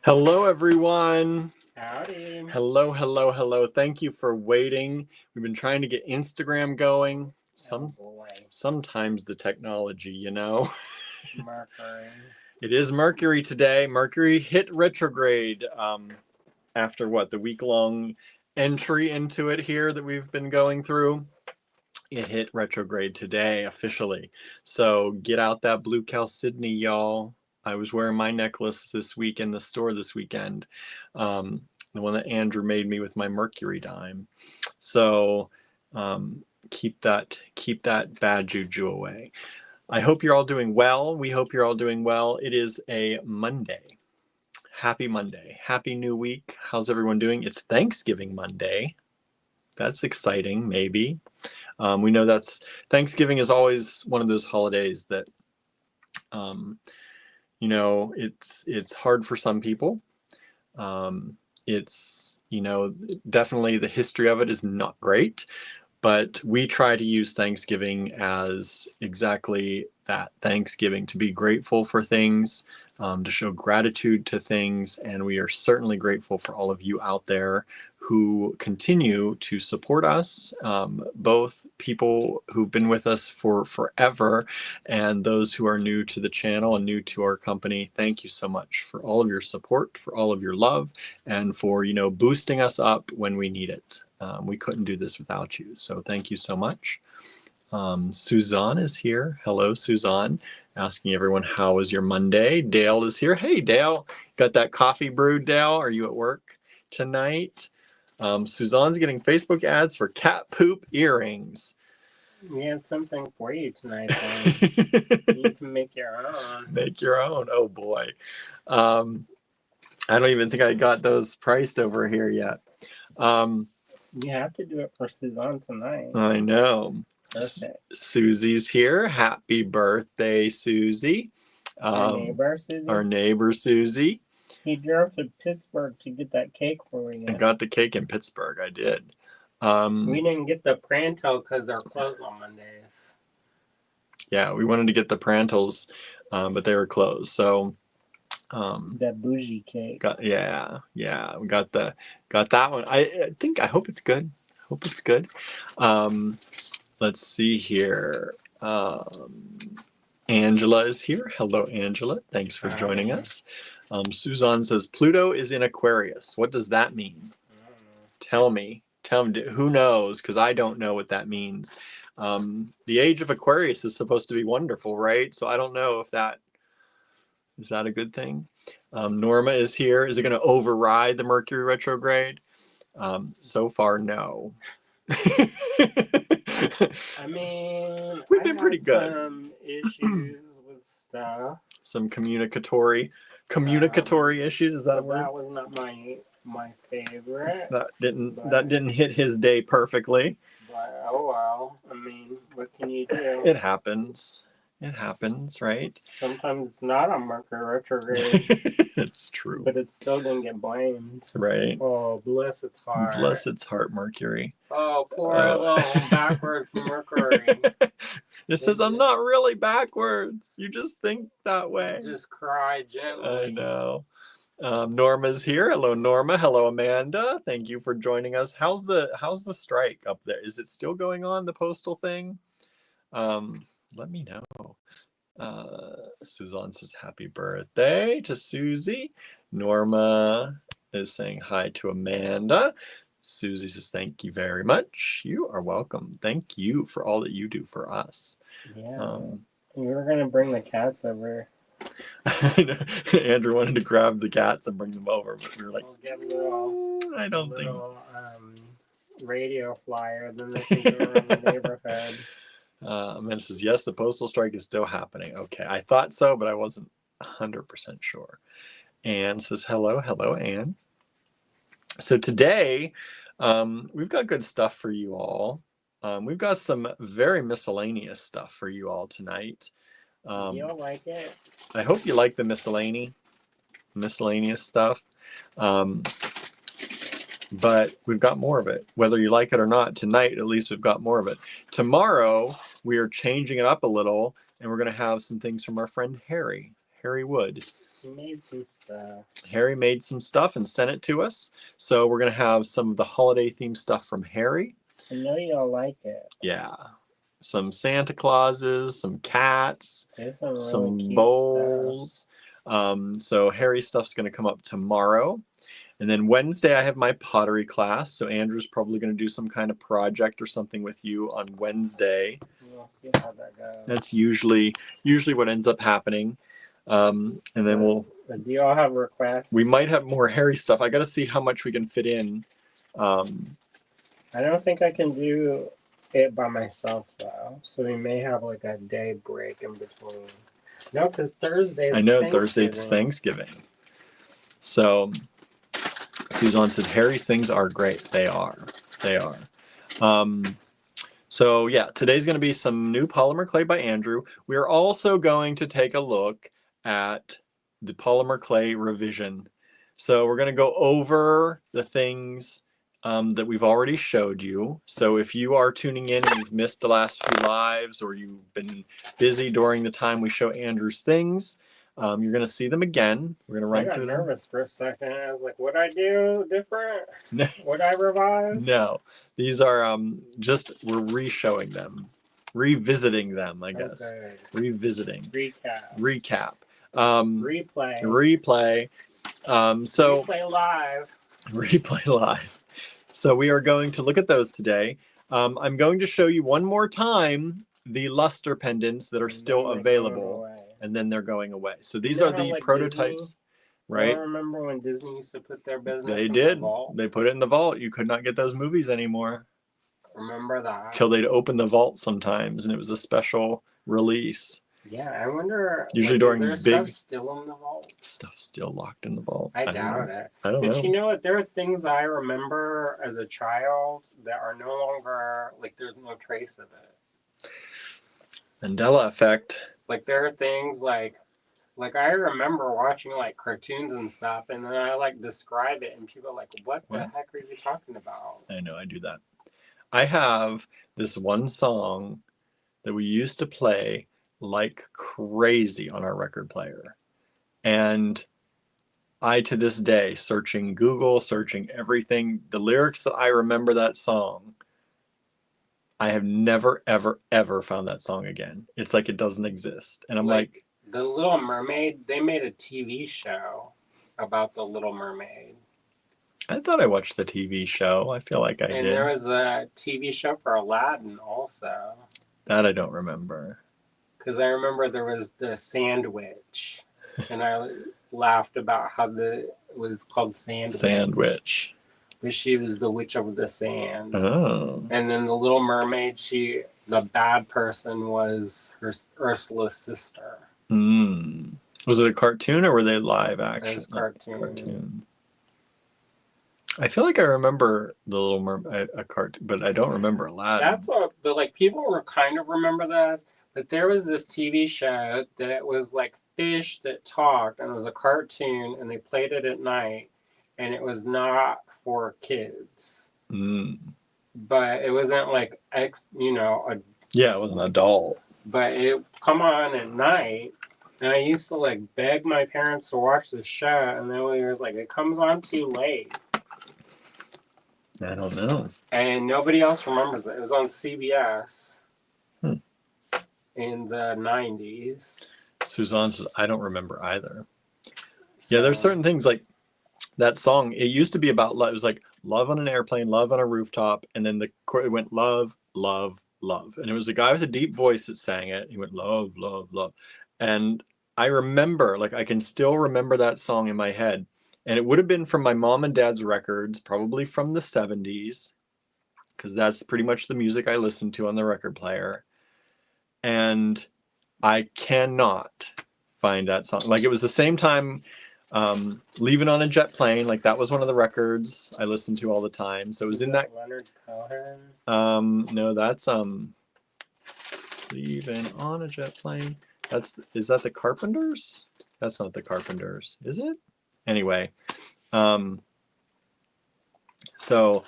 Hello, everyone. Howdy. Hello, hello, hello. Thank you for waiting. We've been trying to get Instagram going. Oh boy. Sometimes the technology, Mercury. It is Mercury today. Mercury hit retrograde after the week-long entry into it here that we've been going through. It hit retrograde today officially. So get out that blue Chalcedony, y'all. I was wearing my necklace this week in the store this weekend. The one that Andrew made me with my Mercury dime. So keep that bad juju away. I hope you're all doing well. We hope you're all doing well. It is a Monday. Happy Monday. Happy new week. How's everyone doing? It's Thanksgiving Monday. That's exciting, maybe. We know Thanksgiving is always one of those holidays that, it's hard for some people. It's, definitely the history of it is not great, but we try to use Thanksgiving as exactly that, Thanksgiving, to be grateful for things, to show gratitude to things. And we are certainly grateful for all of you out there who continue to support us, both people who've been with us for forever and those who are new to the channel and new to our company. Thank you so much for all of your support, for all of your love, and for, boosting us up when we need it. We couldn't do this without you. So thank you so much. Suzanne is here. Hello, Suzanne. Asking everyone, how was your Monday? Dale is here. Hey, Dale. Got that coffee brewed, Dale? Are you at work tonight? Suzanne's getting Facebook ads for cat poop earrings. We have something for you tonight, you can make your own. Make your own. Oh, boy. I don't even think I got those priced over here yet. You have to do it for Suzanne tonight. I know. Perfect. Susie's here. Happy birthday, Susie. Our neighbor, Susie. Our neighbor, Susie. He drove to Pittsburgh to get that cake for you. I got the cake in Pittsburgh. I did. We didn't get the Pranto because they're closed on Mondays. Yeah, we wanted to get the Prantles, but they were closed. So that bougie cake. Yeah. We got that one. I hope it's good. Let's see here. Angela is here. Hello, Angela. Thanks for joining us. Suzanne says Pluto is in Aquarius. What does that mean? Tell me. Who knows? Because I don't know what that means. The age of Aquarius is supposed to be wonderful, right? So I don't know if is that a good thing. Norma is here. Is it going to override the Mercury retrograde? So far, no. I mean, we've been pretty good. Some issues with stuff. Some communicatory issues. Is that a word? That was not my favorite. That didn't hit his day perfectly. But oh well. I mean, what can you do? It happens, right? Sometimes it's not on Mercury retrograde. It's true. But it still didn't get blamed. Right. Oh, bless its heart. Bless its heart, Mercury. Oh, poor little backwards Mercury. It says, I'm not really backwards. You just think that way. Just cry gently. I know. Norma's here. Hello, Norma. Hello, Amanda. Thank you for joining us. How's the strike up there? Is it still going on, the postal thing? Let me know. Suzanne says happy birthday to Susie. Norma is saying hi to Amanda. Susie says thank you very much. You are welcome. Thank you for all that you do for us. Yeah. We were going to bring the cats over. Andrew wanted to grab the cats and bring them over, but we were like, we'll get a little radio flyer, then they can go around the neighborhood. Amanda says, yes, the postal strike is still happening. Okay, I thought so, but I wasn't 100% sure. Anne says, hello, Anne. So today, we've got good stuff for you all. We've got some very miscellaneous stuff for you all tonight. You'll like it. I hope you like the miscellaneous stuff. But we've got more of it. Whether you like it or not, tonight at least we've got more of it. Tomorrow, we are changing it up a little, and we're going to have some things from our friend Harry. Harry Wood. He made some stuff. Harry made some stuff and sent it to us. So we're going to have some of the holiday themed stuff from Harry. I know you'll like it. Yeah. Some Santa Clauses, some cats, There's some, really some cute bowls. So Harry's stuff's going to come up tomorrow. And then Wednesday, I have my pottery class. So Andrew's probably going to do some kind of project or something with you on Wednesday. We'll see how that goes. That's usually what ends up happening. And then do y'all have requests? we might have more Harry stuff. I got to see how much we can fit in. I don't think I can do it by myself though. So we may have like a day break in between. No, because Thursday's I know Thursday's Thanksgiving. So Suzanne said Harry's things are great. They are. So yeah, today's going to be some new polymer clay by Andrew. We are also going to take a look at the polymer clay revision. So we're going to go over the things that we've already showed you. So if you are tuning in and you've missed the last few lives, or you've been busy during the time we show Andrew's things, you're going to see them again. We're going to run through them. I got nervous for a second. I was like, would I do different? No. Would I revise? No, these are we're re-showing them, revisiting them, I guess. Okay. Revisiting. Recap. Replay. So replay live. Replay live. So we are going to look at those today. I'm going to show you one more time the luster pendants that are still available, and then they're going away. So these are the prototypes, Disney, right? I remember when Disney used to put their business They in did. the vault. They put it in the vault. You could not get those movies anymore. Remember that? Till they'd open the vault sometimes, and it was a special release. Yeah, I wonder. Usually during is big stuff still in the vault? Stuff still locked in the vault. I doubt it. I don't know. But you know what? There are things I remember as a child that are no longer, like, there's no trace of it. Mandela effect. Like, there are things like I remember watching like cartoons and stuff, and then I like describe it, and people are like, what the heck are you talking about? I know, I do that. I have this one song that we used to play like crazy on our record player. And I, to this day, searching Google, searching everything, the lyrics that I remember that song, I have never, ever, ever found that song again. It's like it doesn't exist. And I'm like The Little Mermaid, they made a TV show about The Little Mermaid. I thought I watched the TV show. I feel like I did. And there was a TV show for Aladdin also. That I don't remember. Because I remember there was the Sandwich. And I laughed about how it was called Sandwich. But she was the witch of the sand. Oh. And then the Little Mermaid, the bad person was Ursula's sister. Was it a cartoon or were they live action? It was cartoon. I feel like I remember the Little Mermaid, a cartoon, but I don't remember Aladdin. But like people were kind of remember this, but there was this TV show that it was like fish that talked, and it was a cartoon, and they played it at night, and it was not for kids. But it wasn't like it wasn't adult. But it come on at night, and I used to like beg my parents to watch the show, and then it was like it comes on too late. I don't know. And nobody else remembers it. It was on CBS in the 90s. Suzanne says, I don't remember either. So, yeah, there's certain things like that song. It used to be about love. It was like love on an airplane, love on a rooftop. And then it went love, love, love. And it was a guy with a deep voice that sang it. He went love, love, love. And I remember, like, I can still remember that song in my head. And it would have been from my mom and dad's records, probably from the 70s, because that's pretty much the music I listened to on the record player. And I cannot find that song. Like, it was the same time Leaving on a Jet Plane. Like, that was one of the records I listened to all the time. So it was in that. Leonard Cohen? No, that's Leaving on a Jet Plane. Is that the Carpenters? That's not the Carpenters, is it? Anyway, so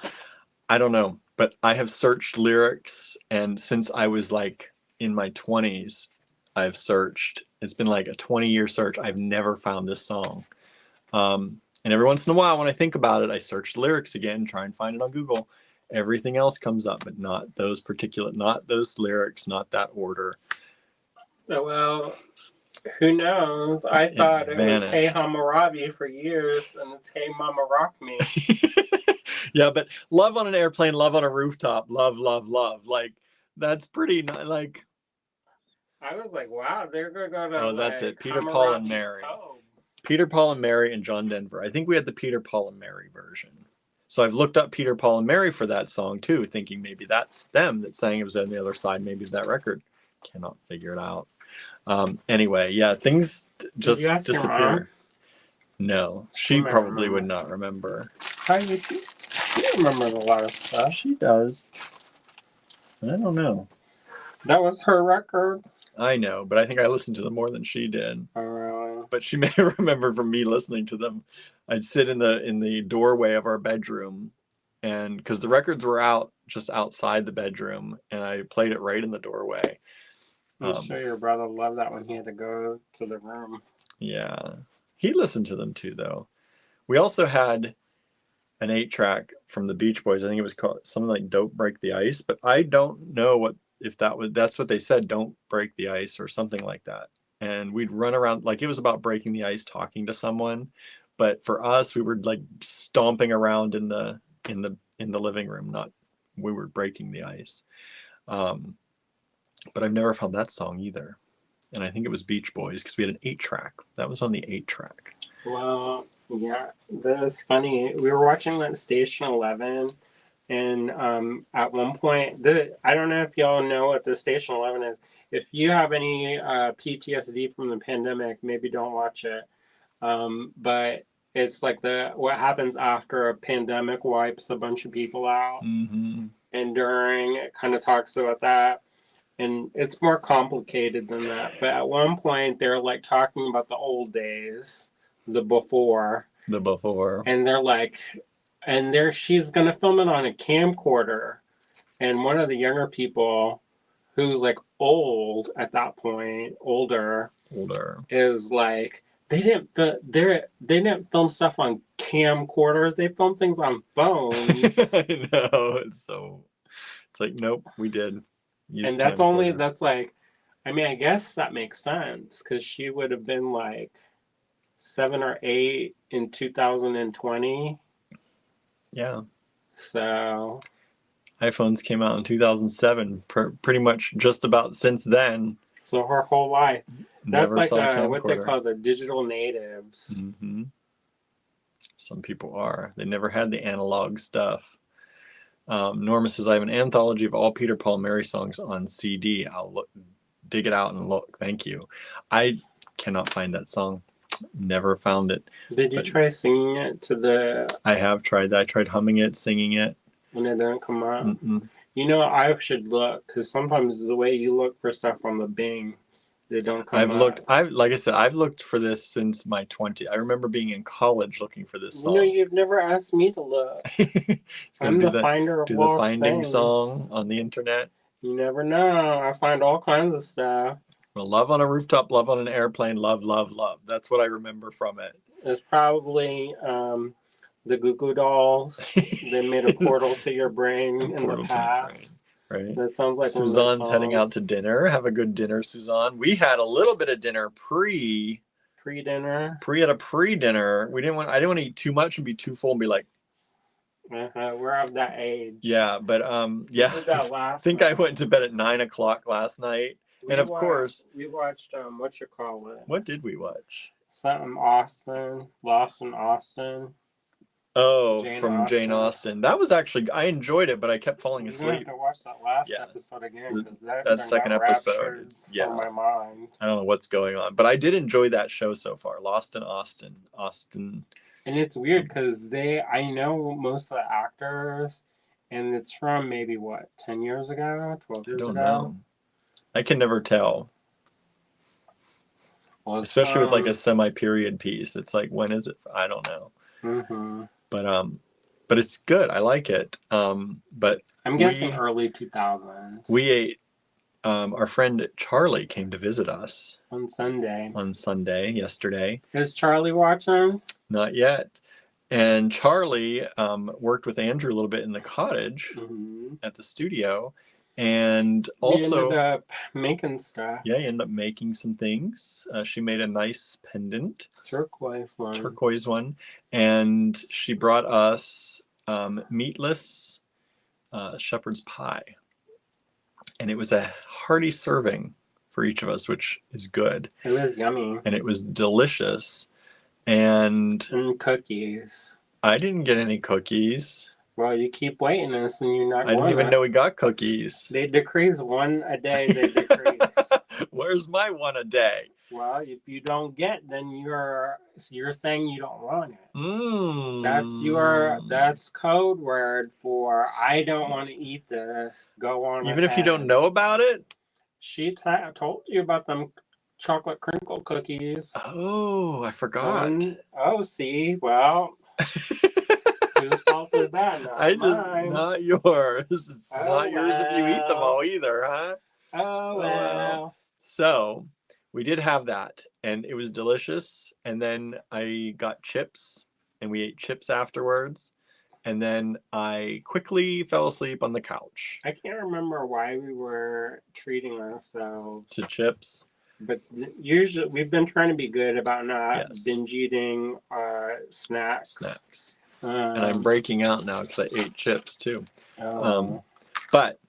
I don't know, but I have searched lyrics, and since I was like in my 20s, I've searched It's been like a 20-year search. I've never found this song. And every once in a while, when I think about it, I search the lyrics again, try and find it on Google. Everything else comes up, but not those lyrics, not that order. Well, who knows? I It thought it was Hey vanished. Hammurabi for years, and it's Hey Mama Rock Me. Yeah, but Love on an Airplane, Love on a Rooftop, Love, Love, Love. Like, that's pretty, like... I was like, wow, they're going to go to, Oh, that's it. Peter, Paul, and Hammurabi's Mary. Cove. Peter, Paul, and Mary, and John Denver. I think we had the Peter, Paul, and Mary version. So I've looked up Peter, Paul, and Mary for that song, too, thinking maybe that's them that sang it was on the other side. Maybe that record. Cannot figure it out. Anyway, yeah, things just Did you ask disappear. your mom? No, she probably would not remember. How you do? She remembers a lot of stuff. She does. I don't know. That was her record. I know, but I think I listened to them more than she did. Oh, really? But she may remember from me listening to them. I'd sit in the doorway of our bedroom, and because the records were out just outside the bedroom, and I played it right in the doorway. I'm sure your brother loved that when he had to go to the room. Yeah, he listened to them too, though. We also had an 8-track from the Beach Boys. I think it was called something like "Don't Break the Ice," but I don't know if that's what they said. Don't break the ice or something like that. And we'd run around like it was about breaking the ice, talking to someone. But for us, we were like stomping around in the living room. Not we were breaking the ice. But I've never found that song either. And I think it was Beach Boys because we had an 8-track. That was on the 8-track. Well, yeah, that was funny. We were watching that Station 11, and at one point, I don't know if y'all know what the Station 11 is. If you have any PTSD from the pandemic, maybe don't watch it. But it's like what happens after a pandemic wipes a bunch of people out, Mm-hmm. and during it kind of talks about that. And it's more complicated than that. But at one point, they're like talking about the old days, the before. The before. And they're like, she's going to film it on a camcorder. And one of the younger people who's like old at that point, older, is like, they didn't film stuff on camcorders. They filmed things on phones. I know. It's like, nope, we did. And that's like, I mean, I guess that makes sense because she would have been like 7 or 8 in 2020. Yeah. So iPhones came out in 2007, pretty much just about since then. So her whole life. That's Never like saw a what they call the digital natives. Mm-hmm. Some people are. They never had the analog stuff. Norma says, I have an anthology of all Peter, Paul, and Mary songs on CD. I'll dig it out and look. Thank you. I cannot find that song. Never found it. Did you try singing it to the... I have tried that. I tried humming it, singing it. And it didn't come out? Mm-mm. You know, I should look, because sometimes the way you look for stuff on the Bing, they don't come out. Like I said, I've looked for this since my 20s. I remember being in college looking for this song. You know, you've never asked me to look. I'm the finder of lost things. Do the finding song on the internet. You never know. I find all kinds of stuff. Well, Love on a Rooftop, Love on an Airplane, Love, Love, Love. That's what I remember from it. It's probably the Goo Goo Dolls. They made a portal to your brain in the past. Right. That sounds like Suzanne's heading out to dinner. Have a good dinner, Suzanne. We had a little bit of dinner pre-dinner. We didn't want. I didn't want to eat too much and be too full and be like. We're of that age. Yeah, but yeah. I think I went to bed at 9:00 last night, and of course we watched what you call it. What did we watch? Something Austen, Lost in Austin. Oh, Jane Austen. That was actually, I enjoyed it, but I kept falling asleep. You have to watch that last episode again because that second episode. On my mind. I don't know what's going on, but I did enjoy that show so far. Lost in Austin. And it's weird because I know most of the actors, and it's from maybe 10 years ago, 12 years ago. I don't know. I can never tell. Well, especially with like a semi-period piece. It's like, when is it? I don't know. Mm-hmm. But it's good. I like it. But I'm guessing early 2000s. We ate our friend Charlie came to visit us on Sunday. on Sunday, yesterday. Is Charlie watching? Not yet. And Charlie worked with Andrew a little bit in the cottage at the studio. And He ended also, up making stuff. yeah, he ended up making some things. She made a nice pendant, Turquoise one. And she brought us meatless shepherd's pie. And it was a hearty serving for each of us, which is good. It was yummy. And it was delicious. And cookies. I didn't get any cookies. Well, you keep waiting us and you're not I didn't even know we got cookies. They decrease one a day, they decrease. Where's my one a day? Well, if you don't get, then you're saying you don't want it. That's code word for I don't want to eat this. Go on. Even if you don't know about it? She told you about them chocolate crinkle cookies. Oh, I forgot. See, well, whose fault is that? Not yours. It's not yours if you eat them all either, huh? Oh, well. So we did have that, and it was delicious. And then I got chips, and we ate chips afterwards. And then I quickly fell asleep on the couch. I can't remember why we were treating ourselves to chips. But usually we've been trying to be good about not binge eating snacks. And I'm breaking out now because I ate chips too. But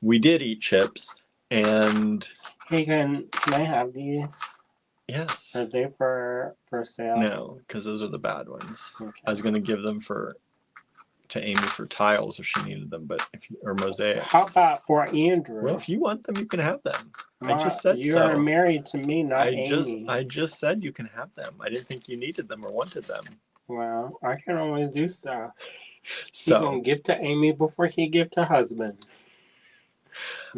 we did eat chips, and hey, can I have these? Yes. Are they for sale? No, because those are the bad ones. Okay. I was going to give them to Amy for tiles if she needed them, or mosaics. How about for Andrew? Well, if you want them, you can have them. I just said you are married to me, not Amy. I just said you can have them. I didn't think you needed them or wanted them. Well, I can always do stuff. So he gonna give to Amy before he give to husband.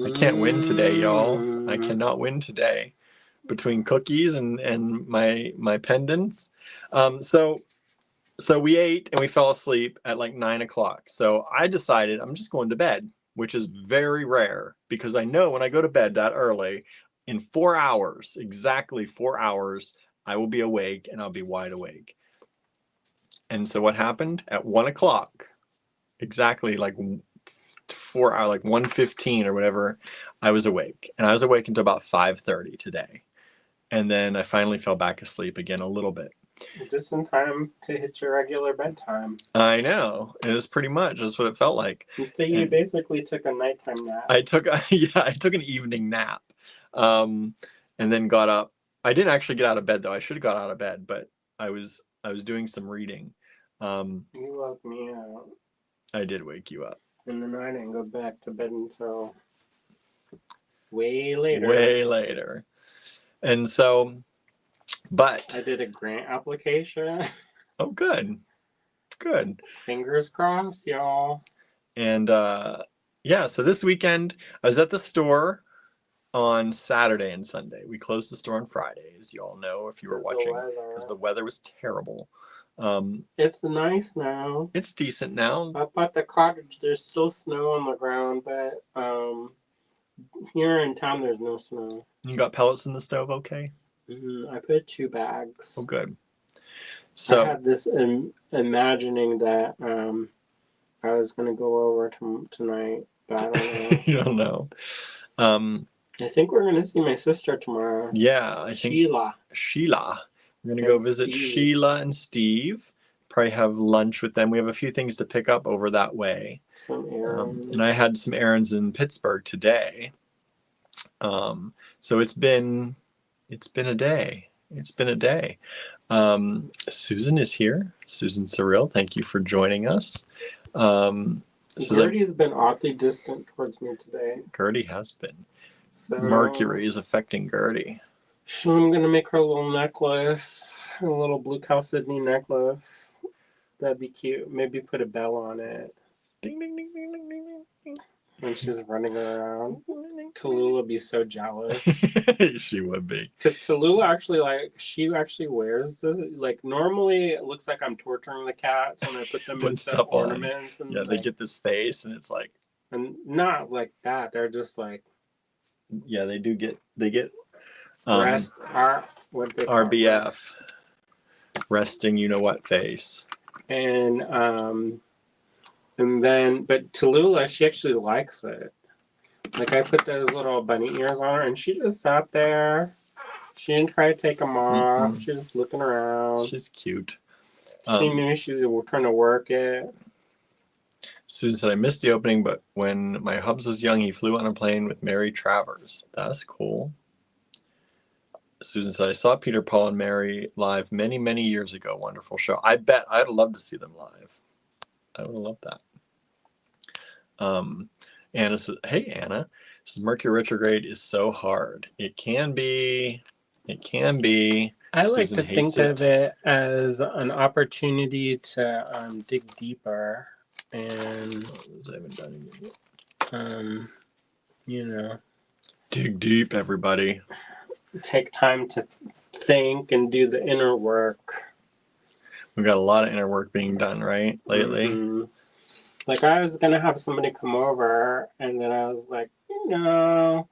I can't win today, y'all. I cannot win today between cookies and my pendants. So we ate and we fell asleep at like 9 o'clock. So I decided I'm just going to bed, which is very rare because I know when I go to bed that early, in 4 hours, exactly 4 hours, I will be awake and I'll be wide awake. And so what happened at 1 o'clock, exactly like 4 hours, like 1:15 or whatever, I was awake. And I was awake until about 5:30 today. And then I finally fell back asleep again a little bit. Just in time to hit your regular bedtime. I know. It was pretty much just what it felt like. So you basically took a nighttime nap. I took an evening nap. And then got up. I didn't actually get out of bed though. I should have got out of bed, but I was doing some reading. You woke me up. I did wake you up. And then I didn't go back to bed until way later. Way later. And so, but I did a grant application. Oh, good. Good. Fingers crossed, y'all. And so this weekend I was at the store on Saturday and Sunday. We closed the store on Friday, as you all know if you were watching, because the weather was terrible. It's nice now. It's decent now. Up at the cottage, there's still snow on the ground, but here in town, there's no snow. You got pellets in the stove, okay? I put 2 bags. Oh, good. So I had this imagining that I was going to go over tonight, but I don't know. You don't know. I think we're going to see my sister tomorrow. Yeah, I think Sheila. We're going to go visit Sheila and Steve. Probably have lunch with them. We have a few things to pick up over that way. Some errands. And I had some errands in Pittsburgh today. So it's been a day. It's been a day. Susan is here. Susan Surreal, thank you for joining us. Gertie has been oddly distant towards me today. Gertie has been. So, Mercury is affecting Gertie. So I'm going to make her a little necklace, a little Blue Cow Sydney necklace. That'd be cute. Maybe put a bell on it. Ding, ding, ding, ding, ding, ding, ding. When she's running around. Tallulah would be so jealous. She would be. Because Tallulah she actually wears this. Like, normally it looks like I'm torturing the cats when I put them in stuff ornaments. And they get this face and it's like. And not like that. They're just like. Yeah, they get Rest, what they call it? RBF, resting you know what face. And then, but Tallulah, she actually likes it. Like I put those little bunny ears on her, and she just sat there. She didn't try to take them off. Mm-mm. She was just looking around. She's cute. She knew she was trying to work it. Susan said, I missed the opening, but when my hubs was young, he flew on a plane with Mary Travers. That's cool. Susan said, I saw Peter, Paul, and Mary live many, many years ago. Wonderful show. I bet I'd love to see them live. I would have loved that. Anna says, hey, Anna. This is Mercury retrograde is so hard. It can be. It can be. I like Susan to think hates it. of it as an opportunity to dig deeper and, I haven't done it yet. you know, Dig deep, everybody. take time to think and do the inner work. We've got a lot of inner work being done, right, lately? Mm-hmm. Like I was gonna have somebody come over, and then I was like, I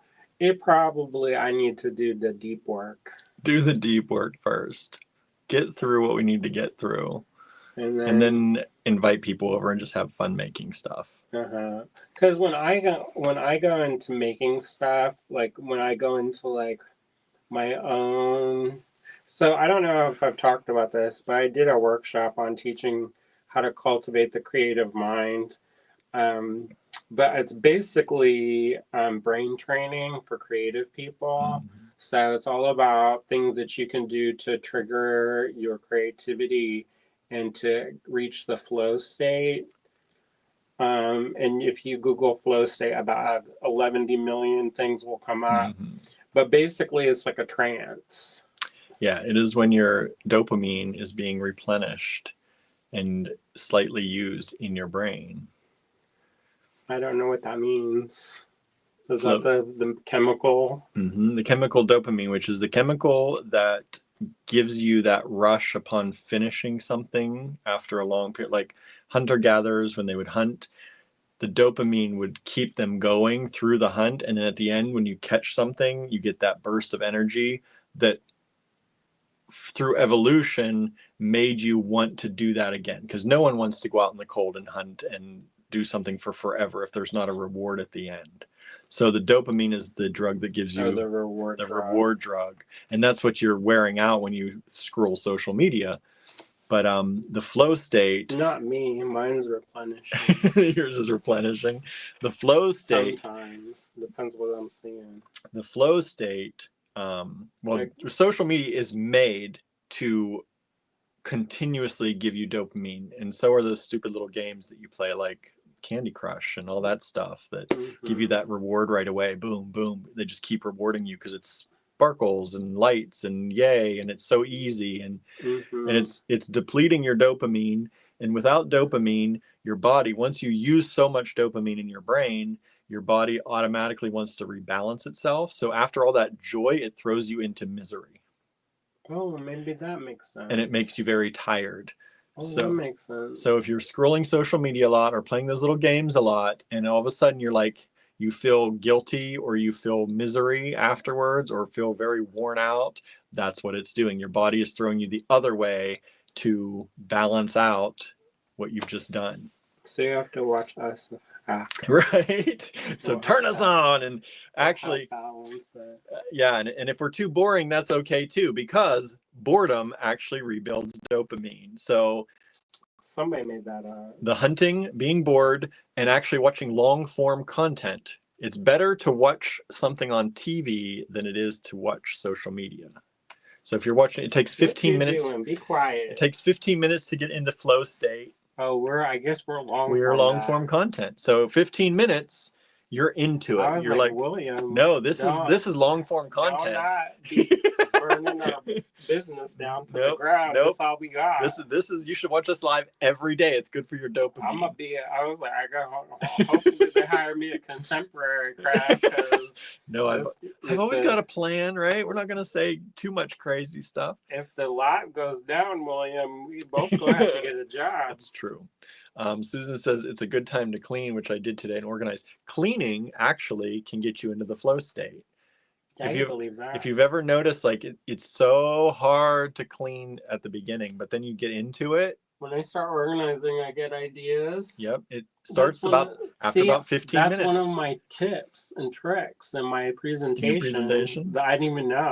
need to do the deep work. Do the deep work first. Get through what we need to get through. And then invite people over and just have fun making stuff. Because when I go into making stuff, like when I go into like my own, so I don't know if I've talked about this, but I did a workshop on teaching how to cultivate the creative mind. But it's basically brain training for creative people. Mm-hmm. So it's all about things that you can do to trigger your creativity and to reach the flow state. And if you Google flow state, about 11 million things will come up. Mm-hmm. But basically, it's like a trance. Yeah, it is when your dopamine is being replenished and slightly used in your brain. I don't know what that means. Is that the chemical? Mm-hmm. The chemical dopamine, which is the chemical that gives you that rush upon finishing something after a long period. Like hunter-gatherers, when they would hunt, the dopamine would keep them going through the hunt. And then at the end, when you catch something, you get that burst of energy that through evolution made you want to do that again. Because no one wants to go out in the cold and hunt and do something for forever if there's not a reward at the end. So the dopamine is the drug that gives you the reward drug. And that's what you're wearing out when you scroll social media. But the flow state... Not me. Mine's replenishing. Yours is replenishing. The flow state... Sometimes. Depends what I'm seeing. The flow state... social media is made to continuously give you dopamine. And so are those stupid little games that you play, like Candy Crush and all that stuff that give you that reward right away. Boom, boom. They just keep rewarding you because it's sparkles and lights and yay, and it's so easy, and it's depleting your dopamine. And without dopamine, your body, once you use so much dopamine in your brain, your body automatically wants to rebalance itself. So after all that joy, it throws you into misery. Oh, maybe that makes sense. And it makes you very tired. Oh, that makes sense. So if you're scrolling social media a lot or playing those little games a lot, and all of a sudden you're like, you feel guilty or you feel misery afterwards or feel very worn out, that's what it's doing. Your body is throwing you the other way to balance out what you've just done. So you have to watch us after. Right? So turn us on. And actually, yeah, and if we're too boring, that's okay too, because boredom actually rebuilds dopamine. So somebody made that up. The hunting, being bored, and actually watching long form content. It's better to watch something on TV than it is to watch social media. So if you're watching, it takes 15 minutes. Be quiet. It takes 15 minutes to get into flow state. Oh, I guess we're long. We're long form content. So 15 minutes, you're into it. You're like, William, no, this is long form content. Burning our business down to the ground. That's all we got. This is you should watch us live every day. It's good for your dopamine. I was like, hopefully they hire me a contemporary craft. No, I've always got a plan, right? We're not gonna say too much crazy stuff. If the lot goes down, William, we both gonna have to get a job. That's true. Susan says it's a good time to clean, which I did today and organize. Cleaning actually can get you into the flow state. I can believe that. If you've ever noticed, like it's so hard to clean at the beginning, but then you get into it. When I start organizing, I get ideas. Yep, it starts after about 15 minutes. That's one of my tips and tricks in my presentation. New presentation? That I didn't even know.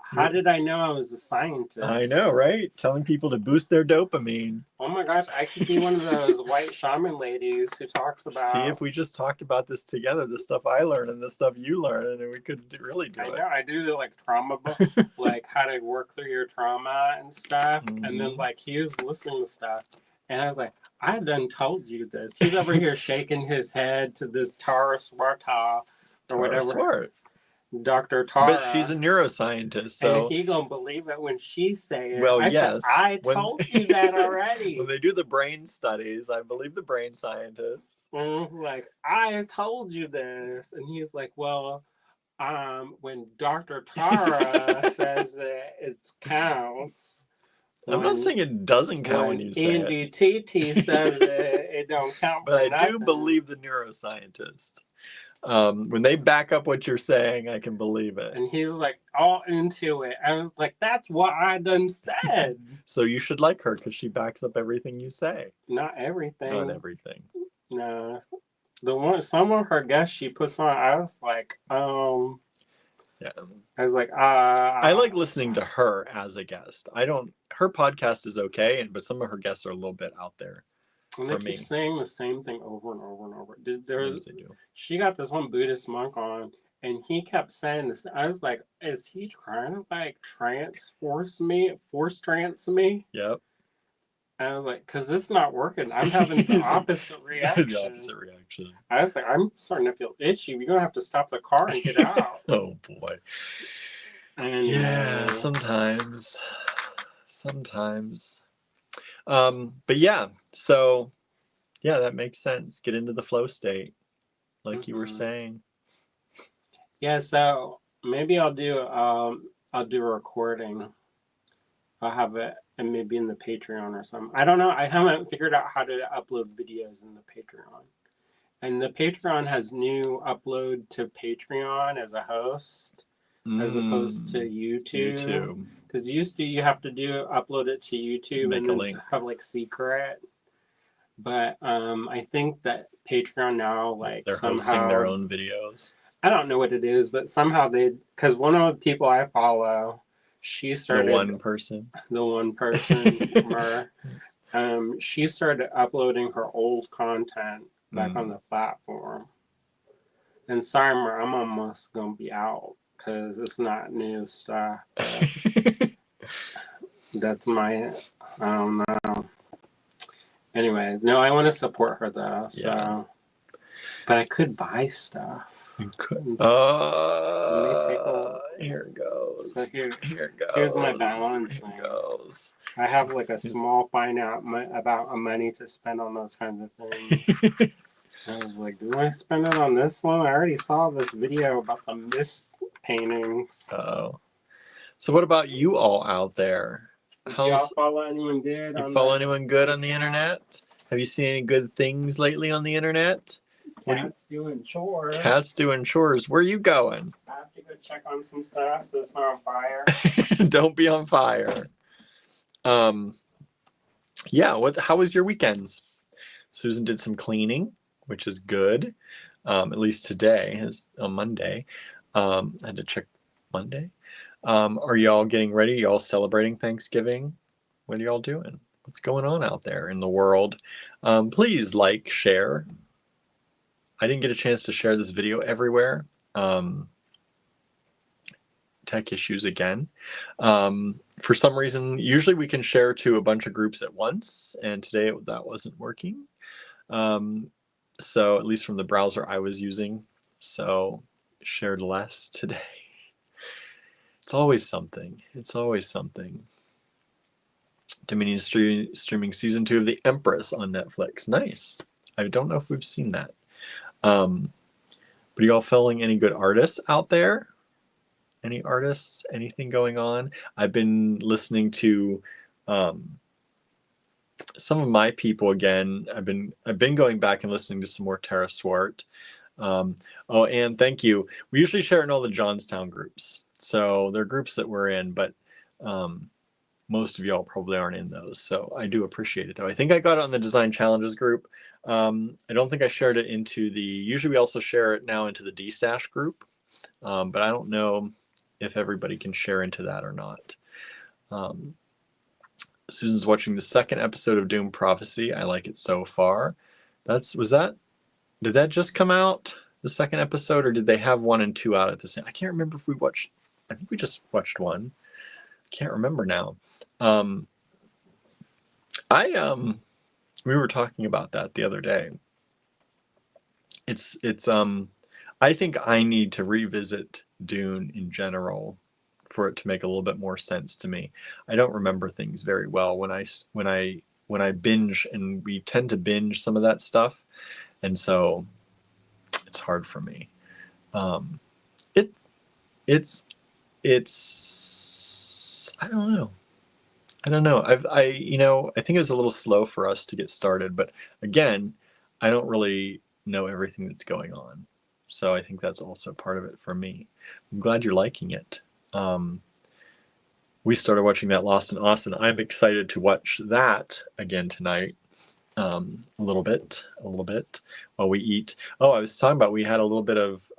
How did I know I was a scientist? I know, right? Telling people to boost their dopamine. Oh my gosh, I could be one of those white shaman ladies who talks about... See, if we just talked about this together, the stuff I learned and the stuff you learned, and we could really do it. I know, I do the like trauma book, like how to work through your trauma and stuff. And then like he was listening to stuff. And I was like, I done told you this. He's over here shaking his head to this Tara Swarta or whatever. Swart. Dr. Tara. But she's a neuroscientist, so... And he gonna believe it when she say it. Well, yes. I told you that already. When they do the brain studies, I believe the brain scientists. Like, I told you this. And he's like, well, when Dr. Tara says it counts. I'm not saying it doesn't count when you say it. NDTT says it don't count. But I do believe the neuroscientist. When they back up what you're saying, I can believe it. And he was like all into it. I was like, that's what I done said. So you should like her because she backs up everything you say. Not everything. Not everything. No. Some of her guests she puts on, I was like, yeah. I was like, I like listening to her as a guest. Her podcast is okay, but some of her guests are a little bit out there. And they keep saying the same thing over and over and over. She got this one Buddhist monk on, and he kept saying this. I was like, is he trying to like force trance me? Yep. And I was like, because it's not working. I'm having the opposite reaction. The opposite reaction. I was like, I'm starting to feel itchy. We're going to have to stop the car and get out. Oh, boy. And, yeah, sometimes. But yeah, so yeah, that makes sense. Get into the flow state, like you were saying. Yeah, so maybe I'll do a recording. I'll have it and maybe in the Patreon or something. I don't know. I haven't figured out how to upload videos in the Patreon. And the Patreon has new upload to Patreon as a host as opposed to YouTube. Because used to you have to upload it to YouTube and then have like secret. But I think that Patreon now like they're somehow hosting their own videos. I don't know what it is, but somehow because one of the people I follow, she started the one person, she started uploading her old content back on the platform. And sorry, I'm almost gonna be out because it's not new stuff. That's I don't know. Anyway, no, I want to support her though. So, yeah. But I could buy stuff. You could. Here it goes. So here goes. Here's my balance. Here goes. I have like a small about money to spend on those kinds of things. I was like, do I spend it on this one? I already saw this video about the mist paintings. Oh. So what about you all out there? Do y'all follow anyone good? You follow anyone good on the internet? Have you seen any good things lately on the internet? Cat's doing chores. Cat's doing chores. Where are you going? I have to go check on some stuff so it's not on fire. Don't be on fire. Yeah, how was your weekends? Susan did some cleaning, which is good. At least today is on Monday. I had to check Monday. Are y'all getting ready? Y'all celebrating Thanksgiving? What are y'all doing? What's going on out there in the world? Please like, share. I didn't get a chance to share this video everywhere. Tech issues again. For some reason, usually we can share to a bunch of groups at once, and today that wasn't working. So at least from the browser I was using, so shared less today. It's always something. It's always something. Dominion streaming season 2 of The Empress on Netflix. Nice. I don't know if we've seen that. But are y'all following any good artists out there? Any artists? Anything going on? I've been listening to some of my people, again, I've been going back and listening to some more Tara Swart. Oh, and thank you. We usually share it in all the Johnstown groups. So they're groups that we're in, but most of y'all probably aren't in those. So I do appreciate it, though. I think I got it on the Design Challenges group. I don't think I shared it into usually we also share it now into the D-Stash group, but I don't know if everybody can share into that or not. Susan's watching the second episode of Doom Prophecy. I like it so far. Did that just come out, the second episode, or did they have 1 and 2 out at the same? I can't remember if I think we just watched 1. Can't remember now. We were talking about that the other day. I think I need to revisit Dune in general for it to make a little bit more sense to me. I don't remember things very well when I binge, and we tend to binge some of that stuff, and so it's hard for me. It's I don't know. I think it was a little slow for us to get started, but again, I don't really know everything that's going on. So I think that's also part of it for me. I'm glad you're liking it. We started watching that Lost in Austin. I'm excited to watch that again tonight. A little bit while we eat. Oh, I was talking about, we had a little bit of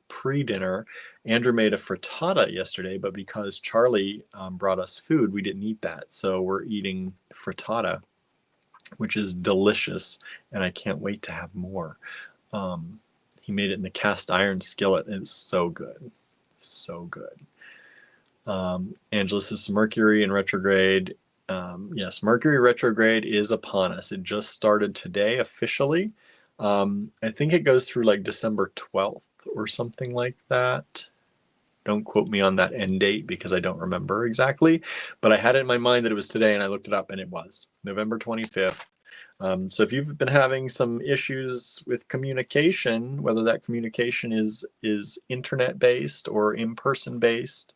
pre-dinner. Andrew made a frittata yesterday, but because Charlie brought us food, we didn't eat that. So we're eating frittata, which is delicious, and I can't wait to have more. He made it in the cast iron skillet, and it's so good. So good. Angela says Mercury in retrograde. Yes, Mercury retrograde is upon us. It just started today officially. I think it goes through like December 12th or something like that. Don't quote me on that end date because I don't remember exactly, but I had it in my mind that it was today, and I looked it up, and it was November 25th. So if you've been having some issues with communication, whether that communication is internet based or in-person based,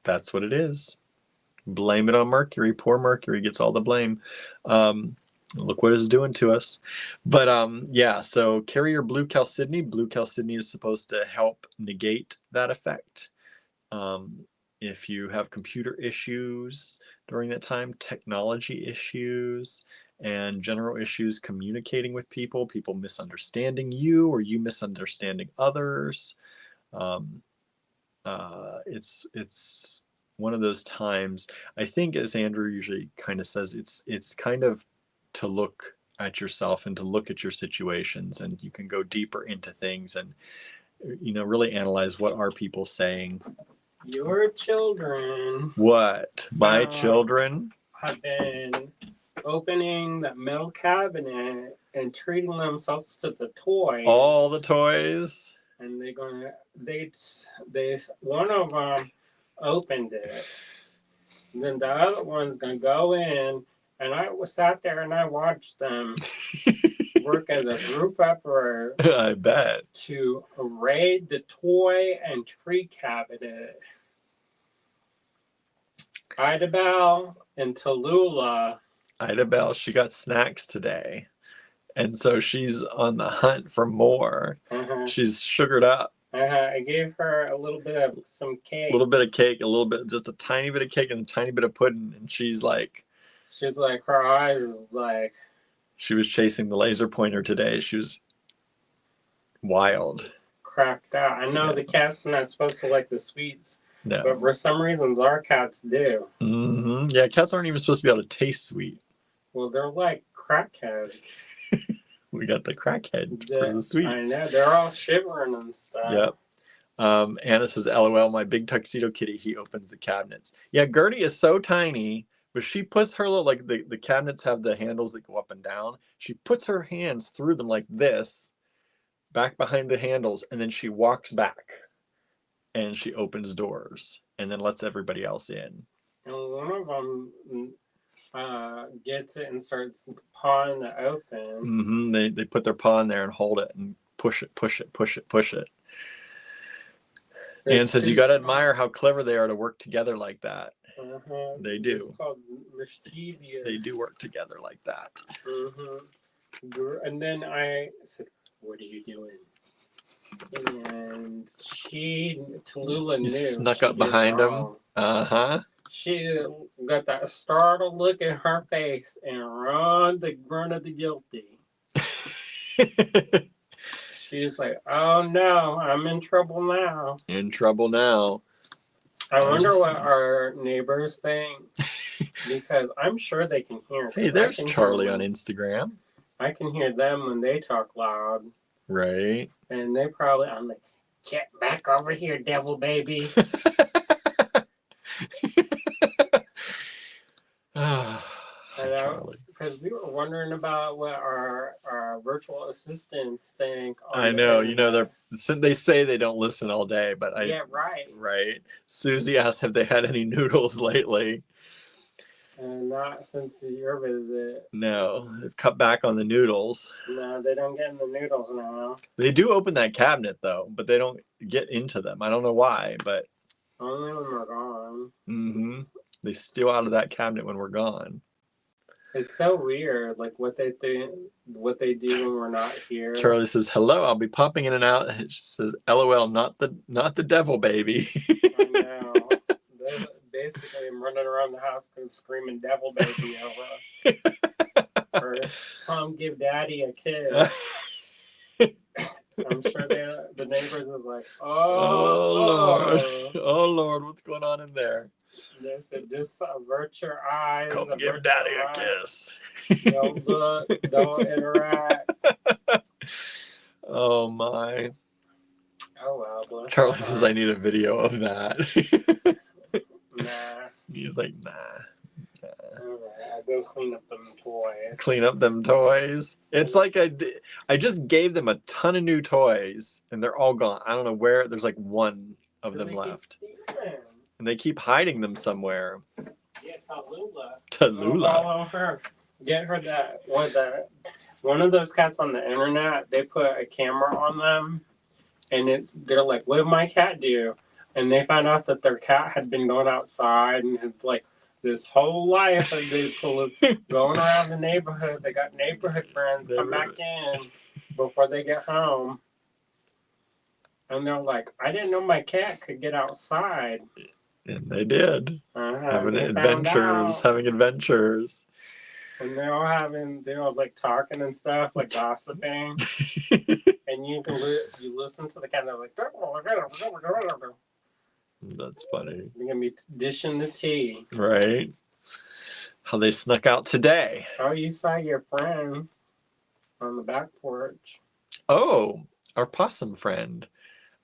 that's what it is. Blame it on Mercury. Poor Mercury gets all the blame. Look what it's doing to us. But yeah, so carry your blue chalcedony. Blue chalcedony is supposed to help negate that effect. If you have computer issues during that time, technology issues, and general issues communicating with people misunderstanding you or you misunderstanding others, it's one of those times. I think, as Andrew usually kind of says, it's kind of to look at yourself and to look at your situations, and you can go deeper into things and really analyze what are people saying. Your children. What? My children have been opening the metal cabinet and treating themselves to the toys. All the toys. And one of them opened it. And then the other one's gonna go in, and I sat there and I watched them work as a group effort. I bet. To raid the toy and tree cabinet. Idabel and Tallulah. Idabel, she got snacks today, and so she's on the hunt for more. She's sugared up. I gave her a little bit of some cake. A little bit of cake, just a tiny bit of cake and a tiny bit of pudding, and she's like, her eyes like. She was chasing the laser pointer today. She was wild. Cracked out. I know the cat's not supposed to like the sweets. No. But for some reason, our cats do. Mm-hmm. Yeah, cats aren't even supposed to be able to taste sweet. Well, they're like crackheads. We got the crackhead for the sweets. I know. They're all shivering and stuff. Yep. Anna says, LOL, my big tuxedo kitty, he opens the cabinets. Yeah, Gertie is so tiny, but she puts her little, like the cabinets have the handles that go up and down. She puts her hands through them like this, back behind the handles, and then she walks back. And she opens doors and then lets everybody else in. And one of them gets it and starts pawing it open. Mm-hmm. They put their paw in there and hold it and push it. Anne says, you got to admire how clever they are to work together like that. They do. It's called mischievous. They do work together like that. And then I said, "What are you doing?" And Tallulah knew. Snuck she up did behind wrong. him. She got that startled look in her face and run the grunt of the guilty. She's like, "Oh no, I'm in trouble now." In trouble now. I wonder what our neighbors think, because I'm sure they can hear. Hey, there's Charlie on Instagram. I can hear them when they talk loud. Right. And they probably, I'm like, "Get back over here, devil baby." Because we were wondering about what our virtual assistants think. I know, they say they don't listen all day, but yeah, right. Right. Susie asked, have they had any noodles lately? And not since your visit. No, they've cut back on the noodles. No, they don't get in the noodles now. They do open that cabinet though, but they don't get into them. I don't know why, but only when we're gone. They steal out of that cabinet when we're gone. It's so weird, like what they do when we're not here. Charlie says, "Hello, I'll be popping in and out." She says, "LOL, not the devil baby." I know. Basically, I'm running around the house screaming "devil baby" over. Or come give daddy a kiss. I'm sure the neighbors is like, oh Lord, what's going on in there? They said, just avert your eyes. Come give daddy a kiss. Don't look, don't interact. Oh my. Oh well. Charlie says, I need a video of that. Nah. He's like, nah. Alright, I'll go clean up them toys. Clean up them toys. It's like I just gave them a ton of new toys and they're all gone. I don't know where. There's like one of them left. And they keep hiding them somewhere. Yeah, Tallulah. Tallulah. Her. Get her that one of those cats on the internet. They put a camera on them, and they're like, "What did my cat do?" And they found out that their cat had been going outside and had like this whole life had been going around the neighborhood. They got neighborhood friends come back in before they get home, and they're like, "I didn't know my cat could get outside." And they did. Having adventures. And they're all like talking and stuff, like gossiping. And you listen to the cat, and they're like, that's funny. They're going to be dishing the tea. Right. How they snuck out today. Oh, you saw your friend on the back porch. Oh, our possum friend.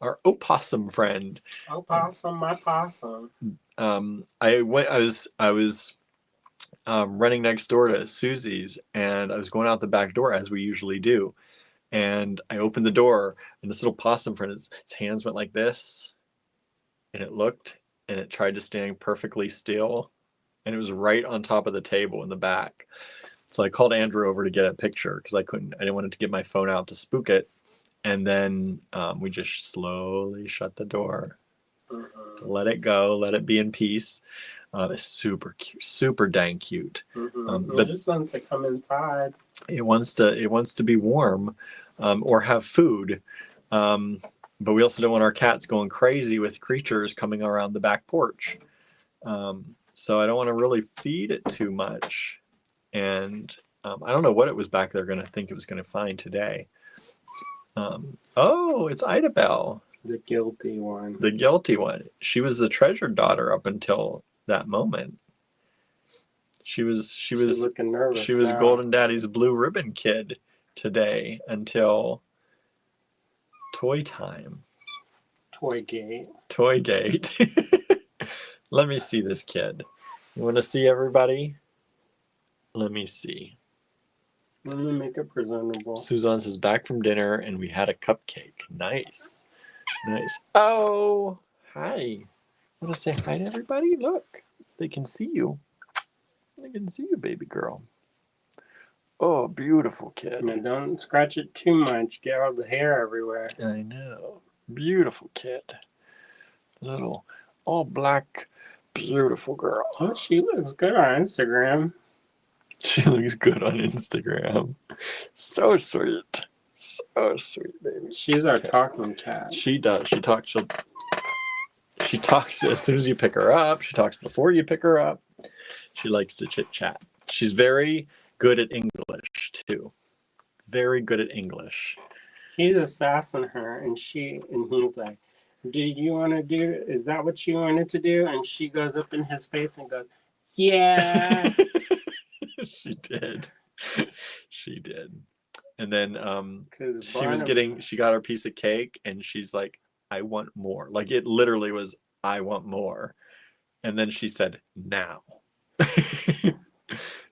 Our opossum friend. Opossum, my possum. I was running next door to Susie's, and I was going out the back door as we usually do, and I opened the door, and this little possum friend, his hands went like this, and it looked, and it tried to stand perfectly still, and it was right on top of the table in the back. So I called Andrew over to get a picture because I didn't want to get my phone out to spook it. And then we just slowly shut the door, let it go, let it be in peace. It's super cute, super dang cute. But it just wants to come inside. It wants to be warm, or have food. But we also don't want our cats going crazy with creatures coming around the back porch. So I don't want to really feed it too much. And I don't know what it was back there going to think it was going to find today. Oh, it's Idabelle. The guilty one. The guilty one. She was the treasured daughter up until that moment. She was looking nervous. She was now Golden Daddy's blue ribbon kid today until toy time. Toygate. Let me see this kid. You want to see everybody? Let me see. Let me make it presentable. Suzanne says, back from dinner and we had a cupcake. Nice. Oh, hi. Want to say hi to everybody? Look, they can see you. They can see you, baby girl. Oh, beautiful kid. Now don't scratch it too much. Get all the hair everywhere. I know. Beautiful kid. Little all black Beautiful girl. Oh, she looks good on Instagram. She looks good on Instagram. So sweet. So sweet, baby. She's our talking cat. She does. She talks as soon as you pick her up. She talks before you pick her up. She likes to chit chat. She's very good at English too. Very good at English. He's assassin her, and he's like, "Did you want to do? Is that what you wanted to do?" And she goes up in his face and goes, "Yeah." She did. She did. And then she got her piece of cake, and she's like, "I want more." Like, it literally was, "I want more." And then she said, "Now."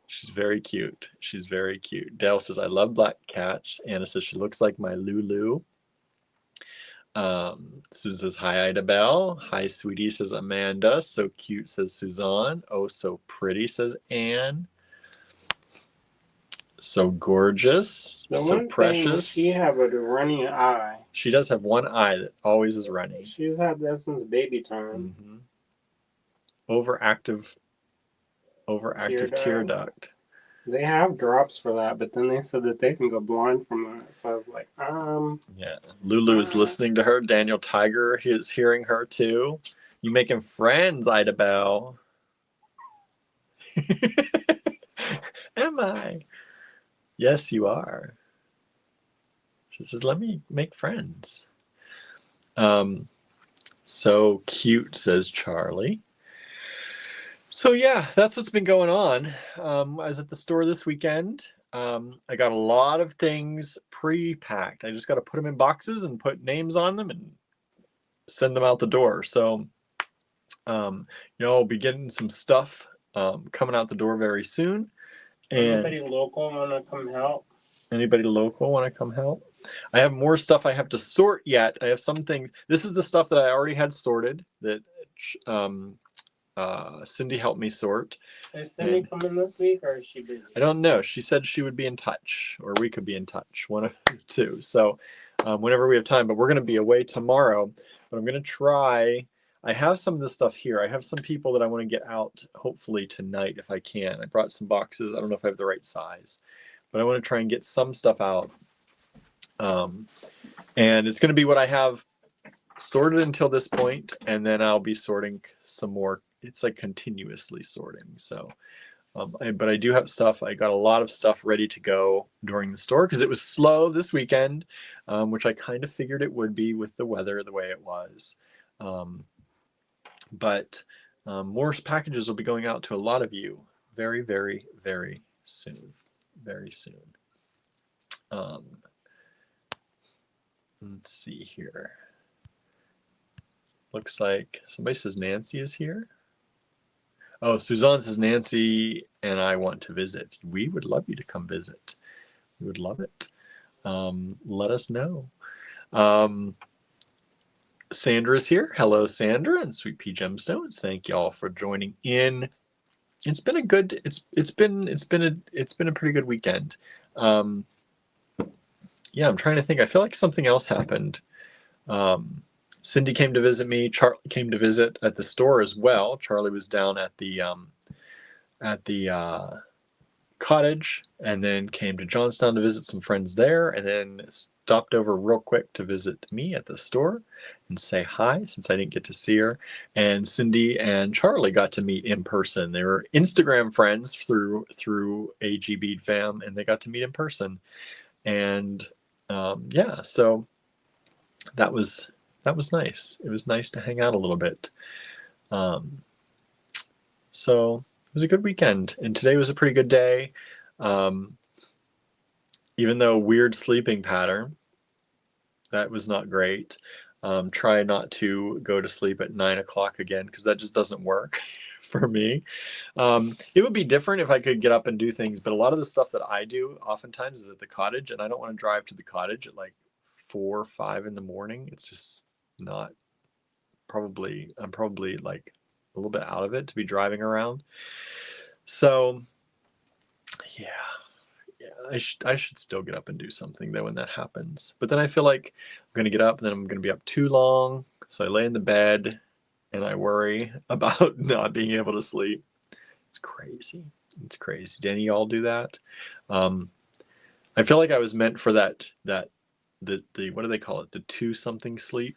She's very cute. She's very cute. Dale says, "I love black cats." Anna says, "She looks like my Lulu." Susan says, "Hi, Ida Bell." "Hi, sweetie," says Amanda. "So cute," says Suzanne. "Oh, so pretty," says Anne. "So gorgeous." The so one precious. Thing, she have a running eye. She does have one eye that always is running. She's had that since baby time. Mm-hmm. Overactive tear duct. They have drops for that, but then they said that they can go blind from that. So I was like, Yeah. Lulu is listening to her. Daniel Tiger is hearing her too. You making friends, Ida Bell? Am I? Yes, you are. She says, "Let me make friends." So cute, says Charlie. So yeah, that's what's been going on. I was at the store this weekend. I got a lot of things pre-packed. I just got to put them in boxes and put names on them and send them out the door. So, I'll be getting some stuff coming out the door very soon. And anybody local want to come help? Anybody local want to come help? I have more stuff I have to sort yet. I have some things. This is the stuff that I already had sorted that Cindy helped me sort. Is Cindy coming this week, or is she busy? I don't know. She said she would be in touch, or we could be in touch, one of the two. So whenever we have time, but we're going to be away tomorrow. But I'm going to try. I have some of this stuff here. I have some people that I want to get out, hopefully tonight if I can. I brought some boxes. I don't know if I have the right size, but I want to try and get some stuff out. And it's going to be what I have sorted until this point, and then I'll be sorting some more. It's like continuously sorting. So, but I do have stuff. I got a lot of stuff ready to go during the store because it was slow this weekend, which I kind of figured it would be with the weather the way it was. But more packages will be going out to a lot of you very, very, very soon. Very soon. Let's see here. Looks like somebody says Nancy is here. Oh, Suzanne says Nancy and I want to visit. We would love you to come visit. We would love it. Let us know. Sandra is here. Hello, Sandra and Sweet Pea Gemstones. Thank y'all for joining in. It's been a good. It's been a pretty good weekend. Yeah, I'm trying to think. I feel like something else happened. Cindy came to visit me. Charlie came to visit at the store as well. Charlie was down at the cottage, and then came to Johnstown to visit some friends there, and then stopped over real quick to visit me at the store and say hi since I didn't get to see her. And Cindy and Charlie got to meet in person. They were Instagram friends through AG Bead Fam, and they got to meet in person. And yeah, so that was nice. It was nice to hang out a little bit. So it was a good weekend, and today was a pretty good day. Even though weird sleeping pattern, that was not great. Try not to go to sleep at 9 o'clock again, because that just doesn't work for me. It would be different if I could get up and do things, but a lot of the stuff that I do oftentimes is at the cottage, and I don't want to drive to the cottage at like 4 or 5 in the morning. It's just not I'm probably like a little bit out of it to be driving around. So yeah, I should still get up and do something though when that happens. But then I feel like I'm gonna get up and then I'm gonna be up too long. So I lay in the bed and I worry about not being able to sleep. It's crazy. It's crazy. Do any of y'all do that? I feel like I was meant for the what do they call it? The two something sleep,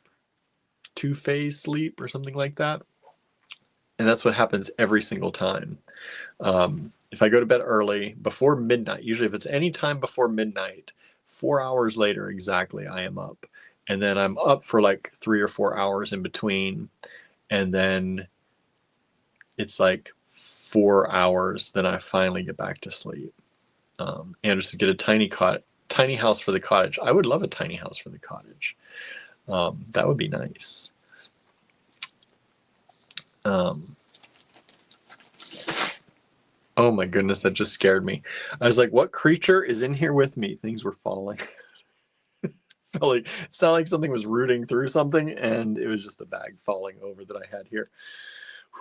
two-phase sleep or something like that. And that's what happens every single time. If I go to bed early, before midnight, usually if it's any time before midnight, 4 hours later exactly, I am up. And then I'm up for like 3 or 4 hours in between. And then it's like 4 hours, then I finally get back to sleep. And just to get a tiny house for the cottage. I would love a tiny house for the cottage. That would be nice. Oh my goodness, that just scared me. I was like, what creature is in here with me? Things were falling. It sounded like something was rooting through something, and it was just a bag falling over that I had here.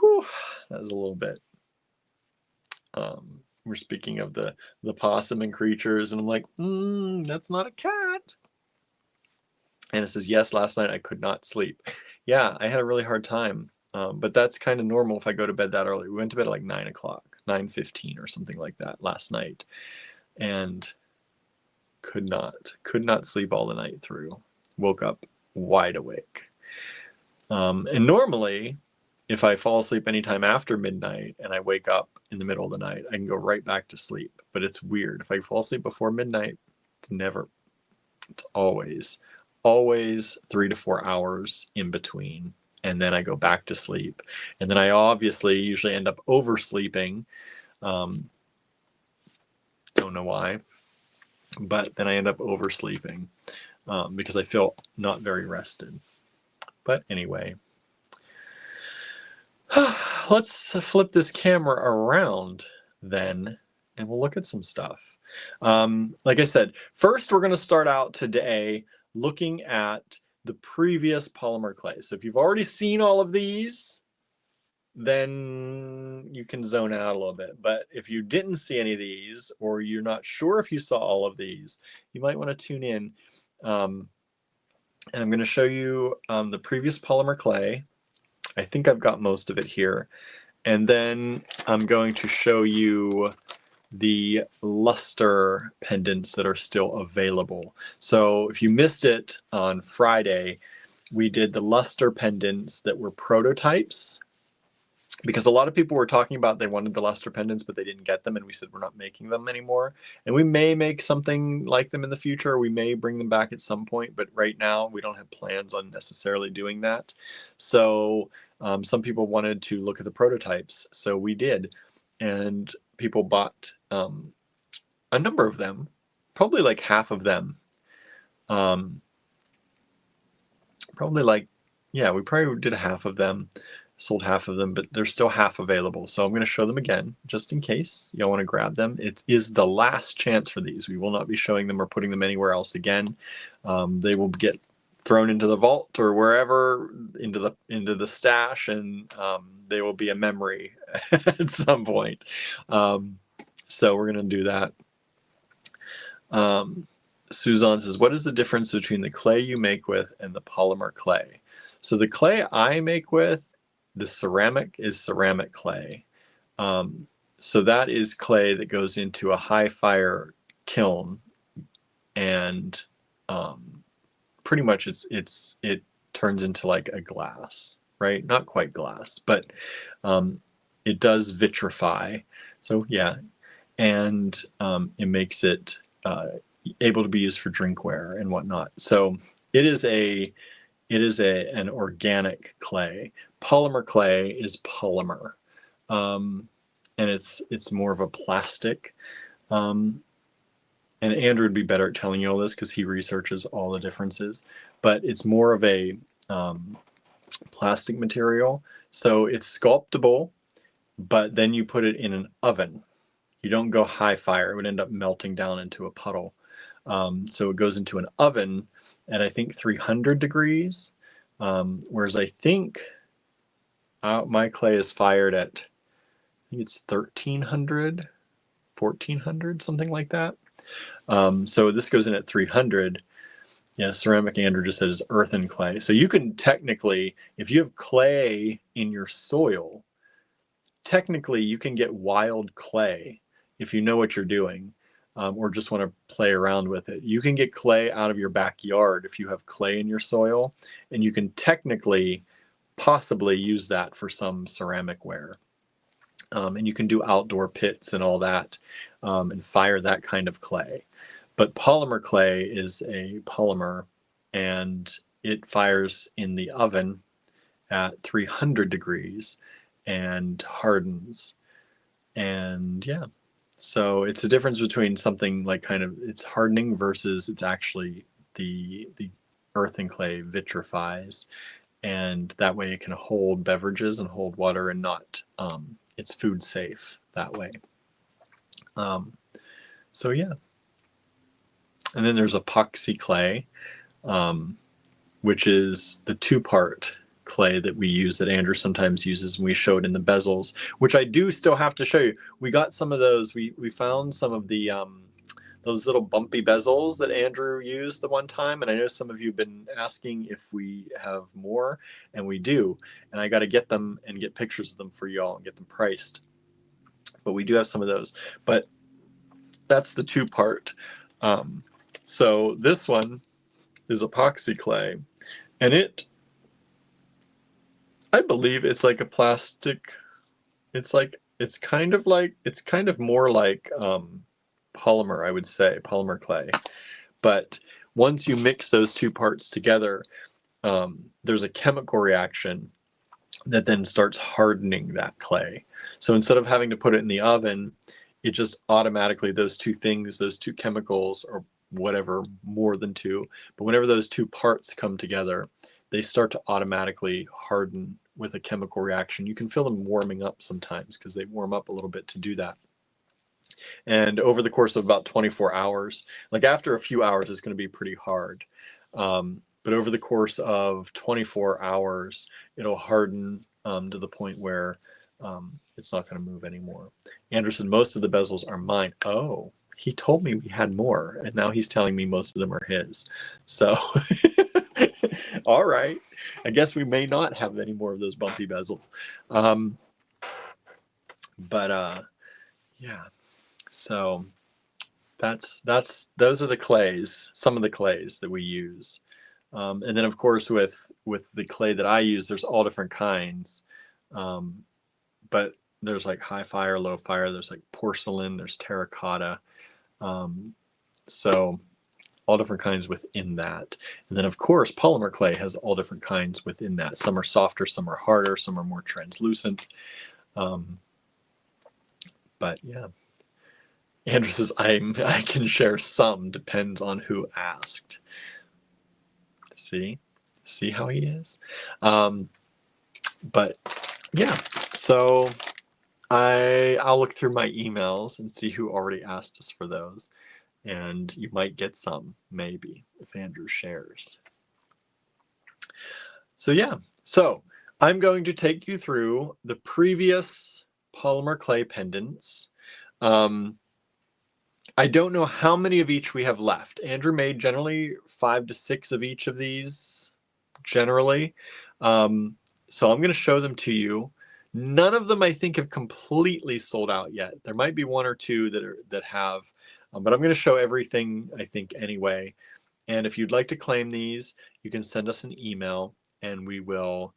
Whew, that was a little bit. We're speaking of the possum and creatures, and I'm like, that's not a cat. And it says, yes, last night I could not sleep. Yeah, I had a really hard time. But that's kind of normal if I go to bed that early. We went to bed at like 9 o'clock, 9:15 or something like that last night. And could not sleep all the night through. Woke up wide awake. And normally, if I fall asleep anytime after midnight and I wake up in the middle of the night, I can go right back to sleep. But it's weird. If I fall asleep before midnight, it's always 3 to 4 hours in between. And then I go back to sleep. And then I obviously usually end up oversleeping. Don't know why. But then I end up oversleeping because I feel not very rested. But anyway, let's flip this camera around then, and we'll look at some stuff. Like I said, first we're going to start out today looking at the previous polymer clay. So if you've already seen all of these, then you can zone out a little bit. But if you didn't see any of these, or you're not sure if you saw all of these, you might want to tune in. And I'm going to show you the previous polymer clay. I think I've got most of it here. And then I'm going to show you the luster pendants that are still available. So if you missed it on Friday, we did the luster pendants that were prototypes, because a lot of people were talking about they wanted the luster pendants, but they didn't get them, and we said we're not making them anymore. And we may make something like them in the future. We may bring them back at some point, but right now we don't have plans on necessarily doing that. So some people wanted to look at the prototypes, so we did. And people bought a number of them, probably like half of them. We probably did half of them, sold half of them, but there's still half available. So I'm going to show them again, just in case y'all want to grab them. It is the last chance for these. We will not be showing them or putting them anywhere else again. They will get thrown into the vault or wherever, into the stash, and they will be a memory at some point. So we're going to do that. Suzanne says, what is the difference between the clay you make with and the polymer clay? So the clay I make with, the ceramic, is ceramic clay. So that is clay that goes into a high fire kiln, and pretty much it turns into like a glass, right? Not quite glass, but it does vitrify. So yeah, and it makes it able to be used for drinkware and whatnot. So it is an organic clay. Polymer clay is polymer, and it's more of a plastic. And Andrew would be better at telling you all this because he researches all the differences. But it's more of a plastic material, so it's sculptable, but then you put it in an oven. You don't go high fire; it would end up melting down into a puddle. So it goes into an oven at, I think, 300 degrees, whereas I think my clay is fired at, I think it's 1300, 1400, something like that. So this goes in at 300. Yeah, ceramic, Andrew just said, is earth and clay. So you can technically, if you have clay in your soil, technically you can get wild clay if you know what you're doing, or just want to play around with it. You can get clay out of your backyard if you have clay in your soil, and you can technically possibly use that for some ceramic ware. And you can do outdoor pits and all that, and fire that kind of clay. But polymer clay is a polymer, and it fires in the oven at 300 degrees and hardens. And yeah, so it's a difference between something like kind of it's hardening versus it's actually the earth and clay vitrifies, and that way it can hold beverages and hold water and not it's food safe that way. So yeah, and then there's epoxy clay, which is the two-part clay that we use, that Andrew sometimes uses, and we showed in the bezels, which I do still have to show you. We got some of those. We found some of the those little bumpy bezels that Andrew used the one time, and I know some of you have been asking if we have more, and we do. And I got to get them and get pictures of them for y'all and get them priced. But we do have some of those. But that's the two-part. So this one is epoxy clay, and I believe it's like a plastic. It's kind of more like polymer, I would say, polymer clay. But once you mix those two parts together, there's a chemical reaction that then starts hardening that clay. So instead of having to put it in the oven, it just automatically, those two things, those two chemicals, or whatever, more than two, but whenever those two parts come together, they start to automatically harden with a chemical reaction. You can feel them warming up sometimes because they warm up a little bit to do that. And over the course of about 24 hours, like after a few hours, it's going to be pretty hard. But over the course of 24 hours, it'll harden to the point where it's not going to move anymore. Anderson, most of the bezels are mine. Oh, he told me we had more, and now he's telling me most of them are his. So, all right. I guess we may not have any more of those bumpy bezels. Yeah. So those are the clays, some of the clays that we use. And then of course with the clay that I use, there's all different kinds. But there's like high fire, low fire, there's like porcelain, there's terracotta. So all different kinds within that. And then of course polymer clay has all different kinds within that. Some are softer, some are harder, some are more translucent. But yeah. Andrew says, I can share some, depends on who asked. See how he is? But yeah, so I'll look through my emails and see who already asked us for those. And you might get some, maybe, if Andrew shares. So yeah, so I'm going to take you through the previous polymer clay pendants. I don't know how many of each we have left. Andrew made generally 5 to 6 of each of these, generally. So I'm going to show them to you. None of them, I think, have completely sold out yet. There might be 1 or 2 that have, but I'm going to show everything, I think, anyway. And if you'd like to claim these, you can send us an email, and we will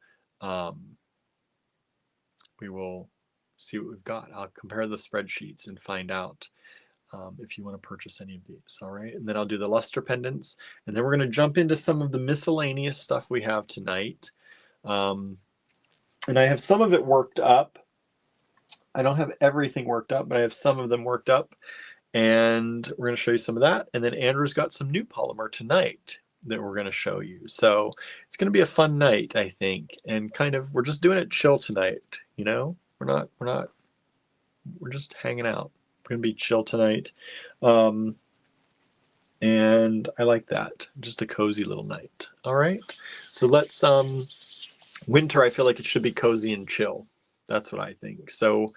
see what we've got. I'll compare the spreadsheets and find out if you want to purchase any of these. All right, and then I'll do the luster pendants, and then we're going to jump into some of the miscellaneous stuff we have tonight. And I have some of it worked up. I don't have everything worked up, but I have some of them worked up, and we're going to show you some of that. And then Andrew's got some new polymer tonight that we're going to show you. So it's going to be a fun night, I think, and kind of we're just doing it chill tonight. You know, we're just hanging out. We're gonna be chill tonight, and I like that. Just a cozy little night. All right, so let's winter, I feel like it should be cozy and chill. That's what I think. So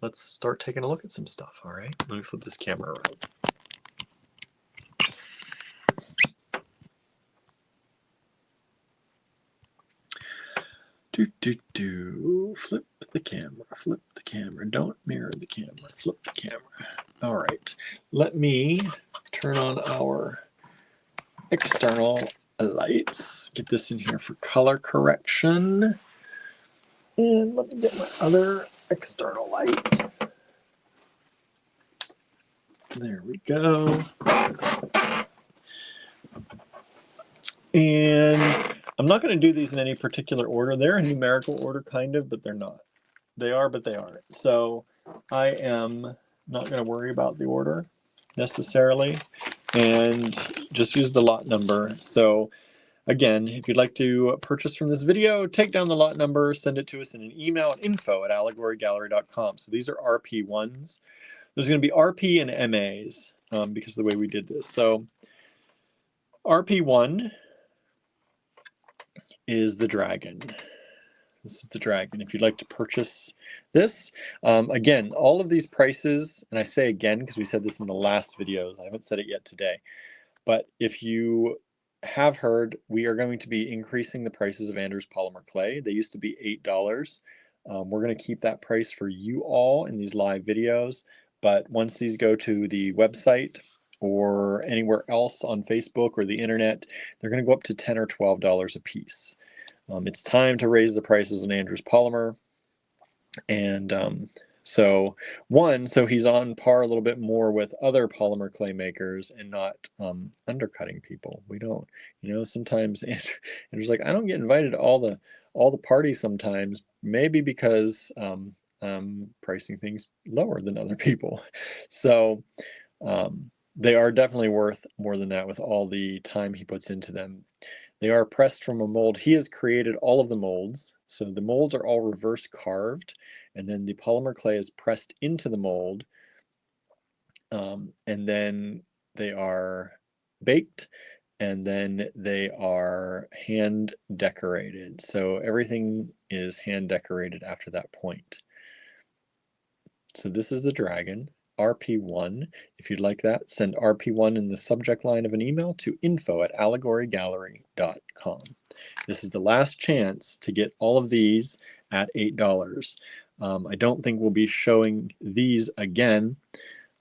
let's start taking a look at some stuff. All right, let me flip this camera around. Flip the camera, flip the camera. Don't mirror the camera, flip the camera. All right, let me turn on our external lights. Get this in here for color correction. And let me get my other external light. There we go. And I'm not going to do these in any particular order. They're in numerical order, kind of, but they're not. They are, but they aren't. So I am not going to worry about the order necessarily, and just use the lot number. So again, if you'd like to purchase from this video, take down the lot number, send it to us in an email at info@allegorygallery.com. So these are RP1s. There's going to be RP and MAs because of the way we did this. So RP1 is the dragon. This is the dragon. If you'd like to purchase this, again, all of these prices, and I say again because we said this in the last videos, I haven't said it yet today, but if you have heard, we are going to be increasing the prices of Andrew's polymer clay. They used to be $8. We're going to keep that price for you all in these live videos, but once these go to the website or anywhere else on Facebook or the internet, they're going to go up to $10 or $12 a piece. It's time to raise the prices on Andrew's polymer. And so he's on par a little bit more with other polymer clay makers and not undercutting people. We don't, sometimes Andrew's like, I don't get invited to all the parties sometimes, maybe because pricing things lower than other people. So they are definitely worth more than that with all the time he puts into them. They are pressed from a mold. He has created all of the molds. So the molds are all reverse carved, and then the polymer clay is pressed into the mold, and then they are baked, and then they are hand decorated. So everything is hand decorated after that point. So this is the dragon. RP1. If you'd like that, send RP1 in the subject line of an email to info@allegorygallery.com. This is the last chance to get all of these at $8. I don't think we'll be showing these again.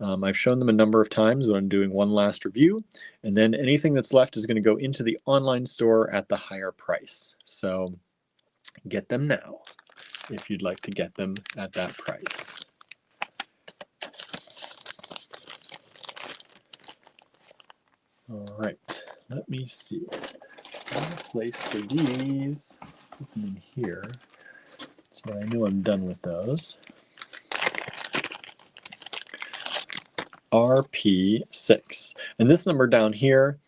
I've shown them a number of times, but I'm doing one last review, and then anything that's left is going to go into the online store at the higher price. So get them now if you'd like to get them at that price. All right, let me see. I'll place for these, put them in here, so I know I'm done with those. RP6, and this number down here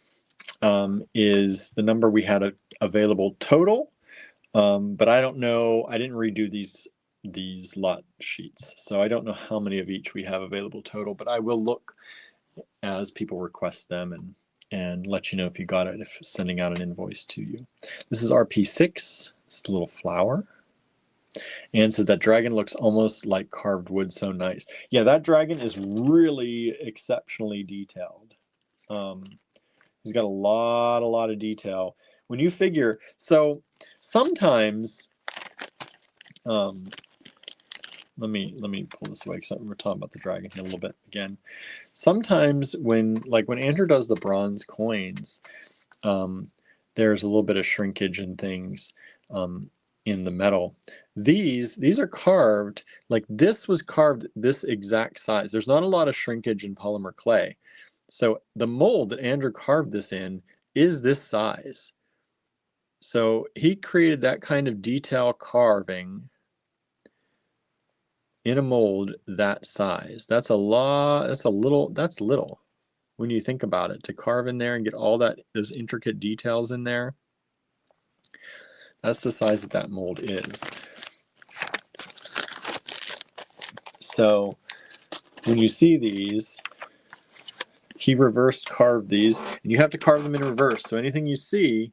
is the number we had available total, but I don't know. I didn't redo these lot sheets, so I don't know how many of each we have available total. But I will look as people request them and let you know if you got it, if sending out an invoice to you. This is RP6. It's a little flower. And so that dragon looks almost like carved wood, so nice. Yeah, that dragon is really exceptionally detailed. He's got a lot of detail. When you figure, so sometimes, let me pull this away because we're talking about the dragon here a little bit again. Sometimes when Andrew does the bronze coins, there's a little bit of shrinkage and things in the metal. These are carved, like this was carved this exact size. There's not a lot of shrinkage in polymer clay. So the mold that Andrew carved this in is this size. So he created that kind of detail carving in a mold that size. That's a lot, that's little when you think about it, to carve in there and get all those intricate details in there. That's the size that mold is. So when you see these, he reverse carved these, and you have to carve them in reverse. So anything you see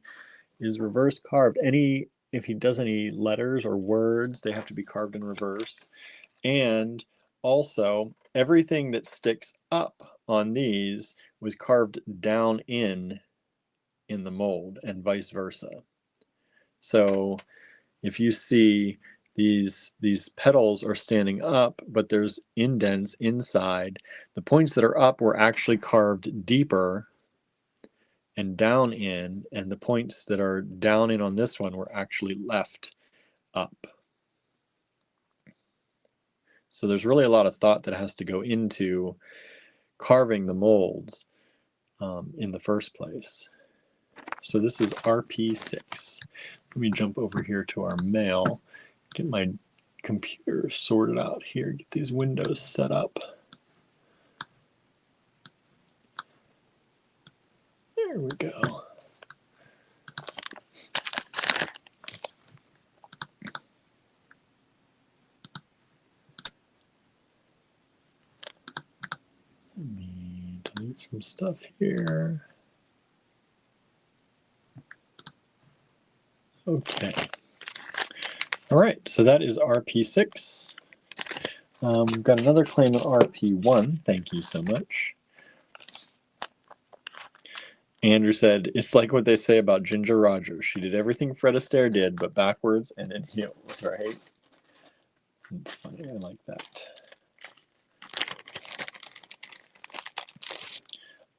is reverse carved. If he does any letters or words, they have to be carved in reverse. And also, everything that sticks up on these was carved down in the mold, and vice versa. So if you see these petals are standing up, but there's indents inside, the points that are up were actually carved deeper and down in, and the points that are down in on this one were actually left up. So there's really a lot of thought that has to go into carving the molds in the first place. So this is RP6. Let me jump over here to our mail, get my computer sorted out here, get these windows set up. There we go. Let me delete some stuff here. Okay. All right, so that is RP6. We've got another claim on RP1. Thank you so much. Andrew said, it's like what they say about Ginger Rogers. She did everything Fred Astaire did, but backwards and in heels, right? It's funny, I like that.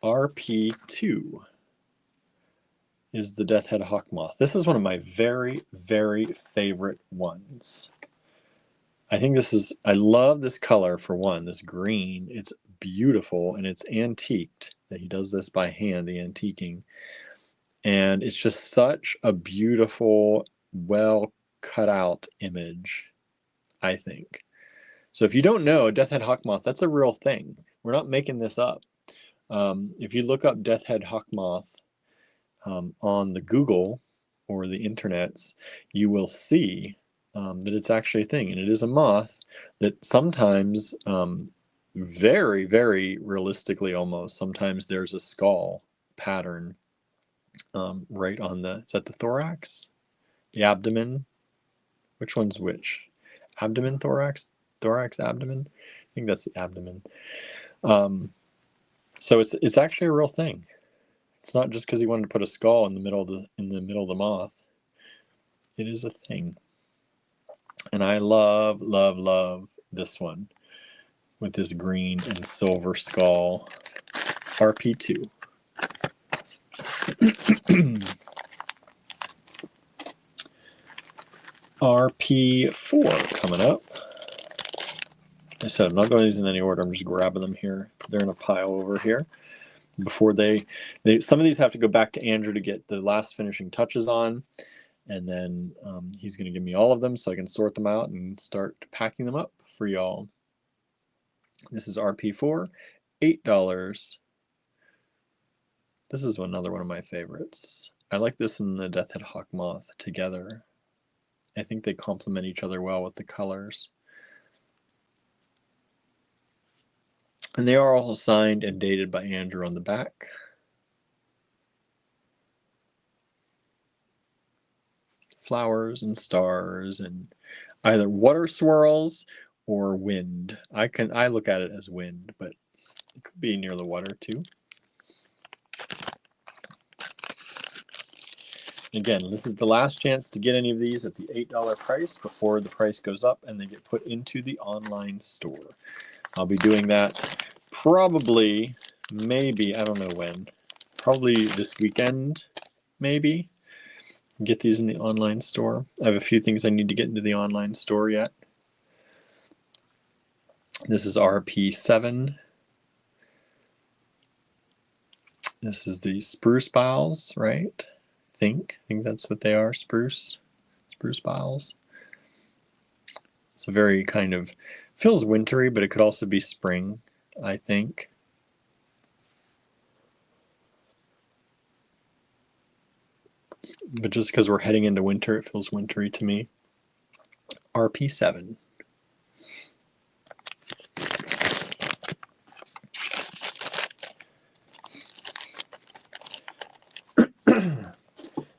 RP2 is the Death Head Hawk Moth. This is one of my very, very favorite ones. I think this is, I love this color for one, this green. It's beautiful and it's antiqued, that he does this by hand, the antiquing. And it's just such a beautiful, well cut out image, I think. So if you don't know, Death Head Hawk Moth, that's a real thing. We're not making this up. If you look up Death Head Hawk Moth on the Google or the internets, you will see that it's actually a thing. And it is a moth that sometimes, very, very realistically almost, sometimes there's a skull pattern right on the, is that the thorax? The abdomen? Which one's which? Abdomen, thorax? Thorax, abdomen? I think that's the abdomen. So it's actually a real thing. It's not just because he wanted to put a skull in the middle of the moth. It is a thing. And I love, love, love this one with this green and silver skull. RP2. RP4 coming up. I said I'm not going these in any order. I'm just grabbing them here. They're in a pile over here. Before they some of these have to go back to Andrew to get the last finishing touches on, and then he's going to give me all of them so I can sort them out and start packing them up for y'all. This is RP4, $8. This is another one of my favorites. I like this and the Death Head Hawk Moth together. I think they complement each other well with the colors. And they are all signed and dated by Andrew on the back. Flowers and stars and either water swirls or wind. I look at it as wind, but it could be near the water too. Again, this is the last chance to get any of these at the $8 price before the price goes up and they get put into the online store. I'll be doing that probably, maybe, I don't know when, probably this weekend, maybe. Get these in the online store. I have a few things I need to get into the online store yet. This is RP7. This is the spruce boughs, right? I think that's what they are, spruce boughs. It's a very kind of, feels wintry, but it could also be spring, I think. But just because we're heading into winter, it feels wintry to me. RP7.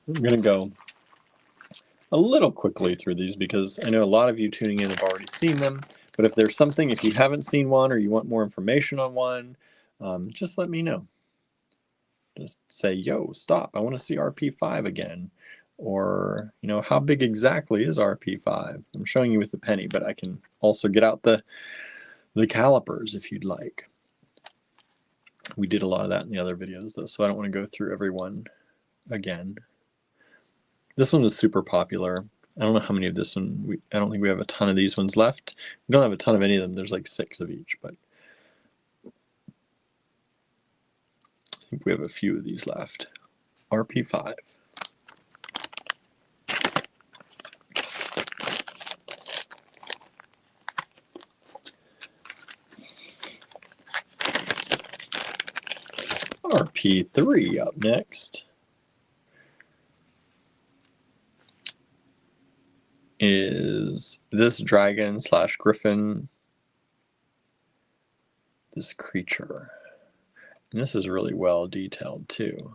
I'm going to go a little quickly through these because I know a lot of you tuning in have already seen them. But if there's something, if you haven't seen one or you want more information on one, just let me know. Just say, yo, stop, I want to see RP5 again. Or, you know, how big exactly is RP5? I'm showing you with the penny, but I can also get out the calipers if you'd like. We did a lot of that in the other videos though, so I don't want to go through every one again. This one was super popular. I don't know how many of this one, I don't think we have a ton of these ones left. We don't have a ton of any of them. There's like 6 of each, but I think we have a few of these left. RP5. RP3 up next is this dragon / griffin, this creature. And this is really well detailed too.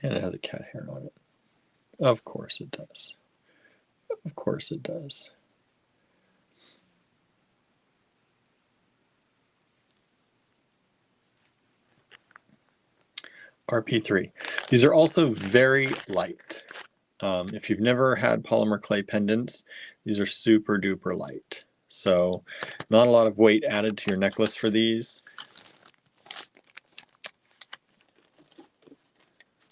And it has a cat hair on it. Of course it does. Of course it does. RP3. These are also very light. If you've never had polymer clay pendants, these are super duper light. So not a lot of weight added to your necklace for these,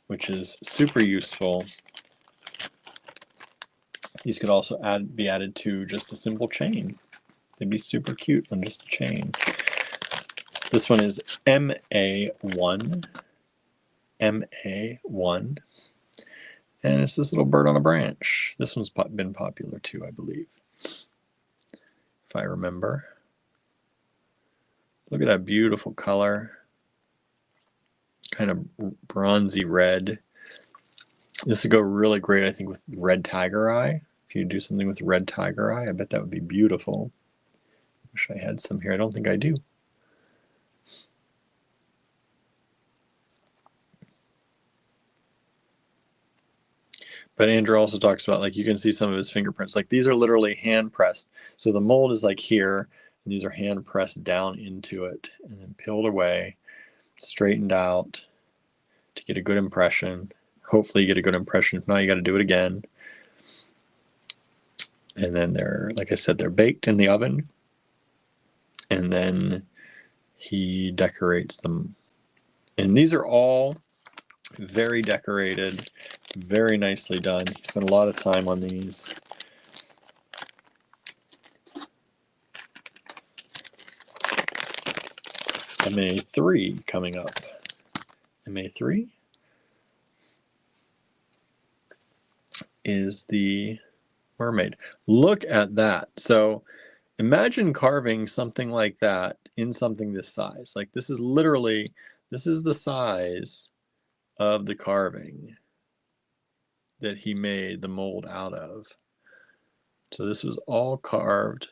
which is super useful. These could also be added to just a simple chain. They'd be super cute on just a chain. This one is MA1. MA1. And it's this little bird on a branch. This one's been popular too, I believe, if I remember. Look at that beautiful color. Kind of bronzy red. This would go really great, I think, with red tiger eye. If you do something with red tiger eye, I bet that would be beautiful. Wish I had some here. I don't think I do. But Andrew also talks about, like, you can see some of his fingerprints. Like, these are literally hand pressed. So the mold is like here, and these are hand pressed down into it and then peeled away, straightened out to get a good impression. Hopefully you get a good impression. If not, you got to do it again. And then they're, like I said, they're baked in the oven. And then he decorates them. And these are all very decorated, very nicely done. He spent a lot of time on these. MA3 coming up. MA3 is the mermaid. Look at that. So imagine carving something like that in something this size. Like, this is literally, this is the size of the carving that he made the mold out of. So this was all carved.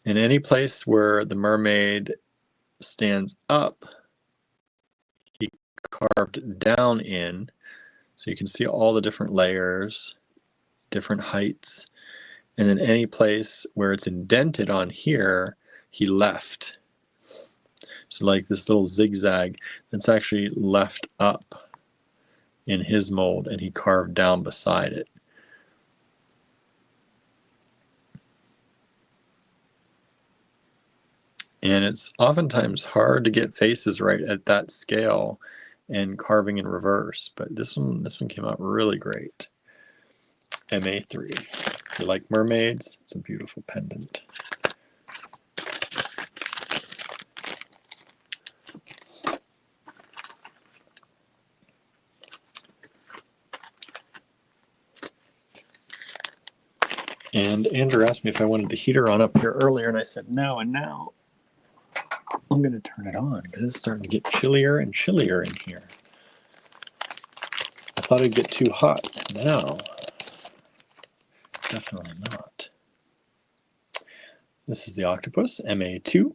In any place where the mermaid stands up, he carved down in. So you can see all the different layers, different heights. And then any place where it's indented on here, he left. So like this little zigzag that's actually left up in his mold, and he carved down beside it. And it's oftentimes hard to get faces right at that scale and carving in reverse, but this one came out really great. MA3. If you like mermaids, it's a beautiful pendant. And Andrew asked me if I wanted the heater on up here earlier, and I said no, and now I'm going to turn it on because it's starting to get chillier and chillier in here. I thought it'd get too hot. Now, definitely not. This is the octopus, MA2.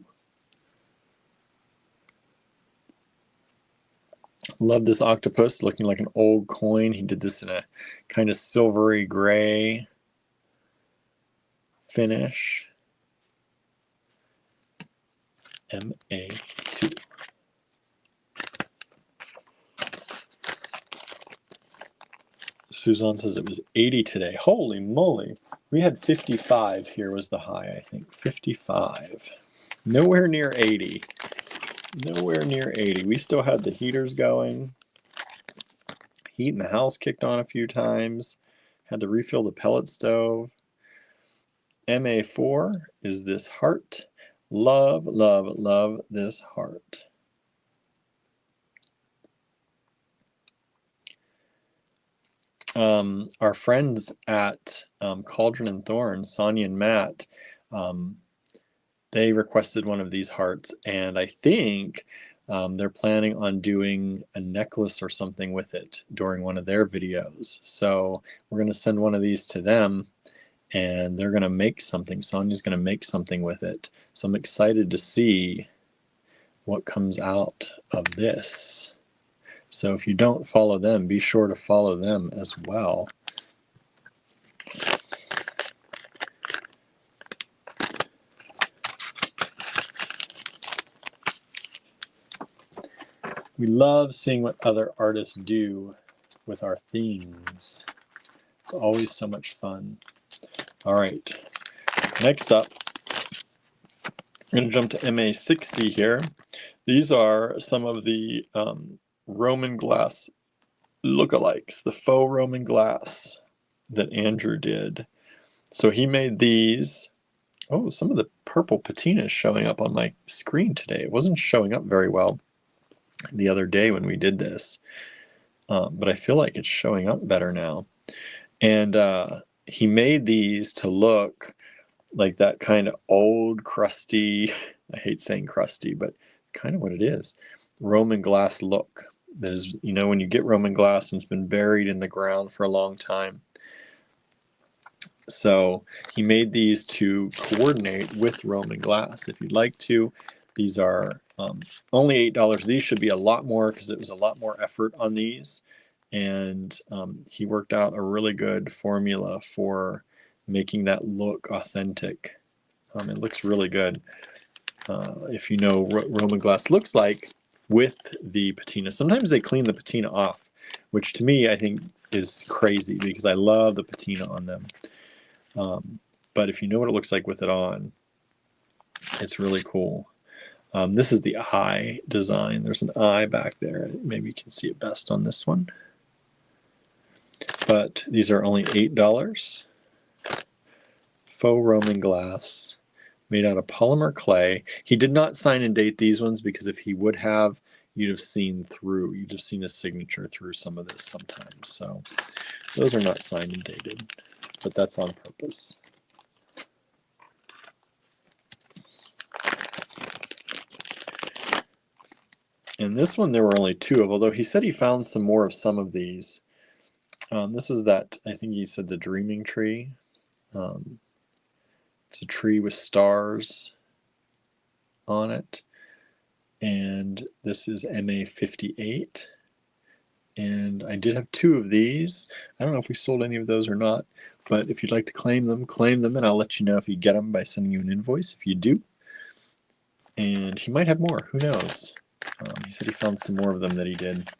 Love this octopus, looking like an old coin. He did this in a kind of silvery gray finish. MA2. Suzanne says it was 80 today. Holy moly. We had 55 here was the high, I think. 55. Nowhere near 80. Nowhere near 80. We still had the heaters going. Heat in the house kicked on a few times. Had to refill the pellet stove. MA4 is this heart. Love, love, love this heart. Our friends at Cauldron and Thorn, Sonia and Matt, they requested one of these hearts, and I think they're planning on doing a necklace or something with it during one of their videos. So we're going to send one of these to them, and they're going to make something. Sonia's going to make something with it. So I'm excited to see what comes out of this. So if you don't follow them, be sure to follow them as well. We love seeing what other artists do with our themes. It's always so much fun. All right, next up, I'm going to jump to MA60 here. These are some of the Roman glass lookalikes, the faux Roman glass that Andrew did. So he made these. Oh, some of the purple patina is showing up on my screen today. It wasn't showing up very well the other day when we did this, but I feel like it's showing up better now. And he made these to look like that kind of old, crusty, I hate saying crusty, but kind of what it is, Roman glass look. That is, you know, when you get Roman glass and it's been buried in the ground for a long time. So he made these to coordinate with Roman glass. If you'd like to, these are only $8. These should be a lot more because it was a lot more effort on these. And he worked out a really good formula for making that look authentic. It looks really good. If you know what Roman glass looks like with the patina. Sometimes they clean the patina off, which to me I think is crazy because I love the patina on them. But if you know what it looks like with it on, it's really cool. This is the eye design. There's an eye back there. Maybe you can see it best on this one. But these are only $8. Faux Roman glass made out of polymer clay. He did not sign and date these ones because if he would have, you'd have seen a signature through some of this sometimes. So those are not signed and dated, but that's on purpose. And this one there were only 2 of, although he said he found some more of some of these. This was that, I think he said the dreaming tree. It's a tree with stars on it. And this is MA58. And I did have 2 of these. I don't know if we sold any of those or not, but if you'd like to claim them, and I'll let you know if you get them by sending you an invoice if you do. And he might have more, who knows? He said he found some more of them that he did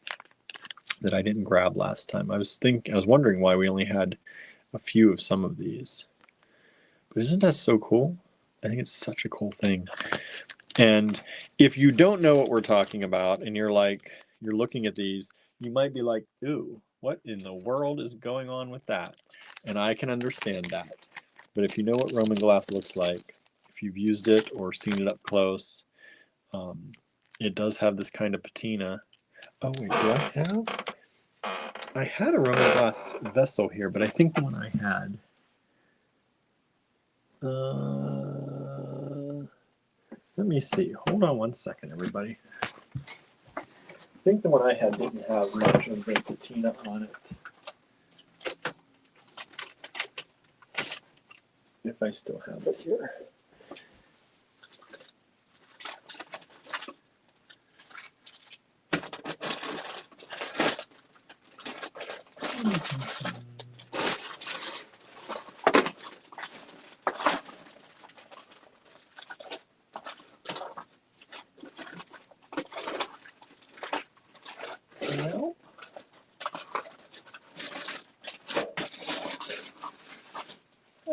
that I didn't grab last time. I was wondering why we only had a few of some of these. But isn't that so cool? I think it's such a cool thing. And if you don't know what we're talking about and you're looking at these, you might be like, ooh, what in the world is going on with that? And I can understand that. But if you know what Roman glass looks like, if you've used it or seen it up close, it does have this kind of patina. Oh wait, do I have? I had a Roman glass vessel here, but I think the one I had. Let me see. Hold on one second, everybody. I think the one I had didn't have much of the patina on it. If I still have it here.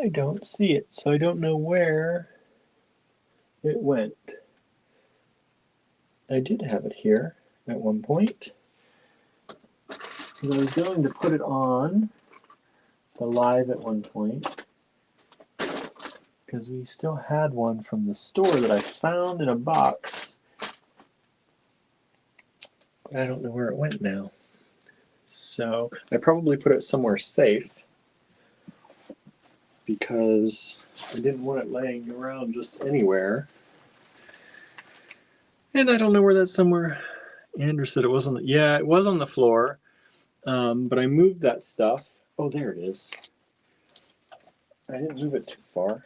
I don't see it, so I don't know where it went. I did have it here at one point. I was going to put it on the live at one point because we still had one from the store that I found in a box. But I don't know where it went now. So I probably put it somewhere safe because I didn't want it laying around just anywhere. And I don't know where that's somewhere. Andrew said it wasn't. Yeah, it was on the floor, but I moved that stuff. Oh, there it is. I didn't move it too far.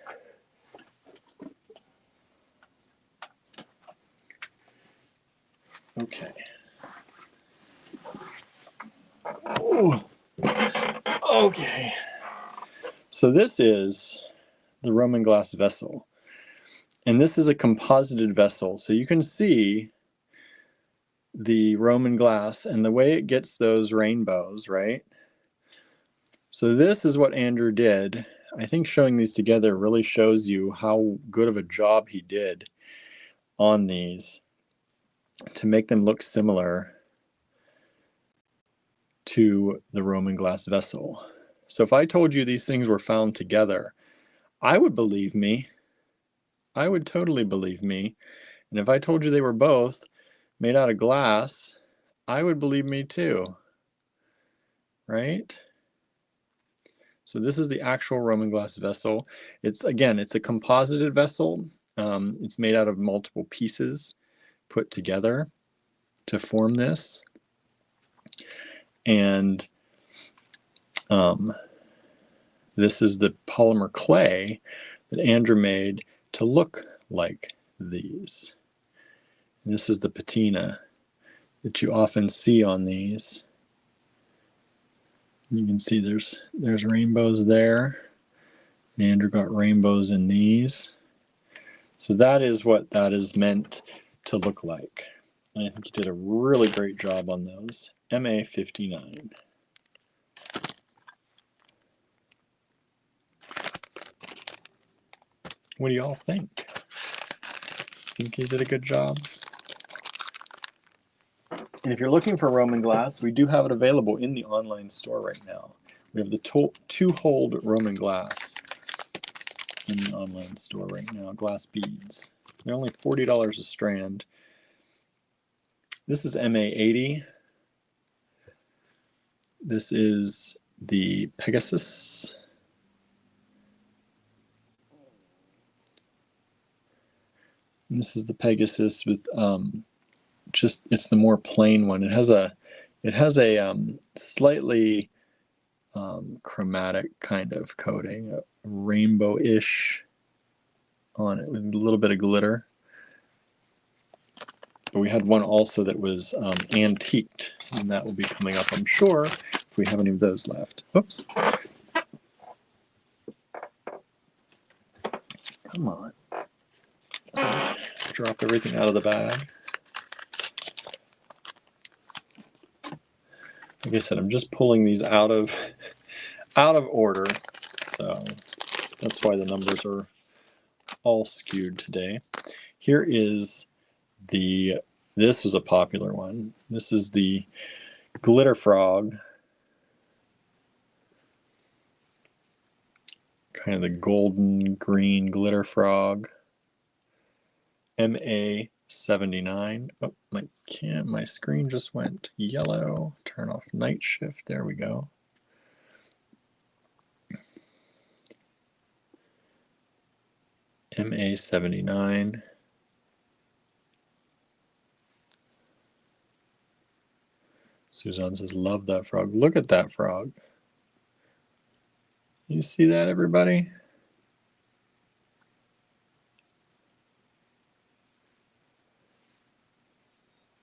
Okay. Oh. Okay. So this is the Roman glass vessel. And this is a composited vessel. So you can see the Roman glass and the way it gets those rainbows, right? So this is what Andrew did. I think showing these together really shows you how good of a job he did on these to make them look similar to the Roman glass vessel. So if I told you these things were found together, I would believe me. I would totally believe me. And if I told you they were both made out of glass, I would believe me too, right? So this is the actual Roman glass vessel. It's, again, it's a composited vessel. It's made out of multiple pieces put together to form this. And this is the polymer clay that Andrew made to look like these. And this is the patina that you often see on these. You can see there's rainbows there. And Andrew got rainbows in these. So that is what that is meant to look like. And I think you did a really great job on those. MA59. What do y'all think? Think he did a good job? And if you're looking for Roman glass, we do have it available in the online store right now. We have the two-hold Roman glass in the online store right now, glass beads. They're only $40 a strand. This is MA80. This is the Pegasus. And this is the Pegasus with just, it's the more plain one. It has a slightly chromatic kind of coating, a rainbow-ish on it with a little bit of glitter. But we had one also that was antiqued, and that will be coming up, I'm sure, if we have any of those left. Oops. Come on. Drop everything out of the bag. Like I said, I'm just pulling these out of order, so that's why the numbers are all skewed today. Here is this was a popular one. This is the glitter frog, kind of the golden green glitter frog. MA79. Oh, my screen just went yellow. Turn off night shift. There we go. MA79. Suzanne says, love that frog. Look at that frog. You see that, everybody?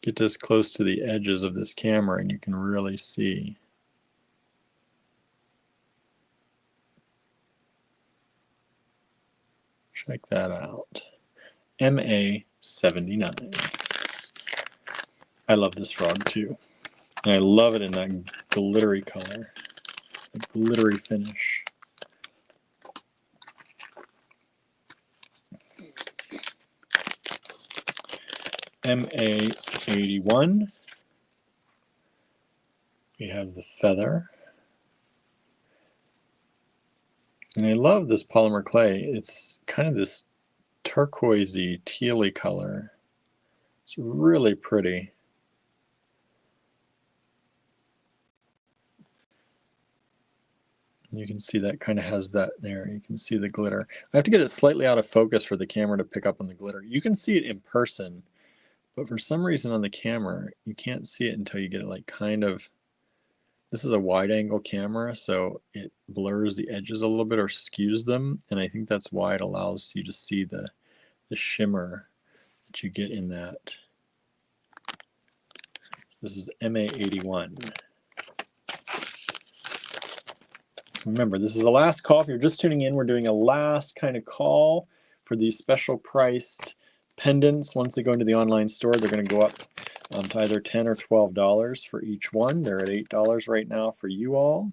Get this close to the edges of this camera and you can really see. Check that out. MA79. I love this frog too. And I love it in that glittery color, a glittery finish. MA81. We have the feather. And I love this polymer clay. It's kind of this turquoisey, tealy color. It's really pretty. You can see that kind of has that there. You can see the glitter. I have to get it slightly out of focus for the camera to pick up on the glitter. You can see it in person, but for some reason on the camera, you can't see it until you get it like kind of, this is a wide angle camera, so it blurs the edges a little bit or skews them. And I think that's why it allows you to see the shimmer that you get in that. This is MA81. Remember, this is the last call. If you're just tuning in, we're doing a last kind of call for these special priced pendants. Once they go into the online store, they're going to go up to either $10 or $12 for each one. They're at $8 right now for you all.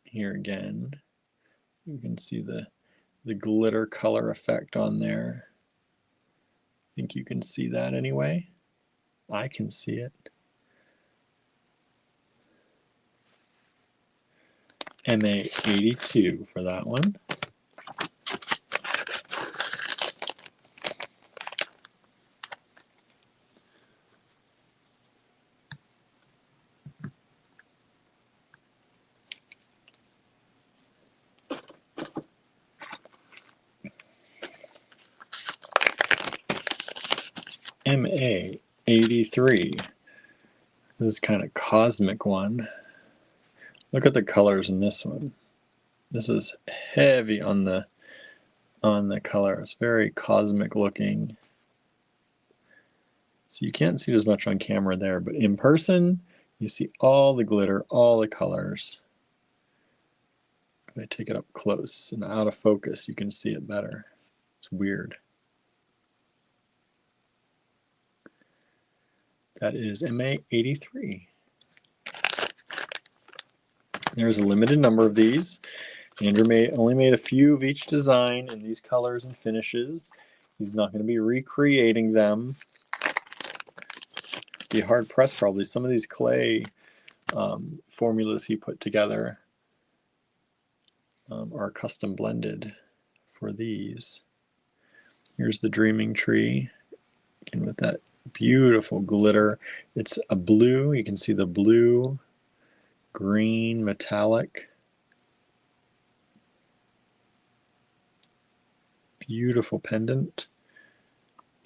Here again, you can see the glitter color effect on there. I think you can see that anyway. I can see it. MA82 for that one. MA83. This is kind of cosmic one. Look at the colors in this one. This is heavy on the color. It's very cosmic looking. So you can't see it as much on camera there, but in person, you see all the glitter, all the colors. If I take it up close and out of focus, you can see it better. It's weird. That is MA83. There's a limited number of these. Andrew only made a few of each design in these colors and finishes. He's not going to be recreating them. Be hard pressed probably. Some of these clay formulas he put together are custom blended for these. Here's the Dreaming Tree, again with that beautiful glitter. It's a blue. You can see the blue, green, metallic. Beautiful pendant.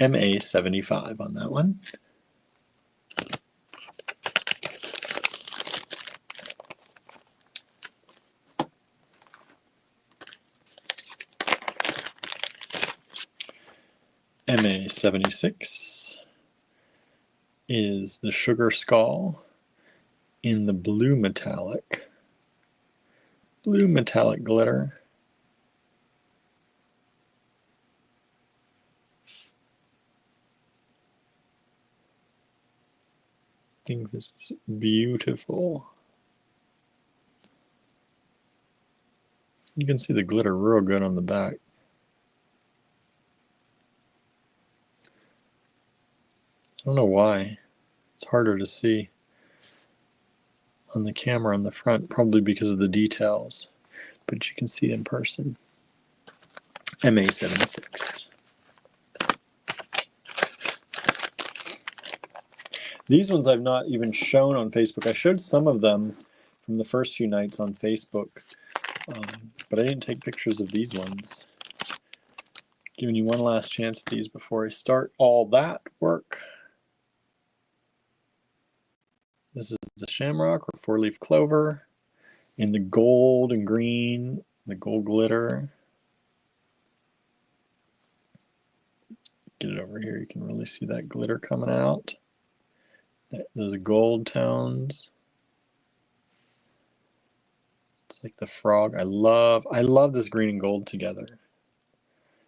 MA75 on that one. MA76 is the Sugar Skull in the blue metallic glitter. I think this is beautiful. You can see the glitter real good on the back. I don't know why. It's harder to see on the camera on the front, probably because of the details, but you can see it in person. MA76. These ones I've not even shown on Facebook. I showed some of them from the first few nights on Facebook, but I didn't take pictures of these ones. Giving you one last chance at these before I start all that work. This is the Shamrock or Four-Leaf Clover in the gold and green, the gold glitter. Get it over here, you can really see that glitter coming out. Those gold tones. It's like the frog. I love this green and gold together.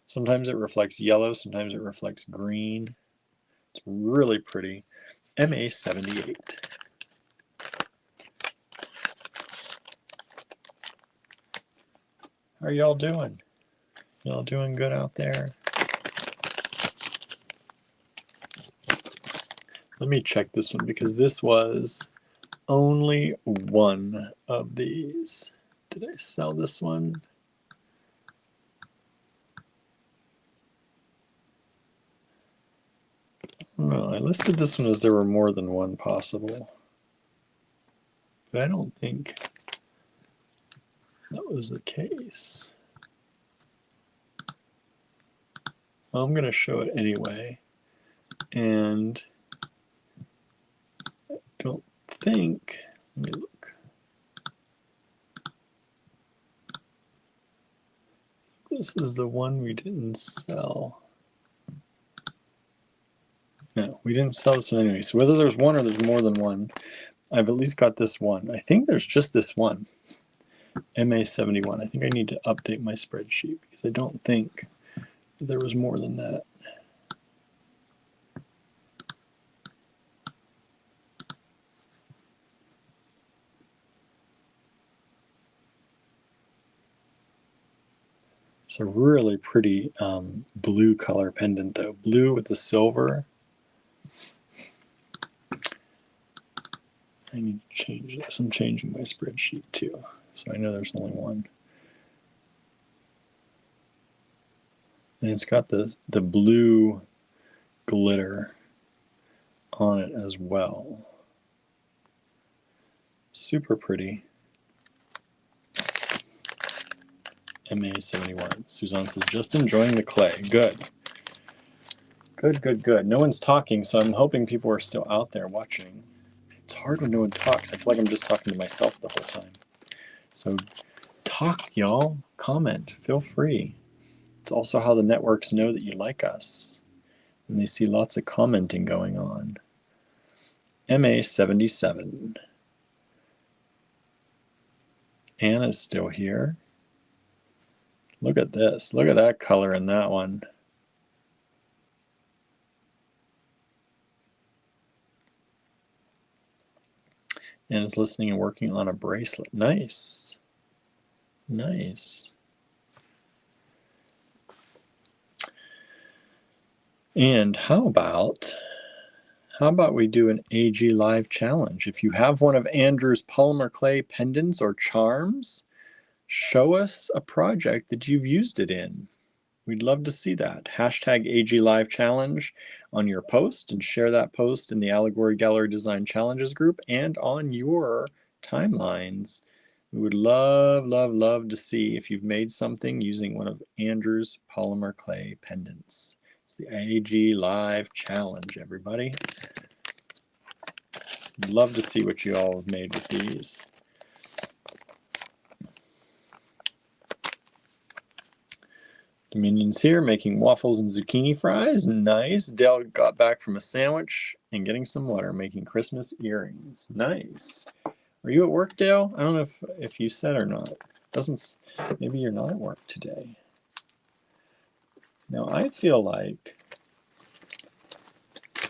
Sometimes it reflects yellow, sometimes it reflects green. It's really pretty. MA78. How are y'all doing? Y'all doing good out there? Let me check this one because this was only one of these. Did I sell this one? No, I listed this one as there were more than one possible. But I don't think that was the case. Well, I'm going to show it anyway. And I don't think, let me look. This is the one we didn't sell. No, we didn't sell this one anyway. So whether there's one or there's more than one, I've at least got this one. I think there's just this one, MA71. I think I need to update my spreadsheet because I don't think there was more than that. It's a really pretty blue color pendant though. Blue with the silver. I need to change this. I'm changing my spreadsheet too. So I know there's only one. And it's got the blue glitter on it as well. Super pretty. MA71. Suzanne says, just enjoying the clay. Good. Good, good, good. No one's talking, so I'm hoping people are still out there watching. It's hard when no one talks. I feel like I'm just talking to myself the whole time. So talk, y'all. Comment. Feel free. It's also how the networks know that you like us. And they see lots of commenting going on. MA77. Anna's still here. Look at this. Look at that color in that one. Anna's listening and working on a bracelet. Nice. Nice. And how about we do an AG Live challenge? If you have one of Andrew's polymer clay pendants or charms, show us a project that you've used it in. We'd love to see that. Hashtag AG Live Challenge on your post and share that post in the Allegory Gallery Design Challenges group and on your timelines. We would love, love, love to see if you've made something using one of Andrew's polymer clay pendants. It's the AG Live Challenge, everybody. I'd love to see what you all have made with these. Dominion's here making waffles and zucchini fries. Nice. Dale got back from a sandwich and getting some water, making Christmas earrings. Nice. Are you at work, Dale? I don't know if you said or not. Doesn't, maybe you're not at work today. Now I feel like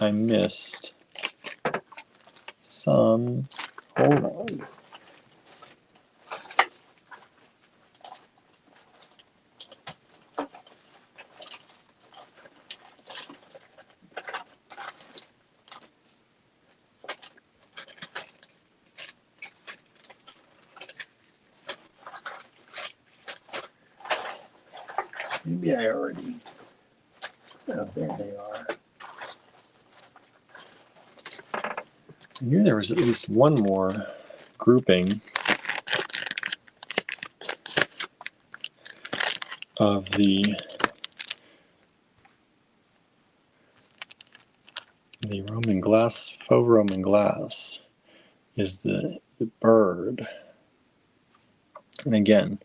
I missed some, hold on. Maybe I already, oh, there they are. I knew there was at least one more grouping of the Roman glass, faux Roman glass is the bird. And again,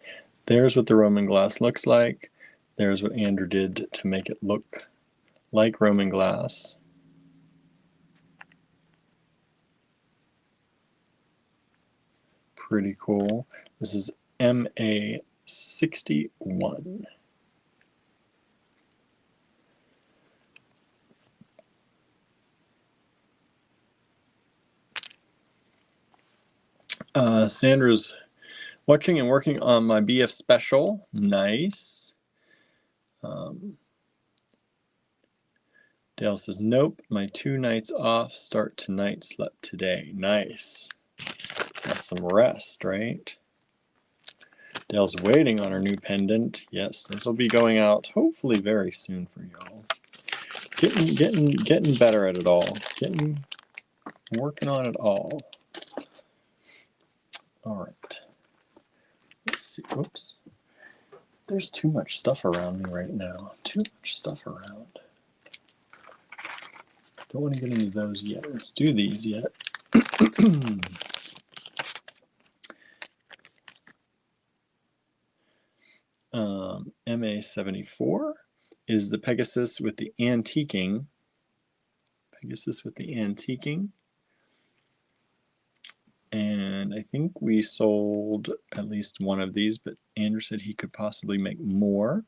there's what the Roman glass looks like. There's what Andrew did to make it look like Roman glass. Pretty cool. This is MA61. Sandra's watching and working on my BF special. Nice. Dale says, nope, my 2 nights off start tonight, slept today. Nice. Have some rest, right? Dale's waiting on her new pendant. Yes, this will be going out hopefully very soon for y'all. Getting better at it all. Working on it all. All right. Let's see. Oops. There's too much stuff around me right now. Too much stuff around. Don't want to get into those yet. Let's do these yet. MA74 is the Pegasus with the antiquing. Pegasus with the antiquing. And I think we sold at least one of these, but Andrew said he could possibly make more,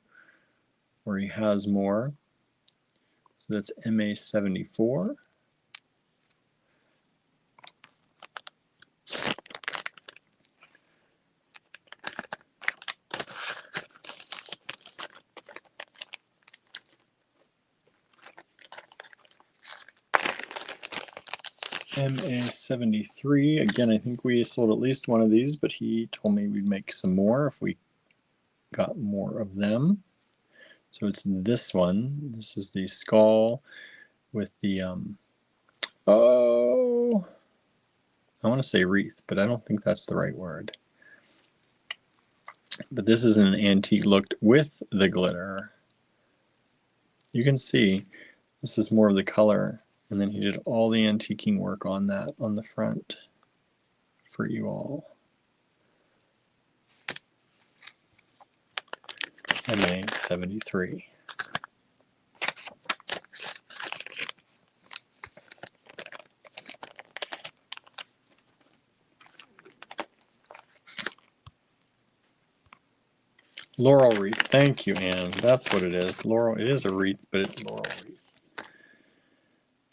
or he has more. So that's MA74. MA73, again, I think we sold at least one of these, but he told me we'd make some more if we got more of them. So it's this one. This is the skull with the, oh, I want to say wreath, but I don't think that's the right word. But this is an antique look with the glitter. You can see this is more of the color. And then he did all the antiquing work on that on the front for you all. MA73. Laurel wreath. Thank you, Anne. That's what it is. Laurel. It is a wreath, but it's laurel wreath.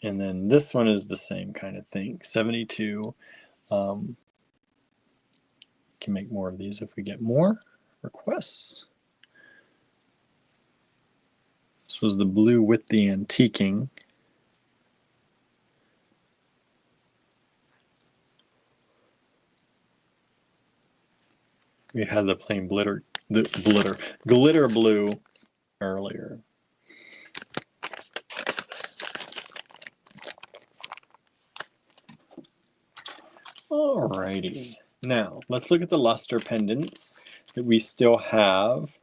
And then this one is the same kind of thing. 72. Can make more of these if we get more requests. This was the blue with the antiquing. We had the plain glitter blue earlier. Alrighty, now let's look at the luster pendants that we still have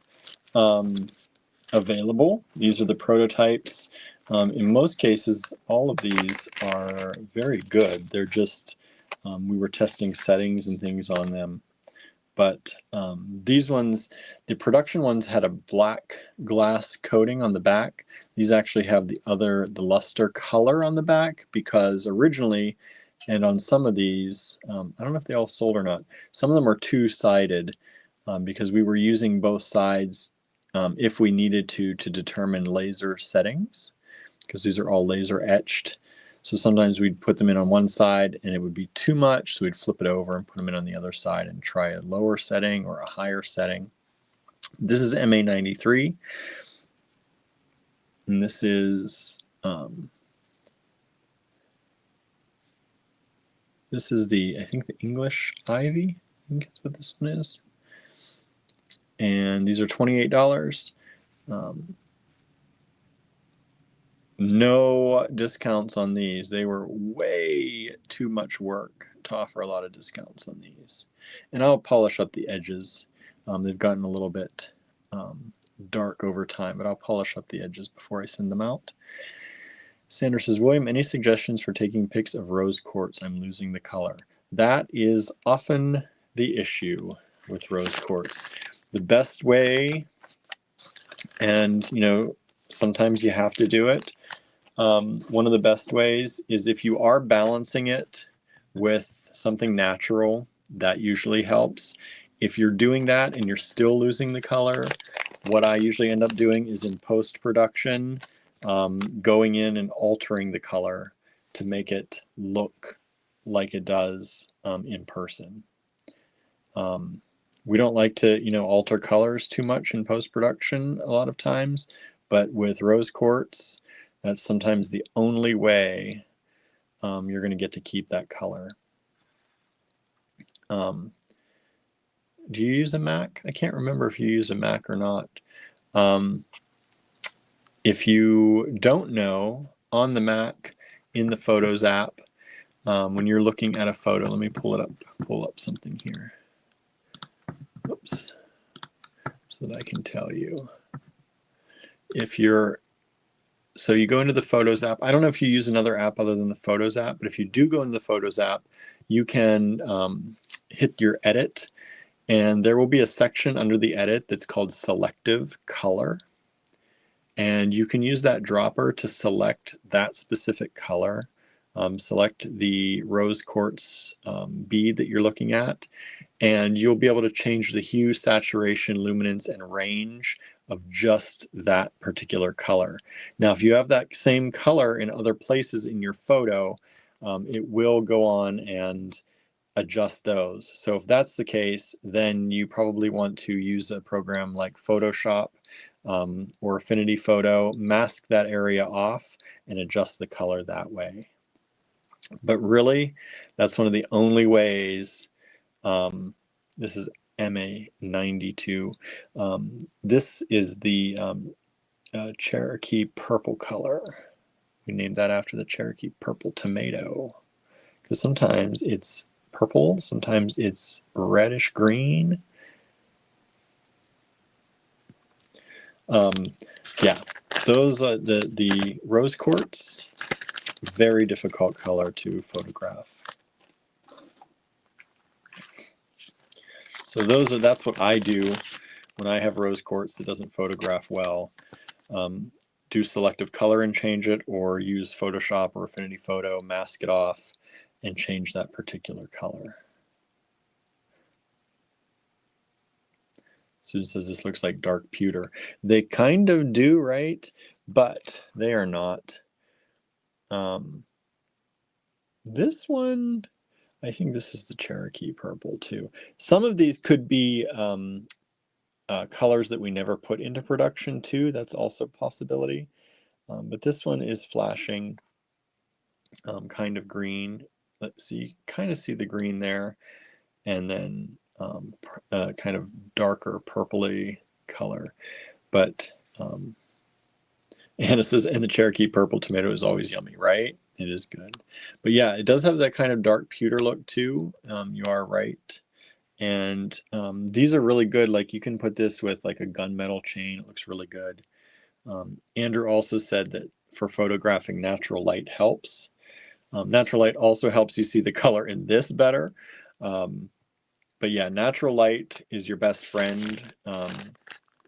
available. These are the prototypes. In most cases, all of these are very good. They're just, we were testing settings and things on them. But these ones, the production ones had a black glass coating on the back. These actually have the luster color on the back, because originally, and on some of these, I don't know if they all sold or not, some of them are two-sided because we were using both sides if we needed to determine laser settings, because these are all laser etched. So sometimes we'd put them in on one side and it would be too much, so we'd flip it over and put them in on the other side and try a lower setting or a higher setting. This is MA93, and this is I think the English Ivy, I think that's what this one is. And these are $28. No discounts on these. They were way too much work to offer a lot of discounts on these. And I'll polish up the edges. They've gotten a little bit dark over time, but I'll polish up the edges before I send them out. Sandra says, William, any suggestions for taking pics of rose quartz? I'm losing the color. That is often the issue with rose quartz. The best way, and you know, sometimes you have to do it, one of the best ways is if you are balancing it with something natural, that usually helps. If you're doing that and you're still losing the color, what I usually end up doing is in post-production, going in and altering the color to make it look like it does in person. We don't like to, you know, alter colors too much in post-production a lot of times, but with rose quartz, That's sometimes the only way you're going to get to keep that color. Do you use a Mac? I can't remember if you use a Mac or not. If you don't know, on the Mac, in the Photos app, when you're looking at a photo, let me pull up something here. Oops. So that I can tell you. So you go into the Photos app. I don't know if you use another app other than the Photos app, but if you do go into the Photos app, you can hit your edit, and there will be a section under the edit that's called Selective Color. And you can use that dropper to select that specific color. Select the rose quartz bead that you're looking at, and you'll be able to change the hue, saturation, luminance, and range of just that particular color. Now, if you have that same color in other places in your photo, it will go on and adjust those. So if that's the case, then you probably want to use a program like Photoshop or Affinity Photo, mask that area off and adjust the color that way. But really, that's one of the only ways. This is MA92. This is the Cherokee purple color. We named that after the Cherokee purple tomato, because sometimes it's purple, sometimes it's reddish green. Yeah, those are the rose quartz. Very difficult color to photograph. So that's what I do when I have rose quartz that doesn't photograph well. Do selective color and change it, or use Photoshop or Affinity Photo, mask it off, and change that particular color. Susan says this looks like dark pewter. They kind of do, right? But they are not. This one, I think this is the Cherokee purple too. Some of these could be colors that we never put into production too. That's also a possibility. But this one is flashing kind of green. Let's see, kind of see the green there, and then kind of darker purpley color. But Anna says, and the Cherokee purple tomato is always yummy, right? It is good. But yeah, it does have that kind of dark pewter look too. You are right. And these are really good. Like you can put this with like a gunmetal chain. It looks really good. Andrew also said that for photographing, natural light helps. Natural light also helps you see the color in this better. But yeah, natural light is your best friend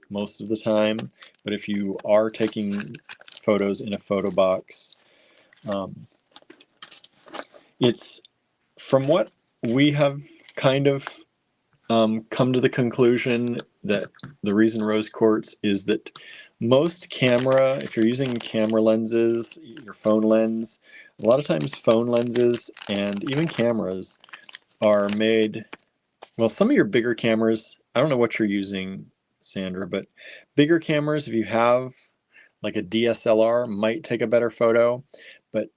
most of the time. But if you are taking photos in a photo box, it's, from what we have kind of come to the conclusion, that the reason rose quartz is that most camera, if you're using camera lenses, your phone lens, a lot of times phone lenses and even cameras are made, well, some of your bigger cameras, I don't know what you're using, Sandra, but bigger cameras, if you have like a DSLR, might take a better photo. But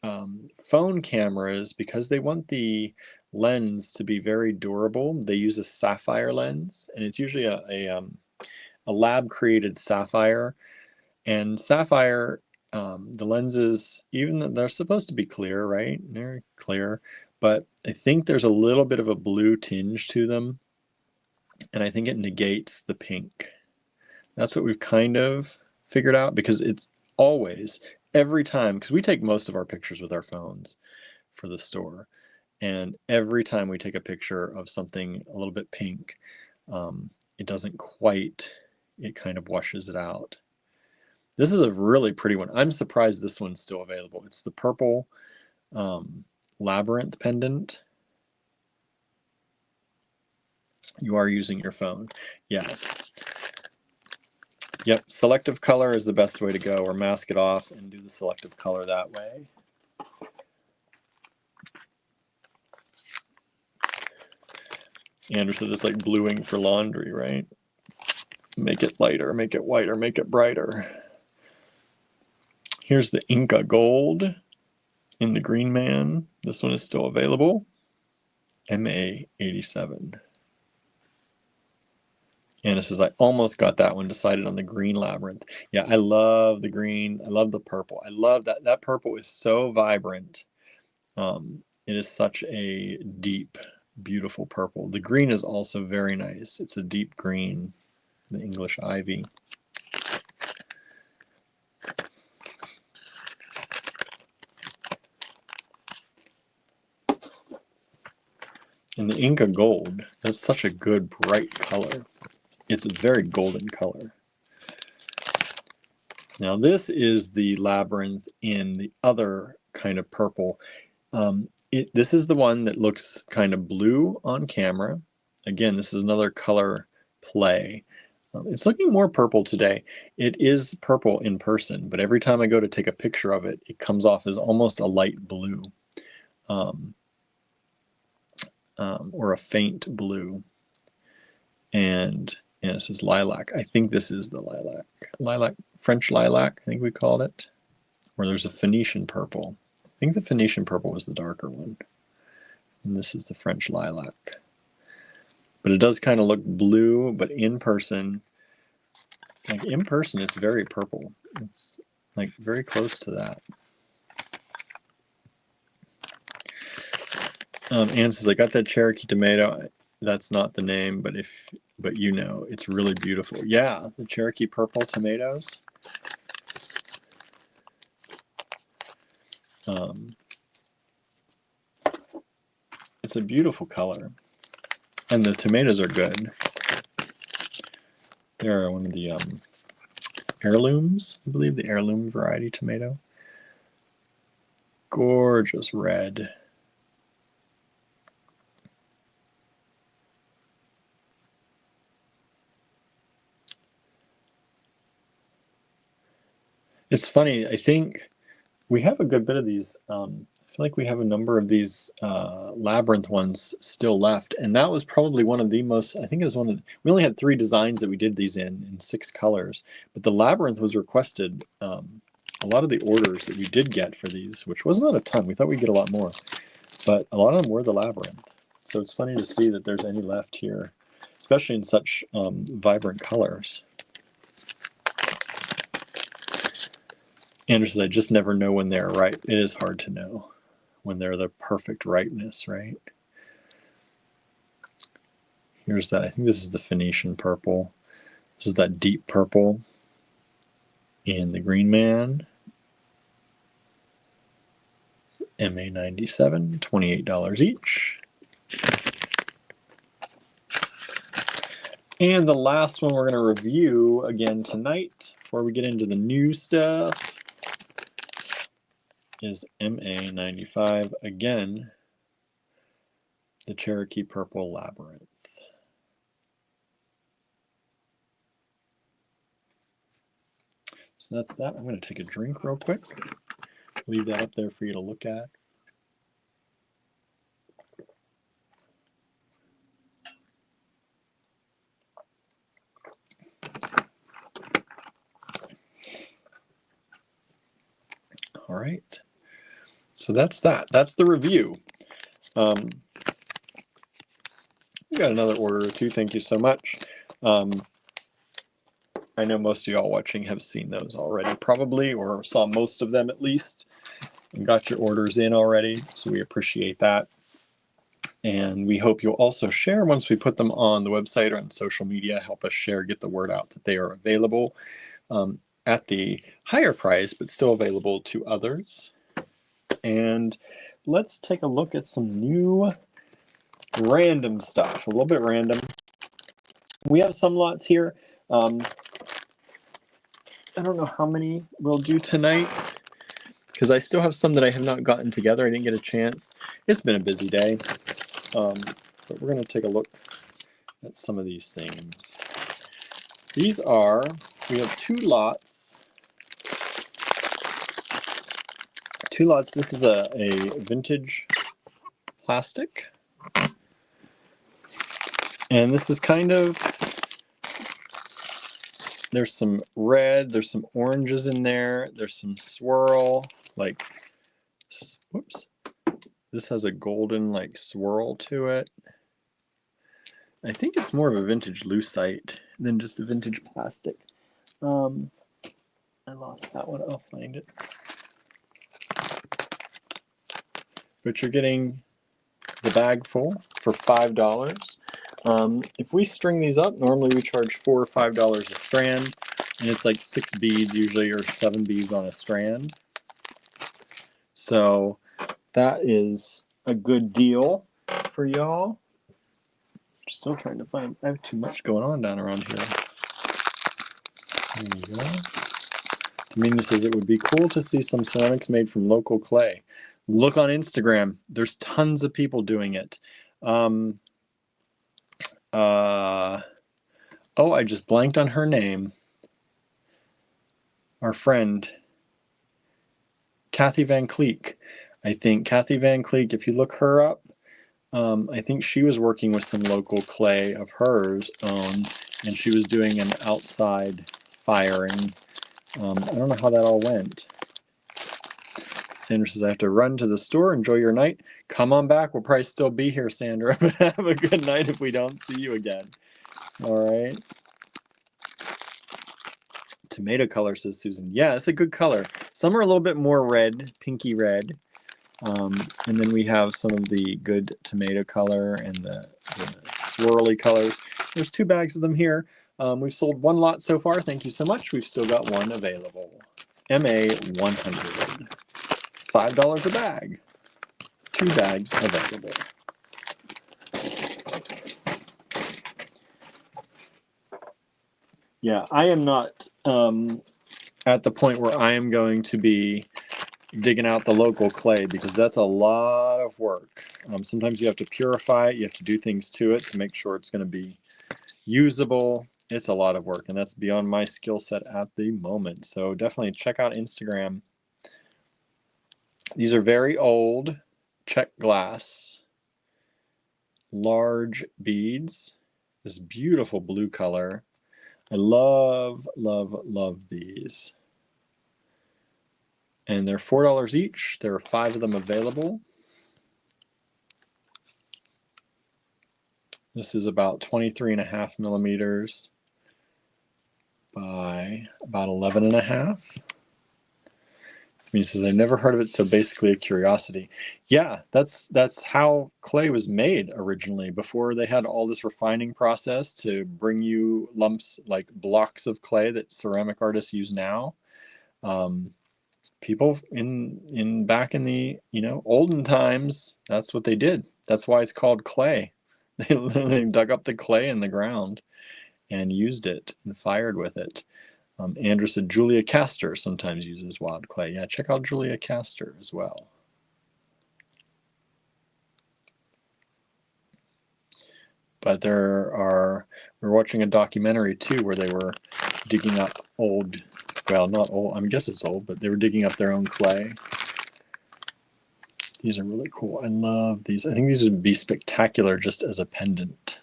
phone cameras, because they want the lens to be very durable, they use a sapphire lens, and it's usually a lab created sapphire. And sapphire, the lenses, even though they're supposed to be clear, right? They're clear, but I think there's a little bit of a blue tinge to them, and I think it negates the pink. That's what we've kind of figured out, because it's always, every time, because we take most of our pictures with our phones for the store, and every time we take a picture of something a little bit pink, it doesn't quite, it kind of washes it out. This is a really pretty one. I'm surprised this one's still available. It's the purple labyrinth pendant. You are using your phone. Yeah. Yep, selective color is the best way to go, or mask it off and do the selective color that way. Andrew said it's like bluing for laundry, right? Make it lighter, make it whiter, make it brighter. Here's the Inca Gold in the Green Man. This one is still available. MA87. Anna says, I almost got that one decided on the green labyrinth. Yeah, I love the green. I love the purple. I love that. That purple is so vibrant. It is such a deep, beautiful purple. The green is also very nice. It's a deep green, the English ivy. And the Inca Gold, that's such a good, bright color. It's a very golden color. Now this is the labyrinth in the other kind of purple. This is the one that looks kind of blue on camera. Again, this is another color play. It's looking more purple today. It is purple in person, but every time I go to take a picture of it, it comes off as almost a light blue or a faint blue. And it says lilac. I think this is the lilac. Lilac, French lilac, I think we called it. Or there's a Phoenician purple. I think the Phoenician purple was the darker one. And this is the French lilac. But it does kind of look blue, but in person, like in person, it's very purple. It's like very close to that. Anne says, I got that Cherokee tomato. That's not the name, but you know, it's really beautiful. Yeah, the Cherokee purple tomatoes. It's a beautiful color. And the tomatoes are good. They're one of the heirlooms, I believe, the heirloom variety tomato. Gorgeous red. It's funny, I think we have a good bit of these. I feel like we have a number of these labyrinth ones still left, and that was probably one of the most, I think it was one of the, we only had 3 designs that we did these in 6 colors, but the labyrinth was requested. A lot of the orders that we did get for these, which was not a ton, we thought we'd get a lot more, but a lot of them were the labyrinth. So it's funny to see that there's any left here, especially in such vibrant colors. Andrew says, I just never know when they're ripe. It is hard to know when they're the perfect ripeness, right? Here's that. I think this is the Phoenician purple. This is that deep purple in the Green Man. MA97, $28 each. And the last one we're going to review again tonight before we get into the new stuff is MA95, again, the Cherokee Purple Labyrinth. So that's that. I'm going to take a drink real quick. Leave that up there for you to look at. All right. So that's that. That's the review. We got another order or 2. Thank you so much. I know most of y'all watching have seen those already, probably, or saw most of them at least, and got your orders in already. So we appreciate that. And we hope you'll also share once we put them on the website or on social media. Help us share, get the word out that they are available at the higher price, but still available to others. And let's take a look at some new random stuff, a little bit random. We have some lots here. I don't know how many we'll do tonight because I still have some that I have not gotten together. I didn't get a chance. It's been a busy day. But we're going to take a look at some of these things. These are, we have 2 lots. 2 lots. This is a vintage plastic. And this is kind of There's some red, there's some oranges in there, there's some swirl, like, whoops. This has a golden like swirl to it. I think it's more of a vintage lucite than just a vintage plastic. I lost that one, I'll find it. But you're getting the bag full for $5. If we string these up, normally we charge $4 or $5 a strand, and it's like 6 beads usually, or 7 beads on a strand. So that is a good deal for y'all. Still trying to find, I have too much going on down around here. There you go. Domina says it would be cool to see some ceramics made from local clay. Look on Instagram. There's tons of people doing it. Oh, I just blanked on her name. Our friend, Kathy Van Cleek. I think Kathy Van Cleek, if you look her up, I think she was working with some local clay of hers own, and she was doing an outside firing. I don't know how that all went. Sandra says, I have to run to the store. Enjoy your night. Come on back. We'll probably still be here, Sandra, but have a good night if we don't see you again. All right. Tomato color, says Susan. Yeah, it's a good color. Some are a little bit more red, pinky red. And then we have some of the good tomato color and the swirly colors. There's 2 bags of them here. We've sold 1 lot so far. Thank you so much. We've still got 1 available. MA 100. $5 a bag. 2 bags available. Yeah, I am not at the point where I am going to be digging out the local clay, because that's a lot of work. Sometimes you have to purify it. You have to do things to it to make sure it's going to be usable. It's a lot of work, and that's beyond my skill set at the moment. So definitely check out Instagram. These are very old Czech glass, large beads, this beautiful blue color. I love, love, love these. And they're $4 each. There are 5 of them available. This is about 23.5 millimeters by about 11.5. He says, I've never heard of it, so basically a curiosity. Yeah, that's how clay was made originally, before they had all this refining process to bring you lumps, like blocks of clay that ceramic artists use now. People back in the olden times, that's what they did. That's why it's called clay. They dug up the clay in the ground and used it and fired with it. Andrew said Julia Castor sometimes uses wild clay. Yeah, check out Julia Castor as well. But we're watching a documentary too where they were digging up old, well, not old, I guess it's old, but they were digging up their own clay. These are really cool. I love these. I think these would be spectacular just as a pendant.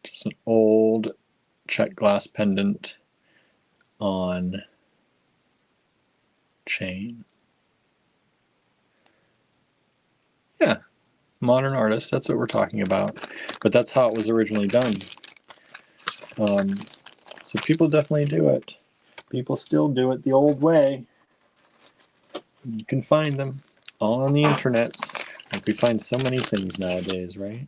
Just an old Czech glass pendant on chain. Yeah, modern artists, that's what we're talking about. But that's how it was originally done. So people definitely do it. People still do it the old way. You can find them all on the internets. Like we find so many things nowadays, right?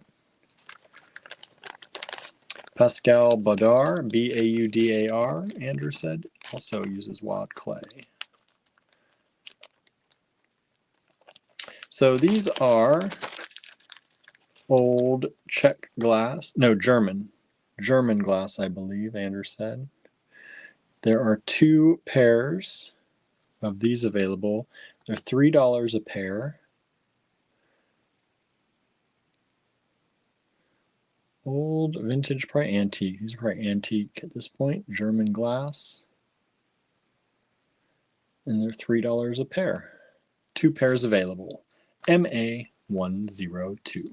Pascal Baudar, B-A-U-D-A-R, Andrew said, also uses wild clay. So these are old Czech glass, no, German glass, I believe, Andrew said. There are 2 pairs of these available. They're $3 a pair. Old, vintage, probably antique. These are probably antique at this point. German glass. And they're $3 a pair. 2 pairs available. MA102.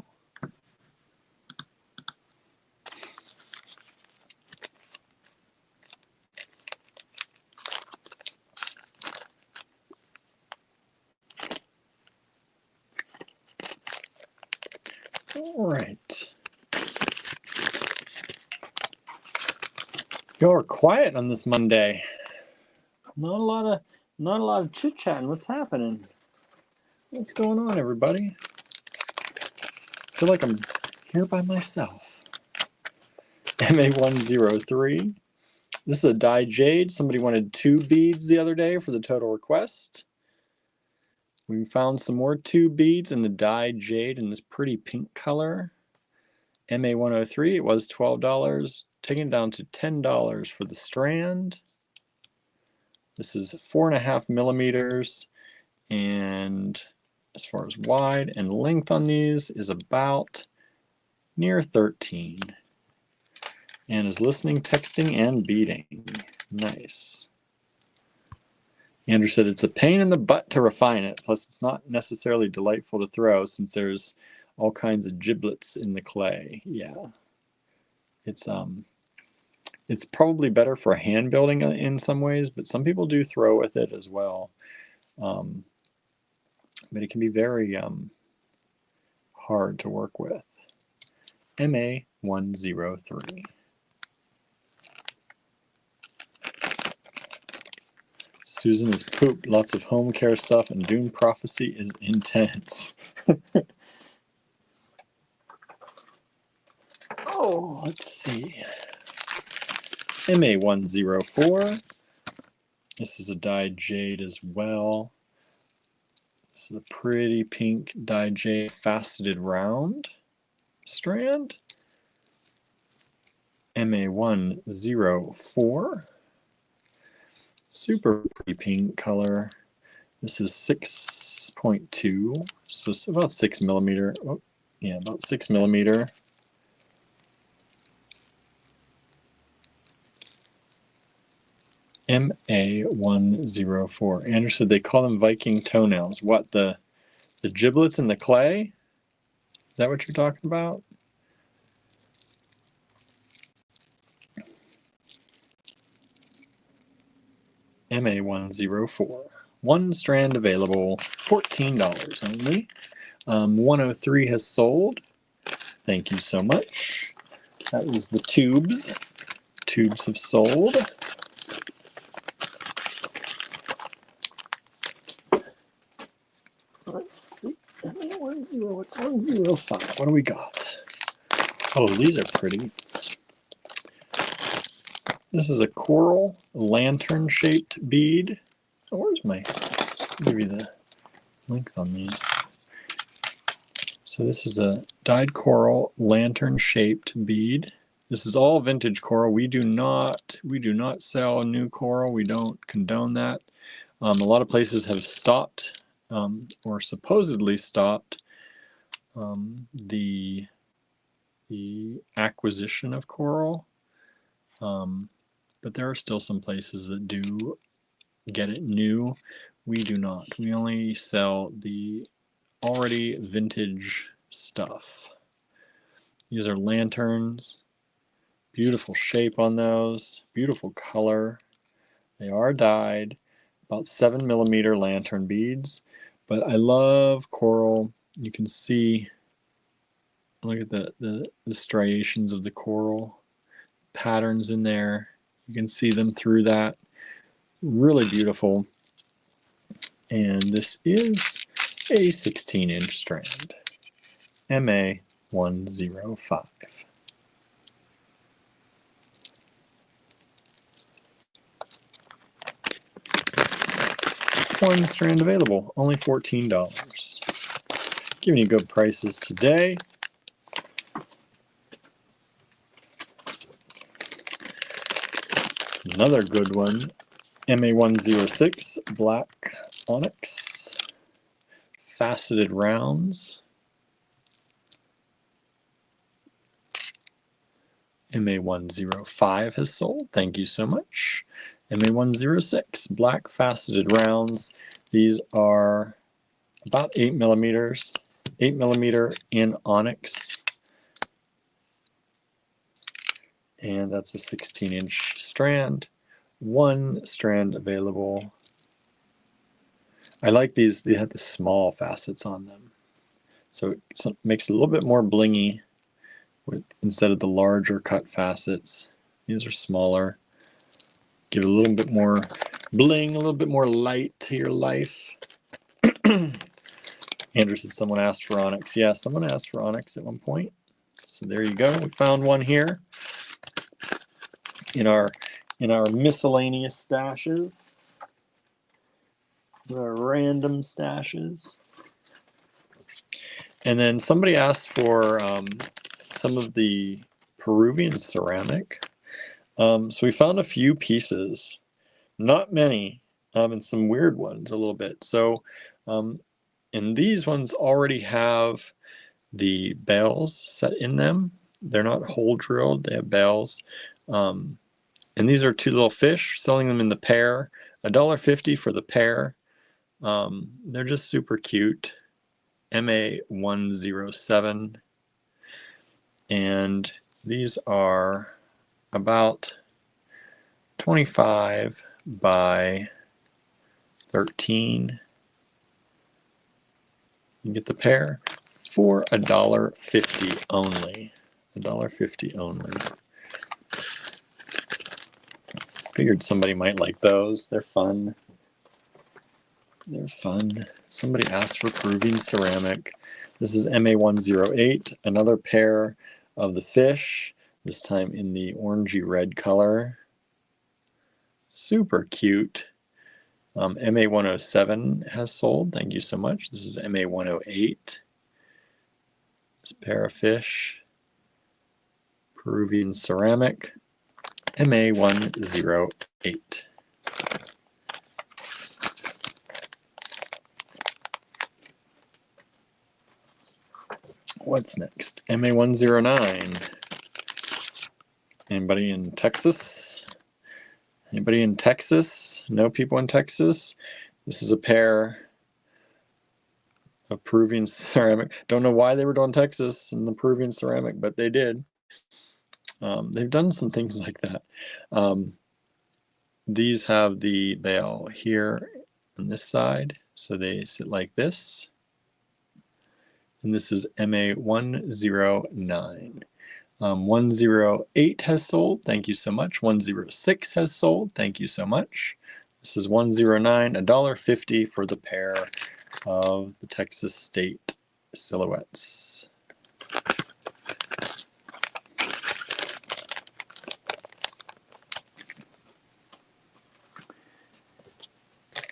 All right. Y'all are quiet on this Monday. Not a lot of chit chatting. What's happening? What's going on, everybody? I feel like I'm here by myself. MA103. This is a dye jade. Somebody wanted 2 beads the other day for the total request. We found some more 2 beads in the dye jade in this pretty pink color. MA103, it was $12, taken down to $10 for the strand. This is 4.5 millimeters, and as far as wide and length on these is about near 13. And is listening, texting, and beading. Nice. Andrew said it's a pain in the butt to refine it, plus it's not necessarily delightful to throw since there's all kinds of giblets in the clay. Yeah. It's probably better for hand building in some ways, but some people do throw with it as well. But it can be very hard to work with. MA103. Susan is pooped. Lots of home care stuff, and Dune Prophecy is intense. Oh, let's see. MA104. This is a dyed jade as well. This is a pretty pink dyed jade faceted round strand. MA104. Super pretty pink color. This is 6.2, so it's about 6 millimeter. Oh, yeah, about 6 millimeter. MA104. Andrew said they call them Viking toenails. What, the giblets in the clay? Is that what you're talking about? MA104. 1 strand available, $14 only. 103 has sold. Thank you so much. That was the tubes. Tubes have sold. Let's see. What's 105? What do we got? Oh, these are pretty. This is a coral lantern-shaped bead. Oh, where's my? I'll give you the length on these. So this is a dyed coral lantern-shaped bead. This is all vintage coral. We do not sell new coral. We don't condone that. A lot of places have stopped or supposedly stopped the acquisition of coral. But there are still some places that do get it new. We do not. We only sell the already vintage stuff. These are lanterns. Beautiful shape on those. Beautiful color. They are dyed. About 7 millimeter lantern beads. But I love coral. You can see, look at the striations of the coral patterns in there. You can see them through that. Really beautiful. And this is a 16-inch strand. MA105. One strand available, only $14. Giving you good prices today. Another good one, MA106, black onyx, faceted rounds. MA105 has sold, thank you so much. MA106, black faceted rounds. These are about 8 millimeters, 8 millimeter in onyx. And that's a 16-inch strand. 1 strand available. I like these, they have the small facets on them. So it makes it a little bit more blingy instead of the larger cut facets. These are smaller. Give it a little bit more bling, a little bit more light to your life. Andrew said someone asked for onyx. Yeah, someone asked for onyx at one point. So there you go. We found one here in our miscellaneous stashes, our random stashes. And then somebody asked for some of the Peruvian ceramic. So we found a few pieces, not many, and some weird ones a little bit. So, and these ones already have the bells set in them. They're not hole drilled, they have bells. And these are two little fish, selling them in the pair, $1.50 for the pair. They're just super cute. MA107. And these are about 25 by 13. You get the pair for $1.50 only. $1.50 only. Figured somebody might like those. They're fun. They're fun. Somebody asked for Peruvian ceramic. This is MA108, another pair of the fish, this time in the orangey red color. Super cute. MA107 has sold. Thank you so much. This is MA108. This pair of fish. Peruvian ceramic. MA108. What's next? MA109. Anybody in Texas? Anybody in Texas? No people in Texas? This is a pair of Peruvian ceramic. Don't know why they were doing Texas and the Peruvian ceramic, but they did. They've done some things like that. These have the bell here on this side, so they sit like this. And this is MA109. 108 has sold. Thank you so much. 106 has sold. Thank you so much. This is 109, $1.50 for the pair of the Texas State silhouettes.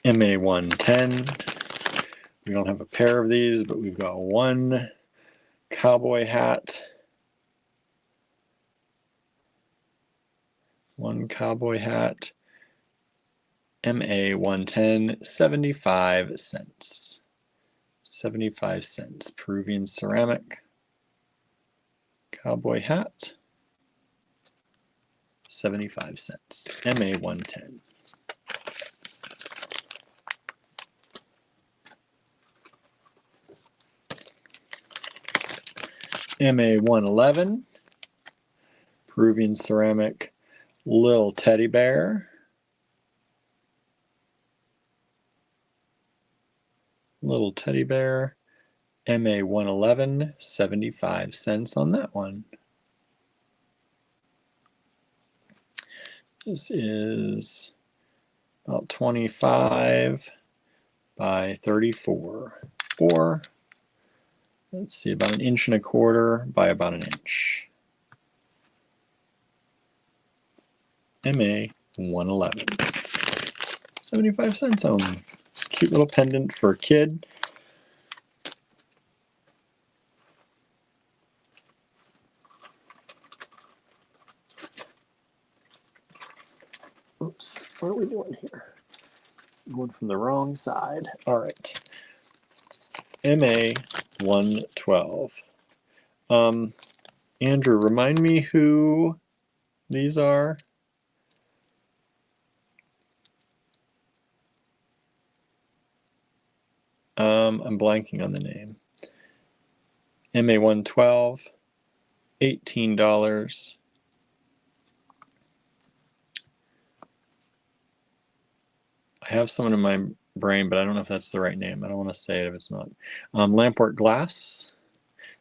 MA110. We don't have a pair of these, but we've got one cowboy hat. One cowboy hat. MA110, 75 cents. 75 cents. Peruvian ceramic. Cowboy hat. 75 cents. MA110. MA111, Peruvian ceramic little teddy bear. Little teddy bear. MA111, 75 cents on that one. This is about 25 by 34. Or let's see, about 1.25 inches by about 1 inch. MA111. 75 cents only. Cute little pendant for a kid. Oops, what are we doing here? Going from the wrong side. All right. MA112. Andrew, remind me who these are. I'm blanking on the name. MA112, $18. I have someone in my brain, but I don't know if that's the right name. I don't want to say it if it's not. Lamport glass.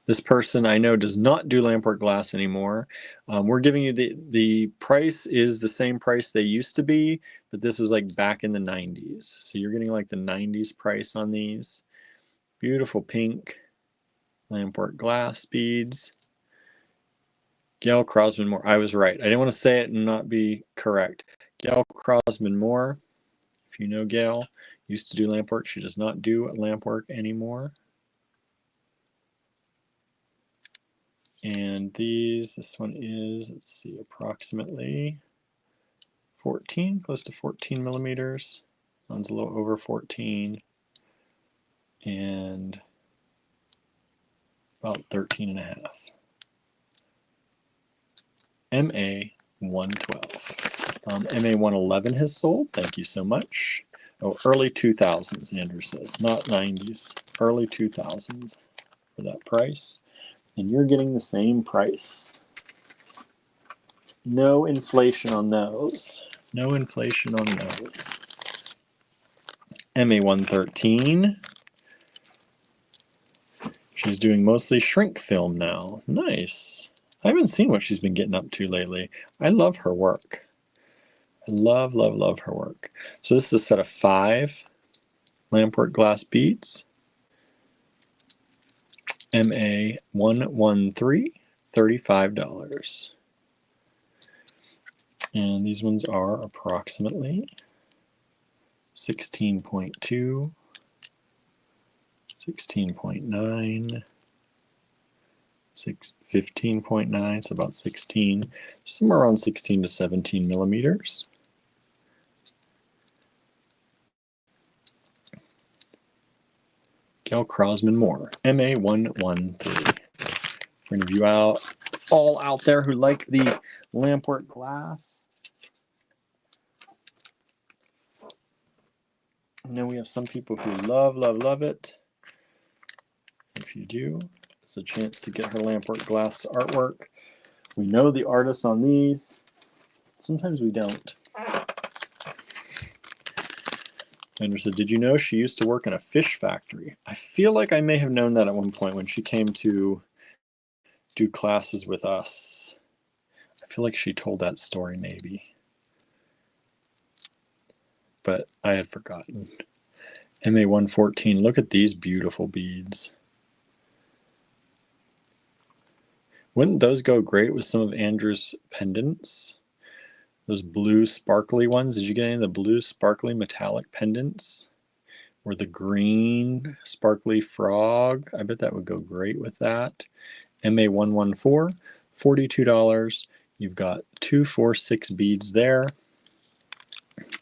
This person I know does not do Lamport glass anymore. We're giving you the price is the same price they used to be, but this was like back in the 90s. So you're getting like the 90s price on these. Beautiful pink Lamport glass beads. Gail Crosman Moore. I was right. I didn't want to say it and not be correct. Gail Crosman Moore. If you know Gail, used to do lamp work. She does not do lamp work anymore. And this one is, let's see, approximately 14, close to 14 millimeters. One's a little over 14 and about 13 and a half. MA 112. MA 111 has sold. Thank you so much. Oh, early 2000s, Andrew says, not 90s, early 2000s for that price. And you're getting the same price. No inflation on those. No inflation on those. MA 113. She's doing mostly shrink film now. Nice. I haven't seen what she's been getting up to lately. I love her work. I love, love, love her work. So this is a set of 5 Lamport glass beads. MA 113, $35. And these ones are approximately 16.2, 16.9, 15.9, so about 16, somewhere around 16 to 17 millimeters. Gail Crosman Moore, MA 113. For any of you all out there who like the Lamport glass, I know we have some people who love, love, love it. If you do, it's a chance to get her Lamport glass artwork. We know the artists on these. Sometimes we don't. Andrew said, did you know she used to work in a fish factory? I feel like I may have known that at one point when she came to do classes with us. I feel like she told that story maybe. But I had forgotten. MA 114, look at these beautiful beads. Wouldn't those go great with some of Andrew's pendants? Those blue sparkly ones. Did you get any of the blue sparkly metallic pendants? Or the green sparkly frog? I bet that would go great with that. MA 114, $42. You've got 2, 4, 6 beads there.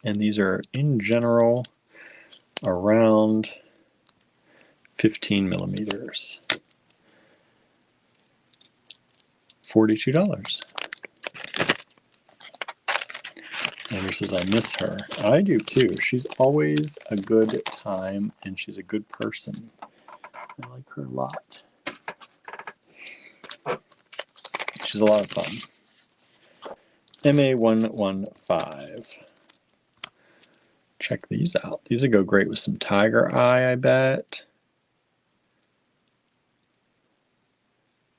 And these are in general around 15 millimeters. $42. Andrew says, I miss her. I do too. She's always a good time and she's a good person. I like her a lot. She's a lot of fun. MA 115. Check these out. These would go great with some tiger eye, I bet.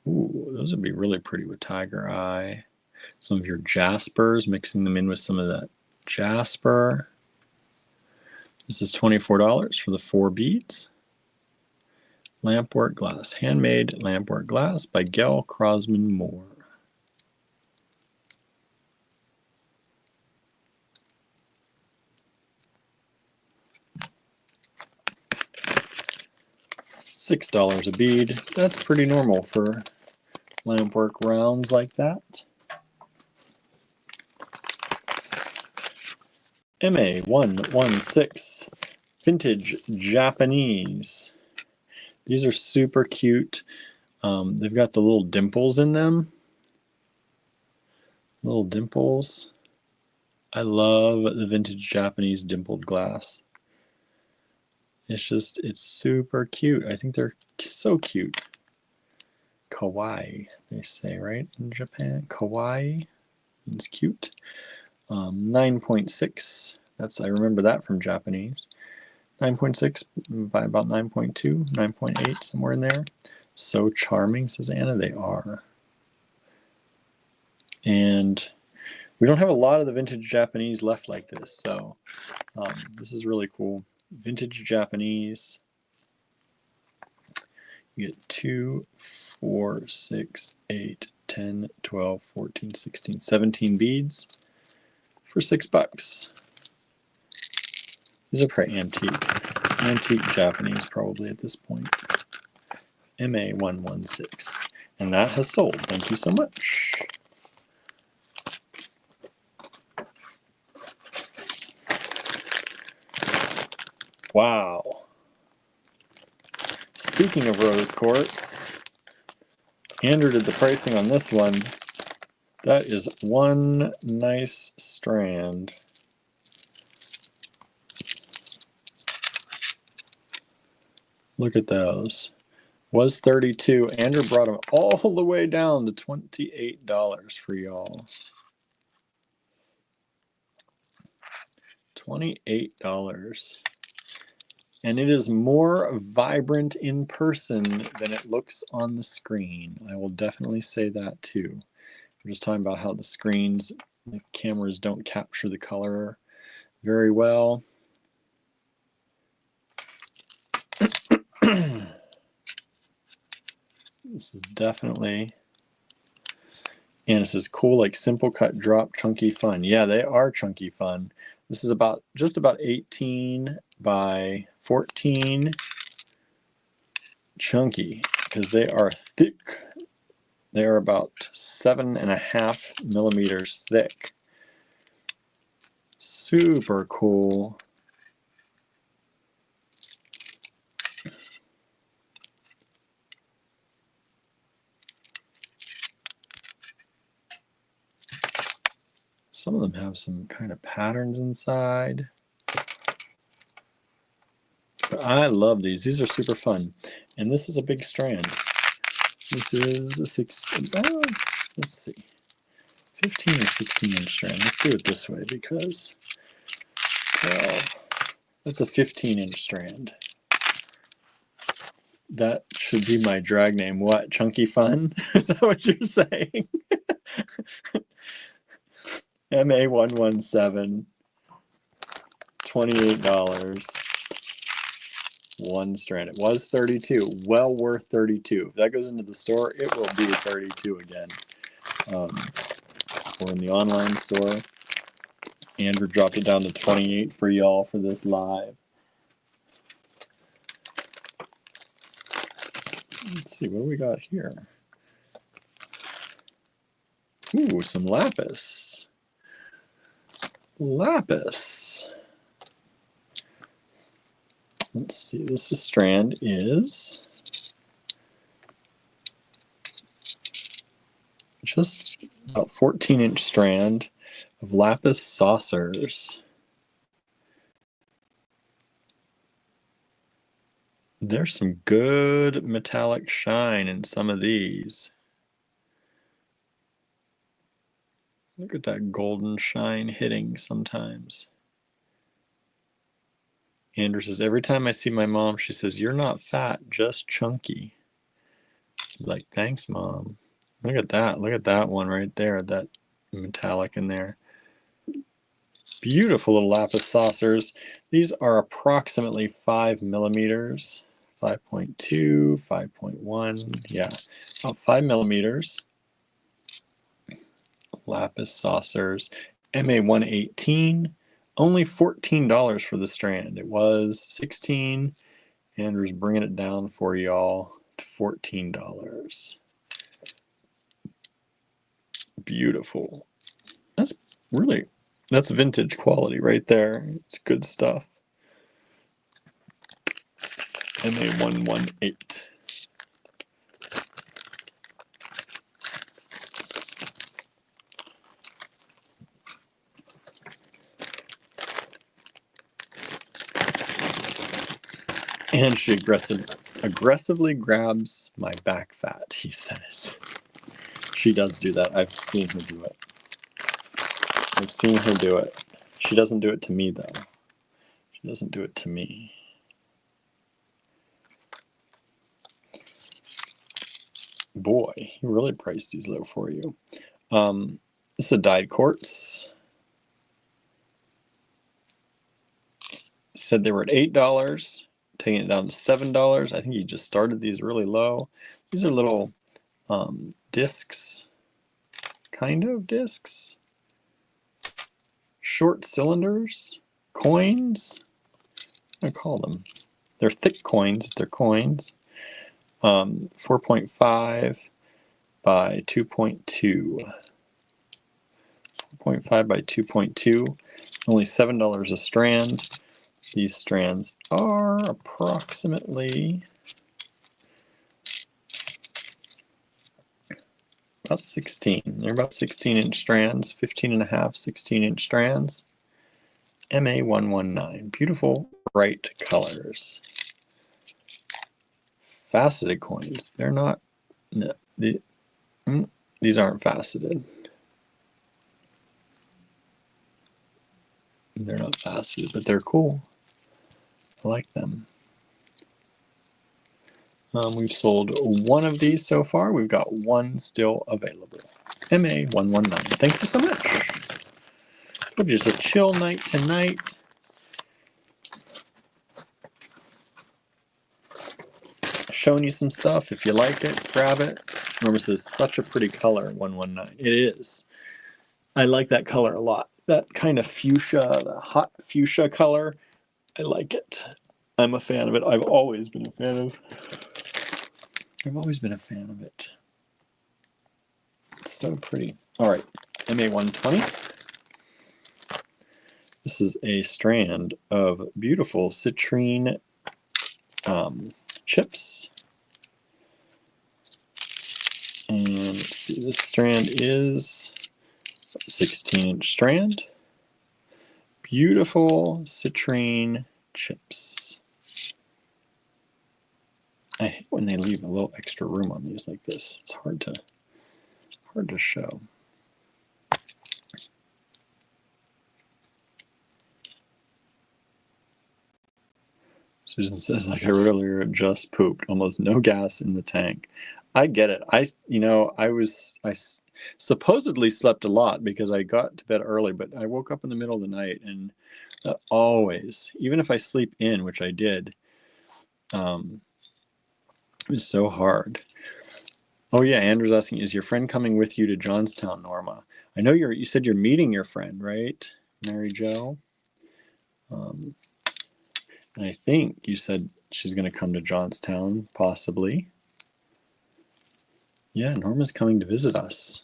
Ooh, those would be really pretty with tiger eye. Some of your jaspers, mixing them in with some of that jasper. This is $24 for the 4 beads. Lamport glass, handmade Lamport glass by Gail Crosman Moore. $6 a bead. That's pretty normal for Lamport rounds like that. MA 116, vintage Japanese. These are super cute. They've got the little dimples in them. Little dimples. I love the vintage Japanese dimpled glass. It's super cute. I think they're so cute. Kawaii, they say, right? In Japan, kawaii means cute. 9.6, I remember that from Japanese. 9.6 by about 9.2, 9.8, somewhere in there. So charming, says Anna. They are. And we don't have a lot of the vintage Japanese left like this, so this is really cool. Vintage Japanese. You get 2, 4, 6, 8, 10, 12, 14, 16, 17 beads for $6. These are probably antique. Antique Japanese probably at this point. MA116. And that has sold. Thank you so much. Wow. Speaking of rose quartz, Andrew did the pricing on this one. That is one nice strand. Look at those. Was 32. Andrew brought them all the way down to $28 for y'all. $28. And it is more vibrant in person than it looks on the screen. I will definitely say that too. We're just talking about how the screens, the cameras don't capture the color very well. This is definitely, and it says cool, like simple cut drop, chunky fun. Yeah, they are chunky fun. This is about just about 18 by 14 chunky because they are thick. They are about 7.5 millimeters thick. Super cool. Some of them have some kind of patterns inside. But I love these. These are super fun. And this is a big strand. This is a 16, let's see, 15 or 16 inch strand. Let's do it this way because, well, that's a 15 inch strand. That should be my drag name. What? Chunky Fun? Is that what you're saying? MA117, $28. One strand. It was 32. Well worth 32. If that goes into the store, it will be 32 again. Or in the online store. Andrew dropped it down to 28 for y'all for this live. Let's see, what do we got here? Ooh, some lapis. Lapis. Let's see, this strand is just about 14-inch strand of lapis saucers. There's some good metallic shine in some of these. Look at that golden shine hitting sometimes. Andrew says, every time I see my mom, she says, you're not fat, just chunky. Like, thanks, Mom. Look at that. Look at that one right there, that metallic in there. Beautiful little lapis saucers. These are approximately 5 millimeters. 5.2, 5.1, yeah, about 5 millimeters. Lapis saucers, MA118, only $14 for the strand. It was $16. Andrew's bringing it down for y'all to $14. Beautiful. That's vintage quality right there. It's good stuff. MA118. And she aggressively grabs my back fat, he says. She does do that. I've seen her do it. I've seen her do it. She doesn't do it to me, though. She doesn't do it to me. boy, he really priced these low for you. This is a dyed quartz. Said they were at $8, taking it down to $7. I think he just started these really low. These are little discs, kind of discs, short cylinders, coins. I call them. They're thick coins if they're coins. 4.5 by 2.2. 4.5 by 2.2. Only $7 a strand. These strands are approximately about 16. They're about 16-inch strands, 15 and a half, 16-inch strands. MA119. Beautiful, bright colors. Faceted coins. They're not. No, these aren't faceted. They're not faceted, but they're cool. I like them. We've sold one of these so far. We've got one still available. MA119. Thank you so much. Just a chill night tonight. Showing you some stuff. If you like it, grab it. Remember, this is such a pretty color, 119. It is. I like that color a lot. That kind of fuchsia, the hot fuchsia color. I like it. I'm a fan of it. I've always been a fan of it. It's so pretty. All right, MA120. This is a strand of beautiful citrine chips. And let's see, this strand is 16-inch strand. Beautiful citrine chips. I hate when they leave a little extra room on these like this. It's hard to show. Susan says, like I wrote earlier, just pooped. Almost no gas in the tank. I get it. I supposedly slept a lot because I got to bed early, but I woke up in the middle of the night, and always, even if I sleep in, which I did, it was so hard. Oh yeah, Andrew's asking, is your friend coming with you to Johnstown, Norma? I know you said you're meeting your friend, right, Mary Jo? And I think you said she's going to come to Johnstown, possibly. Yeah, Norma's coming to visit us.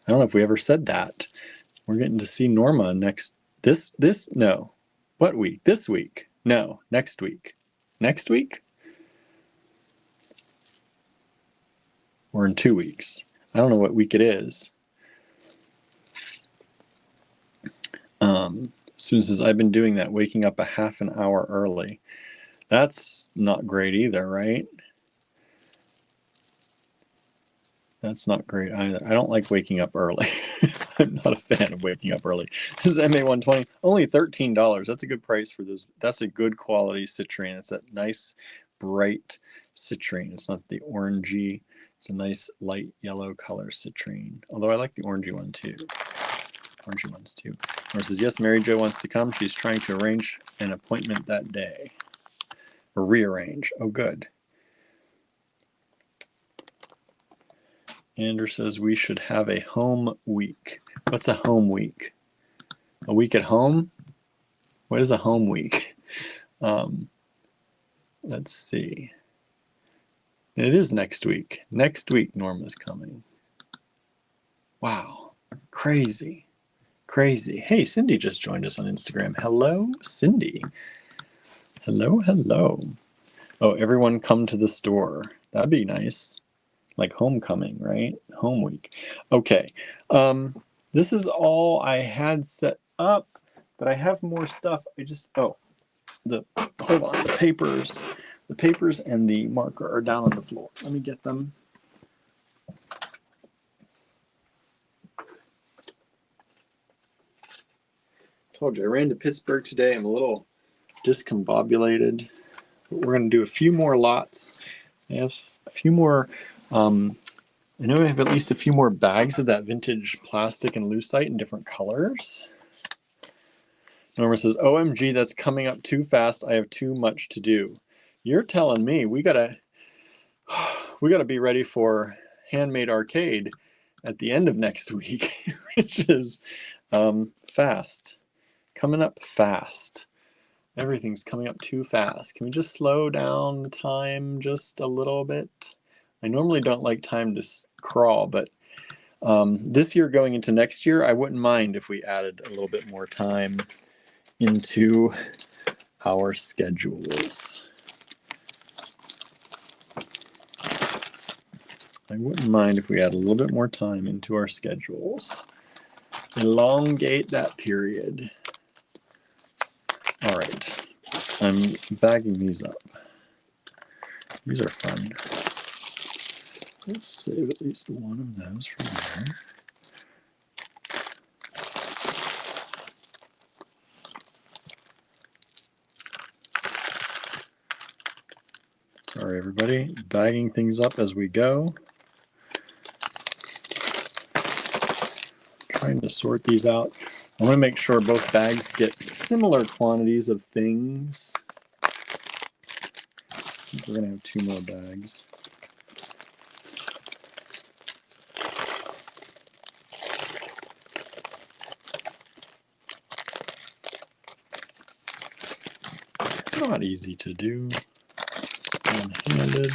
I don't know if we ever said that. We're getting to see Norma next this week? This week? No, next week. Next week? Or in 2 weeks. I don't know what week it is. Susan says, I've been doing that, waking up a half an hour early. That's not great either, right? That's not great either. I don't like waking up early. I'm not a fan of waking up early. This is MA120, only $13. That's a good price for this. That's a good quality citrine. It's that nice, bright citrine. It's not the orangey. It's a nice light yellow color citrine. Although I like the orangey one too. Orangey ones too. Or says, yes, Mary Jo wants to come. She's trying to arrange an appointment that day. Or rearrange. Oh, good. Andrew says we should have a home week. What's a home week? A week at home? What is a home week? Let's see. It is next week. Next week, Norma's coming. Wow. Crazy. Crazy. Hey, Cindy just joined us on Instagram. Hello, Cindy. Hello, hello. Oh, everyone come to the store. That'd be nice. Like homecoming, right? Home week. Okay. This is all I had set up, but I have more stuff. Hold on, the papers and the marker are down on the floor. Let me get them. Told you, I ran to Pittsburgh today. I'm a little discombobulated. But we're going to do a few more lots. I have a few more I know I have at least a few more bags of that vintage plastic and lucite in different colors. Norma says, OMG, that's coming up too fast. I have too much to do. You're telling me we gotta be ready for Handmade Arcade at the end of next week, which is fast. Coming up fast. Everything's coming up too fast. Can we just slow down time just a little bit? I normally don't like time to crawl, but this year going into next year, I wouldn't mind if we added a little bit more time into our schedules. I wouldn't mind if we add a little bit more time into our schedules. Elongate that period. All right, I'm bagging these up. These are fun. Let's save at least one of those from there. Sorry, everybody. Bagging things up as we go. Trying to sort these out. I want to make sure both bags get similar quantities of things. I think we're going to have 2 more bags. Not easy to do. One-handed.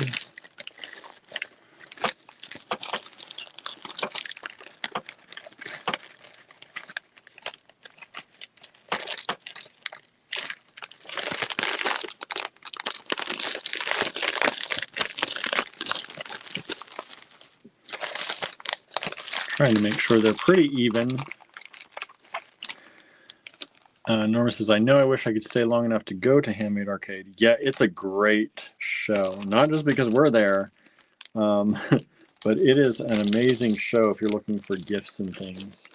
Trying to make sure they're pretty even. Norma says, I know I wish I could stay long enough to go to Handmade Arcade. Yeah, it's a great show. Not just because we're there, but it is an amazing show if you're looking for gifts and things.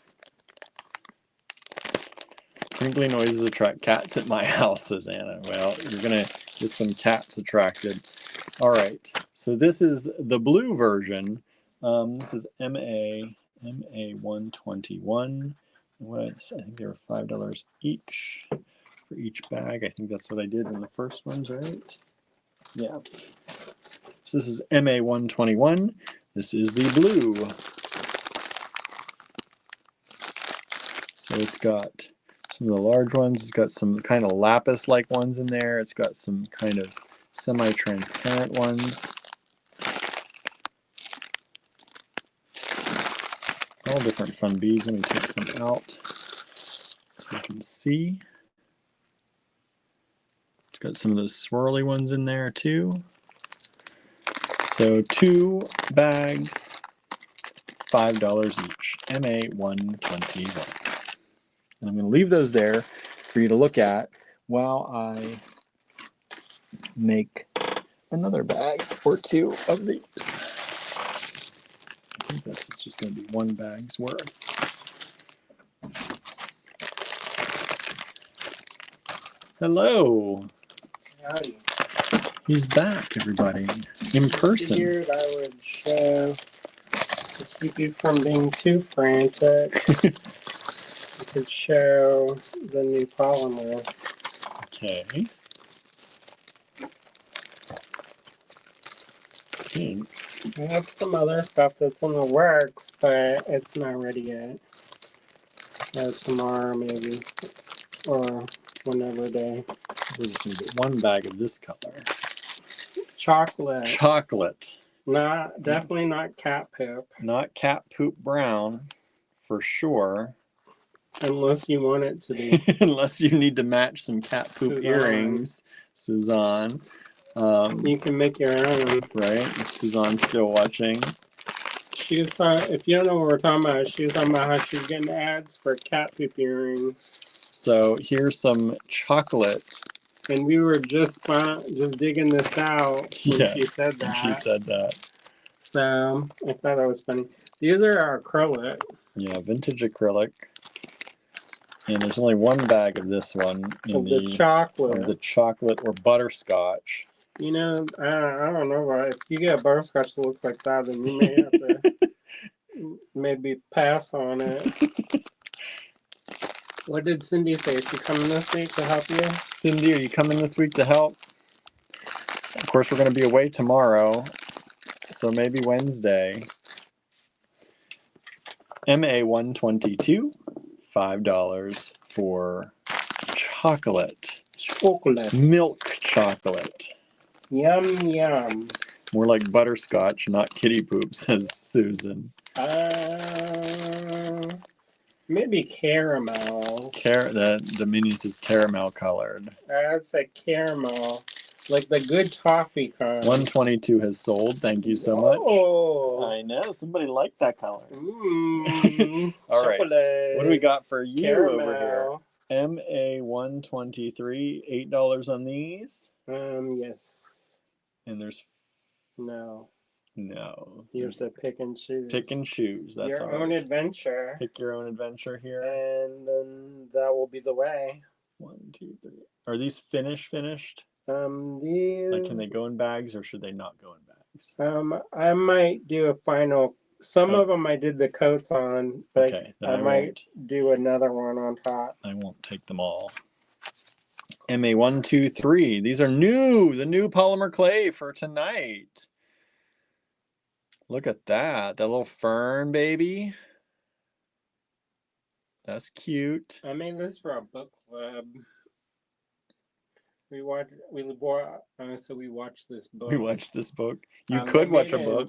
Crinkly noises attract cats at my house, says Anna. Well, you're going to get some cats attracted. All right, so this is the blue version. This is MA121. I think they were $5 each for each bag. I think that's what I did in the first ones, right? Yeah. So this is MA121. This is the blue. So it's got some of the large ones. It's got some kind of lapis-like ones in there. It's got some kind of semi-transparent ones. All different fun beads. Let me take some out so you can see. It's got some of those swirly ones in there too. So 2 bags, $5 each, MA121. And I'm going to leave those there for you to look at while I make another bag or 2 of these. I think this is just going to be 1 bag's worth. Hello. Howdy. He's back, everybody, in person. Figured I would show, to keep you from being too frantic, I could show the new polymer. Okay. Pink. I have some other stuff that's in the works, but it's not ready yet. So tomorrow maybe, or whenever day. We're just going to get 1 bag of this color. Chocolate. Chocolate. Definitely not cat poop. Not cat poop brown, for sure. Unless you want it to be. Unless you need to match some cat poop Suzanne. earrings, Suzanne. You can make your own. Right? Suzanne's still watching. She was if you don't know what we're talking about, she was talking about how she's getting ads for cat poop earrings. So here's some chocolate. And we were just digging this out when she said that. She said that. So I thought that was funny. These are acrylic. Yeah, vintage acrylic. And there's only 1 bag of this one. Of the chocolate. Of the chocolate or butterscotch. You know, I don't know. If you get a butterscotch that looks like that, then you may have to maybe pass on it. What did Cindy say? Is she coming this week to help you? Cindy, are you coming this week to help? Of course, we're going to be away tomorrow, so maybe Wednesday. MA 122, $5 for chocolate. Chocolate. Milk chocolate. Yum, yum. More like butterscotch, not kitty poop, says Susan. Maybe caramel. The mini says caramel colored. I'd say caramel. Like the good toffee kind. 122 has sold. Thank you so much. I know. Somebody liked that color. All right. What do we got for you caramel. over here? MA 123, $8 on these. Yes. And there's no. You have to pick and choose. Pick and choose. That's your own adventure. Pick your own adventure here. And then that will be the way. 1, 2, 3. Are these finished? These. Like, can they go in bags or should they not go in bags? I might do a final. Some of them I did the coats on, but okay, I might do another one on top. I won't take them all. MA 123. These are new. The new polymer clay for tonight. Look at that. That little fern baby. That's cute. I made this for a book club. We watched this book. We watched this book. You could watch a book.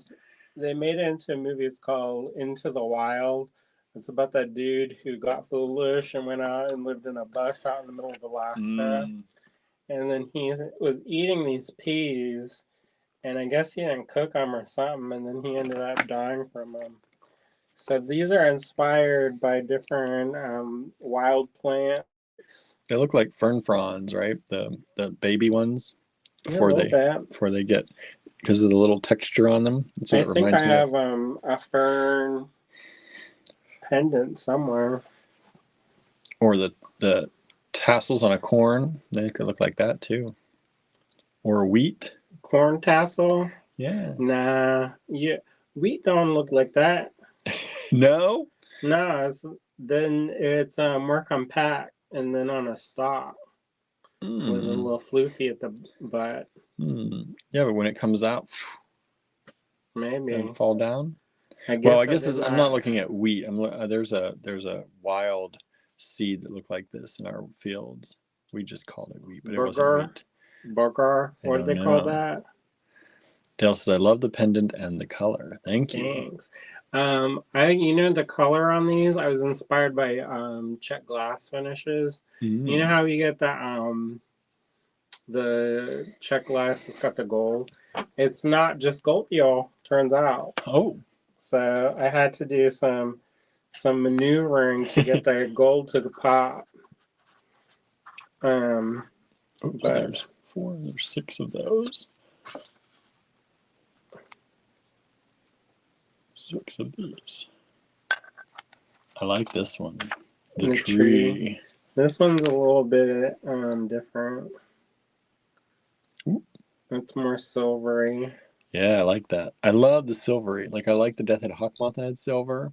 They made it into a movie. It's called Into the Wild. It's about that dude who got foolish and went out and lived in a bus out in the middle of Alaska. And then he was eating these peas, and I guess he didn't cook them or something, and then he ended up dying from them. So these are inspired by different wild plants. They look like fern fronds, right? The baby ones before they get, because of the little texture on them. That's what I think I have a fern pendant somewhere. Or the tassels on a corn. They could look like that too. Or wheat. Corn tassel? Yeah. Nah. Yeah. Wheat don't look like that. No? No, then it's more compact and then on a stalk with a little floofy at the butt. Yeah, but when it comes out, maybe and fall down. I guess I'm not looking at wheat. There's a wild seed that looked like this in our fields. We just called it wheat, but it wasn't wheat. Burger. What do they call that? Dale says, I love the pendant and the color. Thank you. Thanks. The color on these, I was inspired by check glass finishes. You know how you get the check glass, it's got the gold. It's not just gold, y'all, turns out. Oh. So I had to do some maneuvering to get the gold to the pop. There's 6 of those. 6 of these. I like this one. The tree. This one's a little bit different. Ooh. It's more silvery. Yeah, I like that. I love the silvery. Like, I like the Death Head Hawkmoth that had silver.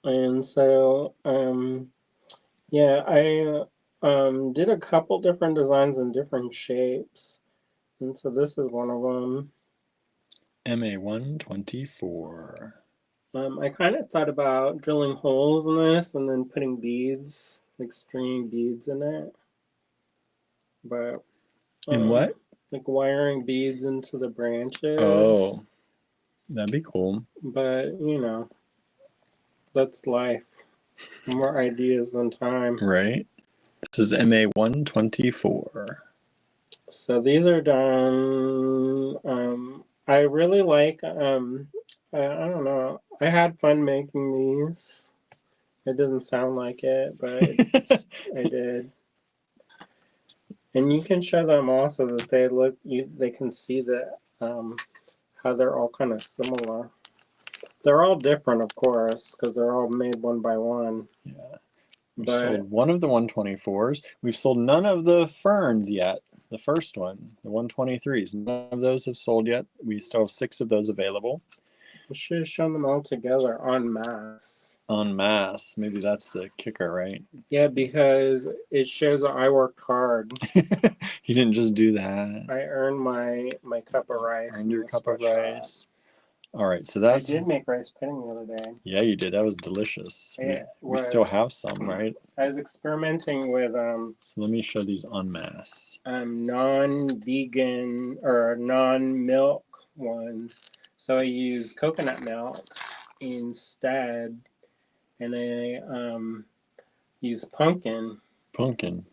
And so, I did a couple different designs in different shapes. And so this is one of them. MA 124. I kind of thought about drilling holes in this and then putting beads, like stringing beads in it. But in what? Like wiring beads into the branches. Oh, that'd be cool. But that's life. More ideas than time. Right. This is MA 124. So these are done. I really like. I don't know. I had fun making these. It doesn't sound like it, but I did. And you can show them also that they look. They can see that how they're all kind of similar. They're all different, of course, because they're all made one by one. Yeah. We've But sold one of the 124s. We've sold none of the ferns yet. The first one, the 123s. None of those have sold yet. We still have 6 of those available. we should have shown them all together en masse. En masse. Maybe that's the kicker, right? Yeah, because it shows that I worked hard. He didn't just do that. I earned my cup of rice. Earned your cup of rice. All right, so that's. I did make rice pudding the other day. Yeah, you did. That was delicious. We still have some, right? I was experimenting with So let me show these en masse. non-vegan or non-milk ones. So I use coconut milk instead, and I use pumpkin. Pumpkin.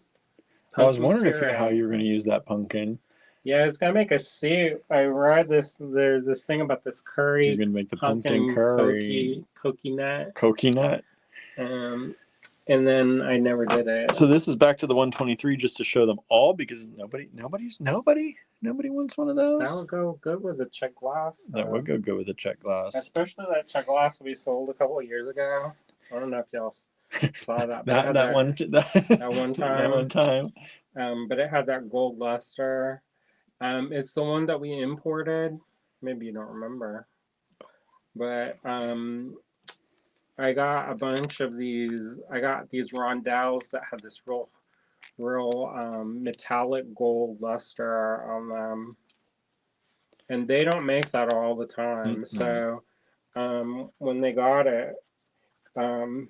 I was wondering how you were going to use that pumpkin. Yeah, I was gonna make a soup. I read this. There's this thing about this curry. You're gonna make the pumpkin curry. Coconut. And then I never did it. So this is back to the 123 just to show them all because nobody wants one of those. That would go good with a check glass. That would go good with a check glass. Especially that check glass we sold a couple of years ago. I don't know if y'all saw that. that one time. But it had that gold luster. It's the one that we imported. Maybe you don't remember. But I got a bunch of these. I got these rondelles that had this real metallic gold luster on them. And they don't make that all the time. Mm-hmm. So when they got it, when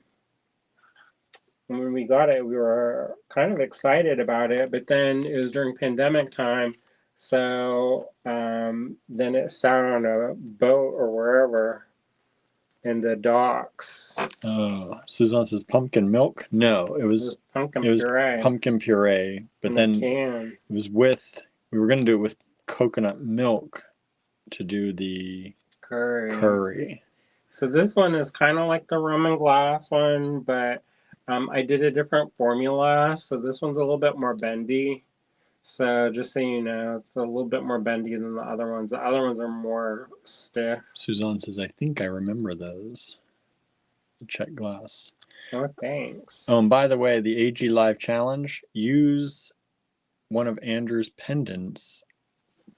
we got it, we were kind of excited about it. But then it was during pandemic time. So then it sat on a boat or wherever in the docks. Oh, Suzanne says pumpkin milk. No, it was pumpkin puree. Pumpkin puree, but then it was with. We were going to do it with coconut milk to do the curry. So this one is kind of like the rum and glass one, but I did a different formula. So this one's a little bit more bendy. So just so you know, it's a little bit more bendy than the other ones. The other ones are more stiff. Suzanne says, I think I remember those. The check glass. Oh, thanks. Oh, and by the way, the AG Live Challenge, use one of Andrew's pendants,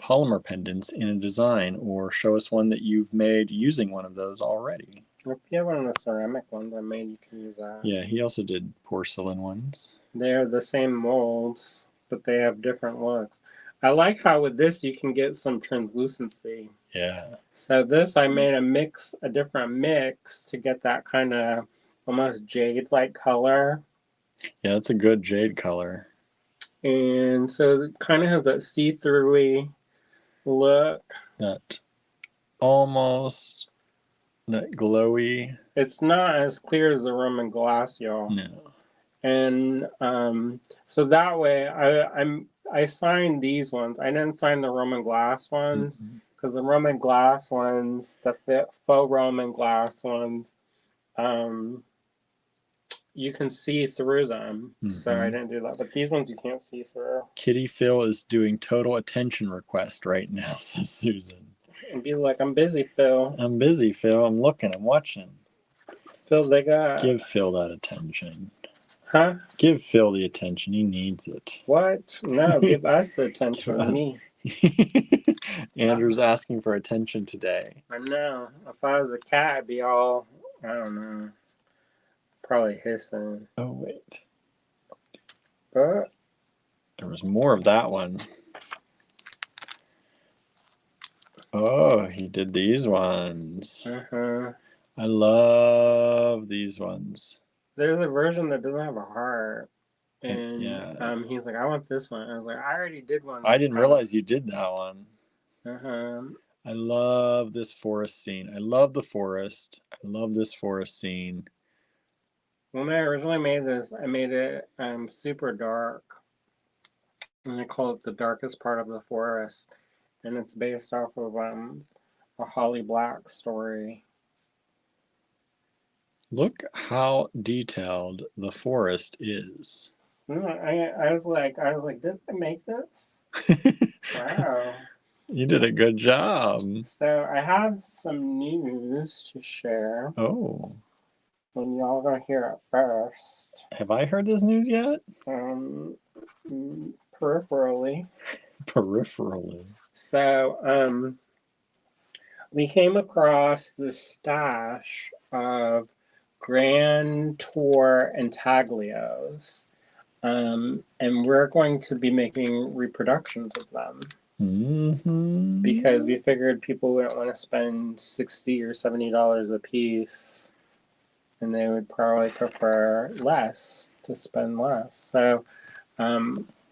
polymer pendants, in a design, or show us one that you've made using one of those already. If you have one of the ceramic ones I made, you can use that. Yeah, he also did porcelain ones. They're the same molds, but they have different looks. I like how with this you can get some translucency. Yeah. So this I made a different mix to get that kind of almost jade-like color. Yeah, that's a good jade color. And so it kind of has that see-through-y look. That almost that glowy. It's not as clear as the rum and glass, y'all. No. And so that way I signed these ones. I didn't sign the rum and glass ones because the rum and glass ones, the faux rum and glass ones, you can see through them. So I didn't do that. But these ones you can't see through. Kitty Phil is doing total attention request right now, says Susan. And be like, I'm busy, Phil. I'm busy, Phil. I'm looking. I'm watching. Phil, they got... Give Phil that attention. Huh? Give Phil the attention. He needs it. What? No, give us the attention. Me. Andrew's asking for attention today. I know. If I was a cat, I'd be all, I don't know, probably hissing. Oh, wait. But there was more of that one. Oh, he did these ones. I love these ones. There's a version that doesn't have a heart. And he's like, I want this one. I was like, I already did one. I didn't realize you did that one. I love this forest scene. I love the forest. I love this forest scene. When I originally made this, I made it super dark. And I call it the darkest part of the forest. And it's based off of a Holly Black story. Look how detailed the forest is. I was like, did I make this? Wow. You did a good job. So I have some news to share. Oh. and y'all gonna hear it first. Have I heard this news yet? Peripherally. Peripherally. So, we came across the stash of Grand Tour intaglios, and we're going to be making reproductions of them. Mm-hmm. Because we figured people wouldn't want to spend $60 or $70 a piece, and they would probably prefer less to spend less. So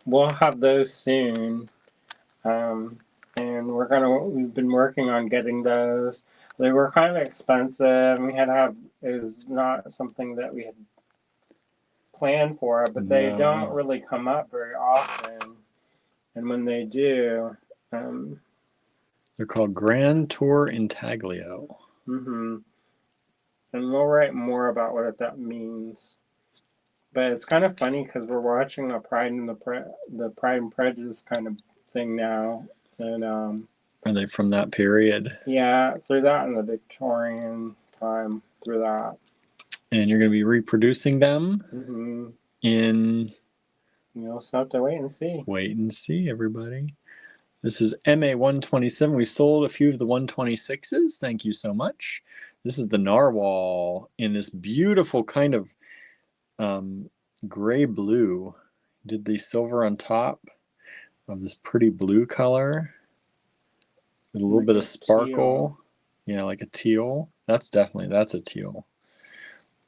we'll have those soon, and we've been working on getting those. They were kind of expensive. We had to have it was not something that we had planned for, but they don't really come up very often, and when they do. They're called Grand Tour Intaglio. Mm-hmm. And we'll write more about what that means. But it's kind of funny because we're watching the Pride and Prejudice kind of thing now, and Are they from that period? yeah, through that in the Victorian time, through that. And you're going to be reproducing them in. You'll just have to wait and see. Wait and see, everybody. This is MA 127. We sold a few of the 126s. Thank you so much. This is the narwhal in this beautiful kind of gray blue. Did the silver on top of this pretty blue color with a little bit of sparkle. Yeah, like a teal. That's a teal.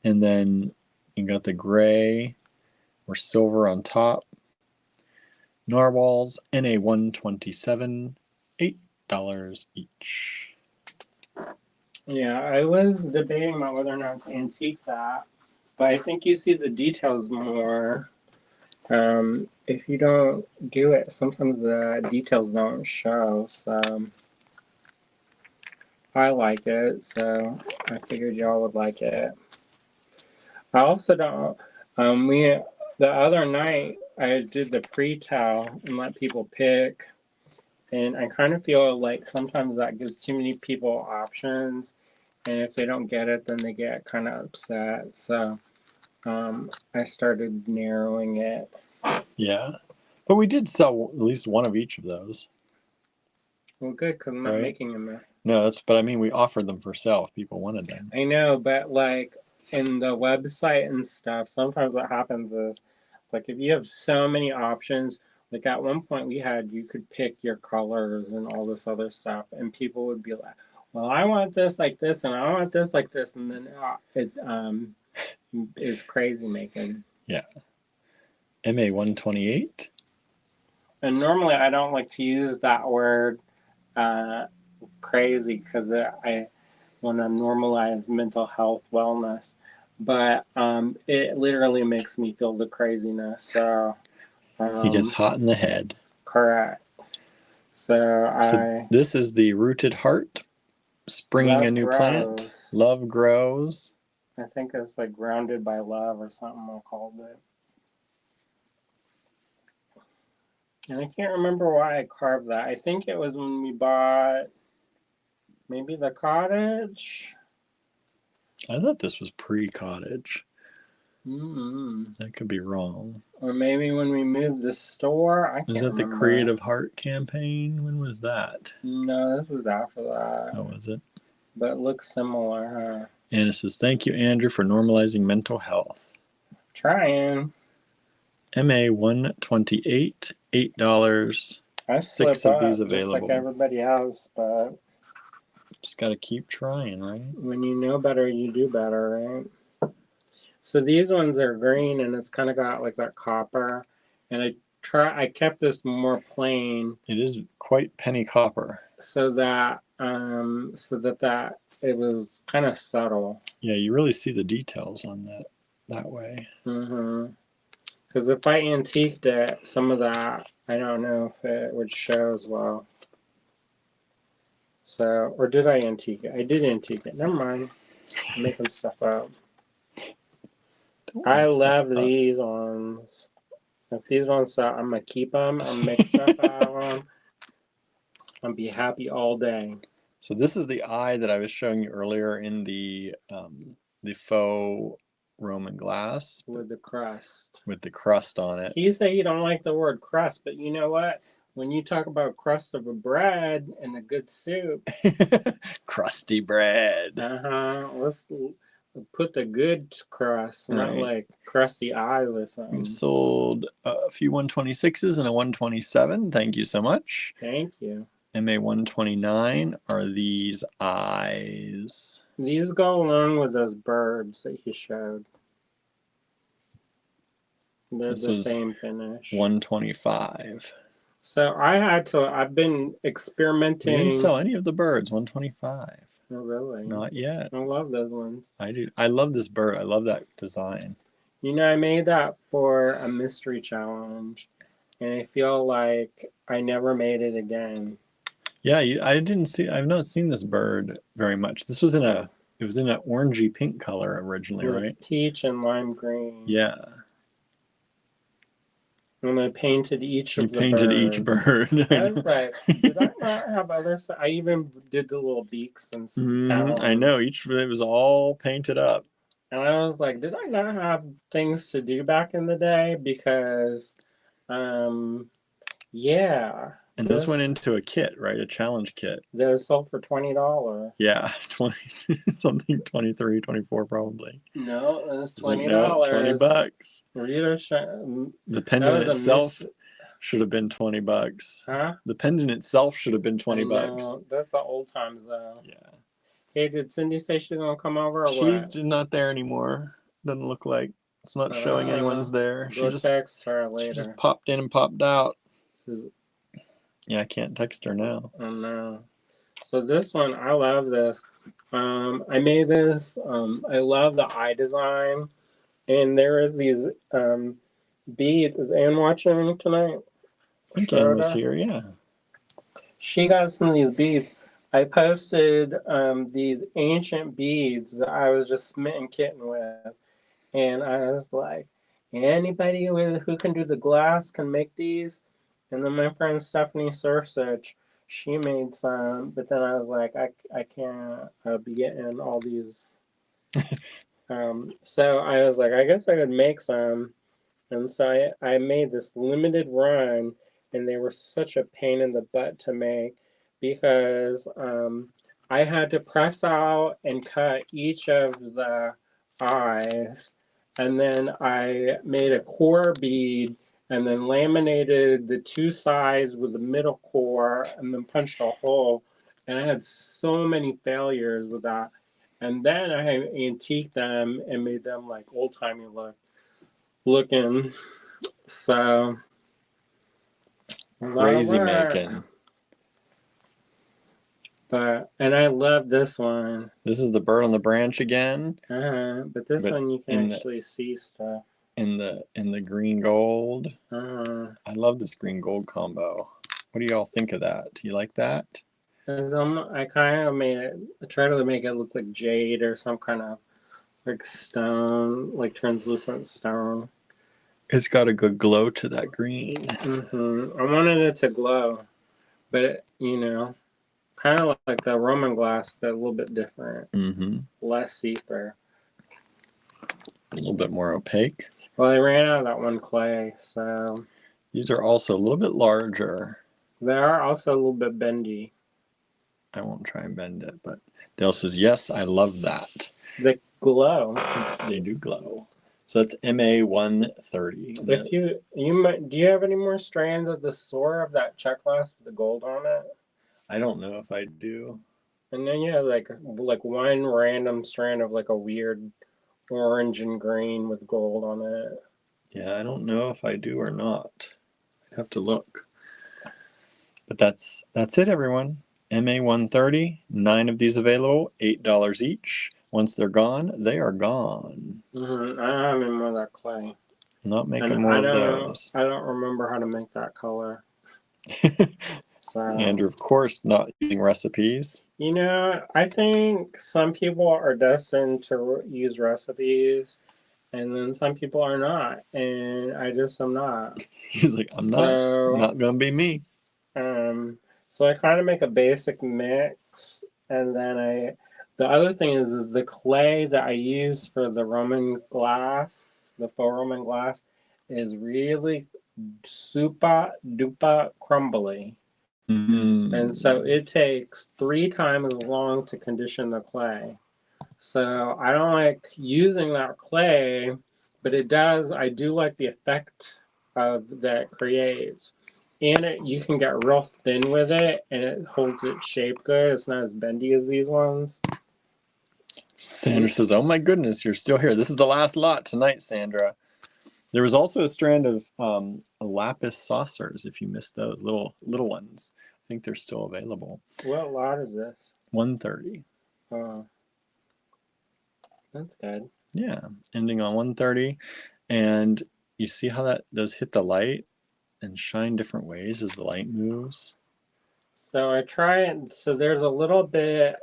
And then you got the gray or silver on top. Narwhals, NA 127, $8 each. Yeah, I was debating about whether or not to antique that, but I think you see the details more. If you don't do it, sometimes the details don't show. So I like it, so I figured y'all would like it. I also don't. The other night I did the pre-tell and let people pick, and I kind of feel like sometimes that gives too many people options, and if they don't get it, then they get kind of upset. So I started narrowing it. Yeah, but we did sell at least one of each of those. Well, good, because I'm not making them. No, but I mean, we offered them for sale if people wanted them. I know, but like in the website and stuff, sometimes what happens is, like, if you have so many options, like at one point you could pick your colors and all this other stuff, and people would be like, well, I want this like this, and I want this like this, and then it is crazy making. Yeah. MA 128. And normally I don't like to use that word crazy because I want to normalize mental health wellness, but it literally makes me feel the craziness. So he gets hot in the head. Correct. So this is the rooted heart, springing a new plant. Love grows. I think it's like grounded by love or something I called it. And I can't remember why I carved that. I think it was when we bought maybe the cottage. I thought this was pre-cottage. Mm-hmm. That could be wrong. Or maybe when we moved the store. I can't remember. Was that the Creative Heart campaign? When was that? No, this was after that. Oh, was it? But it looks similar, huh? And it says, thank you, Andrew, for normalizing mental health. Trying. MA 128, $8. I 6 of these available. Just like everybody else, but just got to keep trying, right? When you know better, you do better, right? So these ones are green, and it's kind of got like that copper. And I kept this more plain. It is quite penny copper. So that it was kind of subtle. Yeah, you really see the details on that way. Mm-hmm. Because if I antiqued it, some of that, I don't know if it would show as well. So, or did I antique it? I did antique it. Never mind. I'm making stuff up. I love these ones. If these ones sell, I'm going to keep them. I'm going to make stuff out of them. I'll be happy all day. So this is the eye that I was showing you earlier in the the faux Roman glass with the crust. with the crust on it. He said he don't like the word crust, but you know what? When you talk about crust of a bread and a good soup, Crusty bread. let's put the good crust, not Right. like crusty eyes or We've something. sold a few 126s and a 127. Thank you so much. Thank you. MA 129 are these eyes. These go along with those birds that he showed. They're This the was same finish. 125. So I've been We experimenting. didn't sell any of the birds. 125. Oh, really? Not yet. I love those ones. I do. I love this bird. I love that design. You know, I made that for a mystery challenge, and I feel like I never made it again. Yeah, I didn't see. I've not seen this bird very much. This was in a. It was in an orangey pink color originally, It was right? peach and lime green. Yeah. And I painted each You of the painted birds. each bird. I was like, did I not have others? I even did the little beaks and talons. I know. It was all painted up. And I was like, did I not have things to do back in the day? Because, yeah. And this went into a kit, right? A challenge kit. That was sold for $20. Yeah, 20 something, 23, 24 probably. No, it was $20. Like, no, $20. The pendant itself should have been $20. Huh? The pendant itself should have been $20. That's the old times though. Yeah. Hey, did Cindy say she's gonna come over or what? She's not there anymore. Doesn't look like it's not showing anyone's there. Go text her later. She just popped in and popped out. So, yeah, I can't text her now. Oh no. So this one, I love this. I made this. I love the eye design, and there is these beads. Is Anne watching tonight? I think Anne was here. Yeah. She got some of these beads. I posted these ancient beads that I was just smitten kitten with, and I was like, anybody who can do the glass can make these. And then my friend Stephanie Sursich, she made some, but then I was like, I can't be getting all these. So I was like, I guess I could make some. And so I made this limited run, and they were such a pain in the butt to make because I had to press out and cut each of the eyes. And then I made a core bead and then laminated the two sides with the middle core and then punched a hole. And I had so many failures with that. And then I antiqued them and made them like old-timey looking. So crazy making. And I love this one. This is the bird on the branch again. But this one you can actually see stuff. In the green gold. I love this green gold combo. What do y'all think of that? Do you like that? I kind of made it. I tried to make it look like jade or some kind of like stone, like translucent stone. It's got a good glow to that green. I wanted it to glow, but it, kind of like the Roman glass, but a little bit different. Less see-through. A little bit more opaque. Well, I ran out of that one clay, so. These are also a little bit larger. They are also a little bit bendy. I won't try and bend it, but Dale says, yes, I love that. They glow. They do glow. So that's MA 130. If do you have any more strands of the sore of that check glass with the gold on it? I don't know if I do. And then you have like one random strand of like a weird orange and green with gold on it. Yeah, I don't know if I do or not. I'd have to look. But that's it, everyone. MA 130, 9 of these available, $8 each. Once they're gone, they are gone. I don't have any more of that clay. Not making more of those. I don't remember how to make that color. So, Andrew, of course, not using recipes. I think some people are destined to use recipes, and then some people are not, and I just am not. He's like, I'm not gonna be me. So I kind of make a basic mix, and then The other thing is the clay that I use for the Roman glass, the faux Roman glass, is really super duper crumbly. And so Mm. it takes 3 times as long to condition the clay. So I don't like using that clay, but it does, I do like the effect that it creates. And you can get real thin with it and it holds its shape good. It's not as bendy as these ones. Sandra says, "Oh my goodness, you're still here. This is the last lot tonight, Sandra." There was also a strand of lapis saucers. If you missed those little ones, I think they're still available. What lot is this? 130. Oh, that's good. Yeah, ending on 130, and you see how those hit the light and shine different ways as the light moves. So I try it. So there's a little bit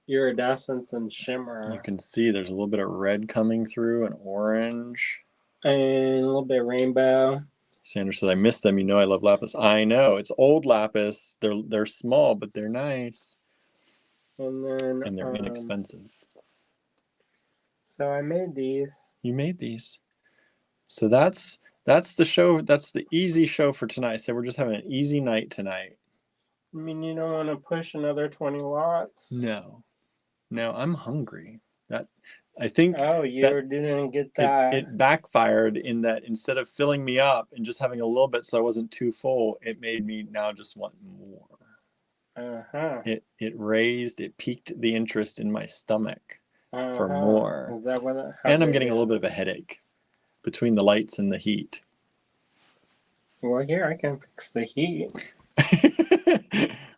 iridescence and shimmer. You can see there's a little bit of red coming through and orange. And a little bit rainbow. Sandra says, "I miss them. You know I love lapis." I know. It's old lapis. They're small, but they're nice. And then And they're inexpensive. So I made these. You made these. So that's the show. That's the easy show for tonight. So we're just having an easy night tonight. I mean, you don't want to push another 20 lots? No, I'm hungry. I think Oh, you that didn't get that. it backfired in that instead of filling me up and just having a little bit so I wasn't too full, it made me now just want more. It piqued the interest in my stomach for more. Is that what and I'm getting a little bit of a headache between the lights and the heat. Well, here, I can fix the heat.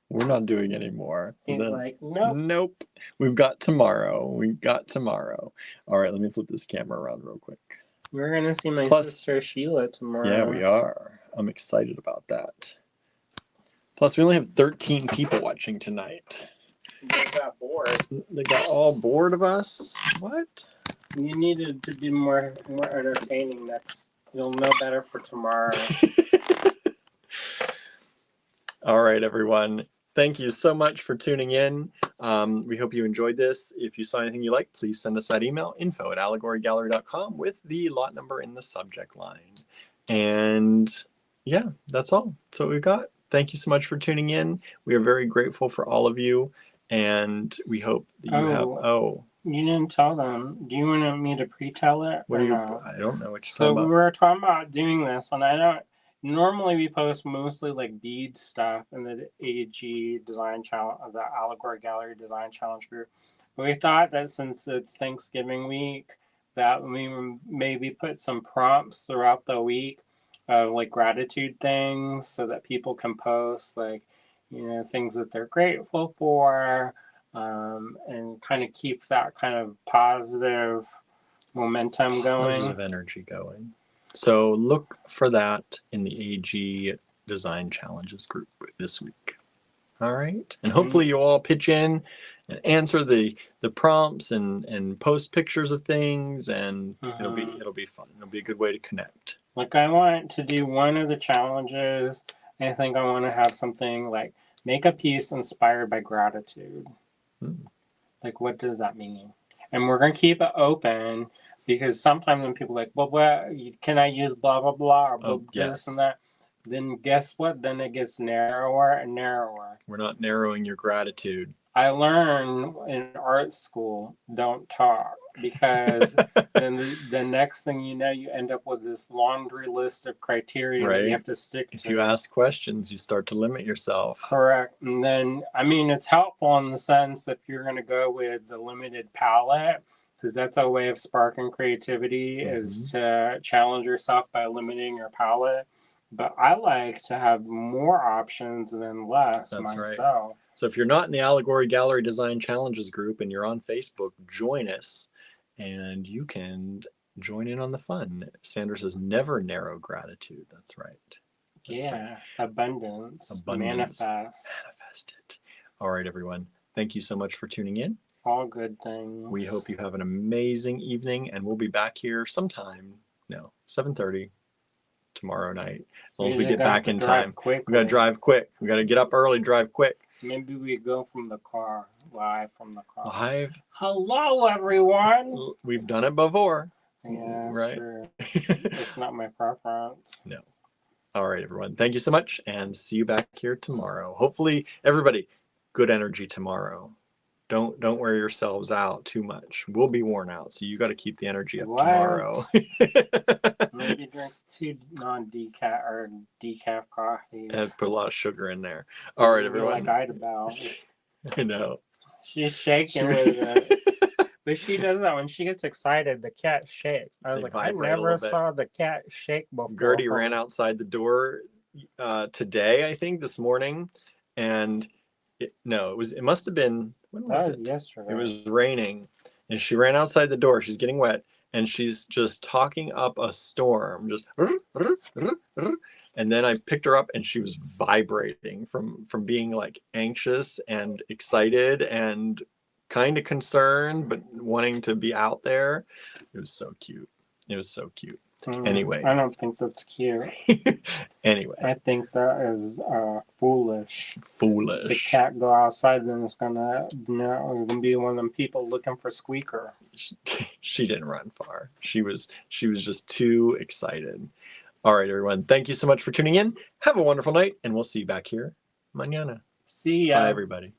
We're not doing any more. He's like, nope. Nope. We've got tomorrow. All right, let me flip this camera around real quick. We're going to see my sister Sheila tomorrow. Yeah, we are. I'm excited about that. Plus, we only have 13 people watching tonight. They got bored. They got all bored of us? What? You needed to be more entertaining next. You'll know better for tomorrow. All right, everyone. Thank you so much for tuning in. We hope you enjoyed this. If you saw anything you liked, please send us that email, info@allegorygallery.com, with the lot number in the subject line. And yeah, that's all. That's what we've got. Thank you so much for tuning in. We are very grateful for all of you. And we hope that you have... You didn't tell them. Do you want me to pre-tell it? What are you... I don't know what you're talking about. So we were talking about doing this, and I don't... Normally we post mostly like bead stuff in the AG Design Challenge, the Allegory Gallery Design Challenge group. But we thought that since it's Thanksgiving week, that we maybe put some prompts throughout the week of like gratitude things so that people can post like, you know, things that they're grateful for, and kind of keep that kind of positive momentum going. Positive energy going. So look for that in the AG Design Challenges group this week. All right. And hopefully you all pitch in and answer the prompts and post pictures of things, and it'll be fun. It'll be a good way to connect. Like, I want to do one of the challenges. I think I want to have something like make a piece inspired by gratitude. Like, what does that mean? And we're going to keep it open, because sometimes when people are like, well, what can I use blah, blah, blah, or this and that, then guess what? Then it gets narrower and narrower. We're not narrowing your gratitude. I learned in art school, don't talk, because then the next thing you know, you end up with this laundry list of criteria that you have to stick to. If you ask questions, you start to limit yourself. Correct. And then, I mean, it's helpful in the sense that if you're going to go with the limited palette, because that's a way of sparking creativity, is to challenge yourself by limiting your palette. But I like to have more options than less myself. Right. So if you're not in the Allegory Gallery Design Challenges group and you're on Facebook, join us and you can join in on the fun. Sandra says, never narrow gratitude. That's right. That's right. Abundance. Manifest it. All right, everyone. Thank you so much for tuning in. All good things. We hope you have an amazing evening, and we'll be back here sometime, 7:30 tomorrow night. As long as we get back in time. We got to drive quick. We got to get up early, drive quick. Maybe we go from the car, live from the car. Live. Hello, everyone. We've done it before. Yeah, that's right? true. It's not my preference. No. All right, everyone. Thank you so much, and see you back here tomorrow. Hopefully, everybody, good energy tomorrow. Don't wear yourselves out too much. We'll be worn out, so you got to keep the energy up tomorrow. Maybe drinks 2 non-decaf or decaf coffees. And put a lot of sugar in there. All right, everyone. Like Idabelle. I know. She's shaking with it. But she does that when she gets excited. The cat shakes. I was like, I never saw the cat shake before. Gertie ran outside the door today, I think, this morning, and it must have been, when was it? Yesterday. It was raining, and she ran outside the door. She's getting wet, and she's just talking up a storm, just. And then I picked her up, and she was vibrating from being like anxious and excited and kind of concerned, but wanting to be out there. It was so cute. It was so cute. Anyway, I don't think that's cute. Anyway, I think that is foolish. Foolish. The cat go outside, then it's gonna be one of them people looking for Squeaker. She didn't run far. She was just too excited. All right, everyone. Thank you so much for tuning in. Have a wonderful night, and we'll see you back here mañana. See ya. Bye, everybody.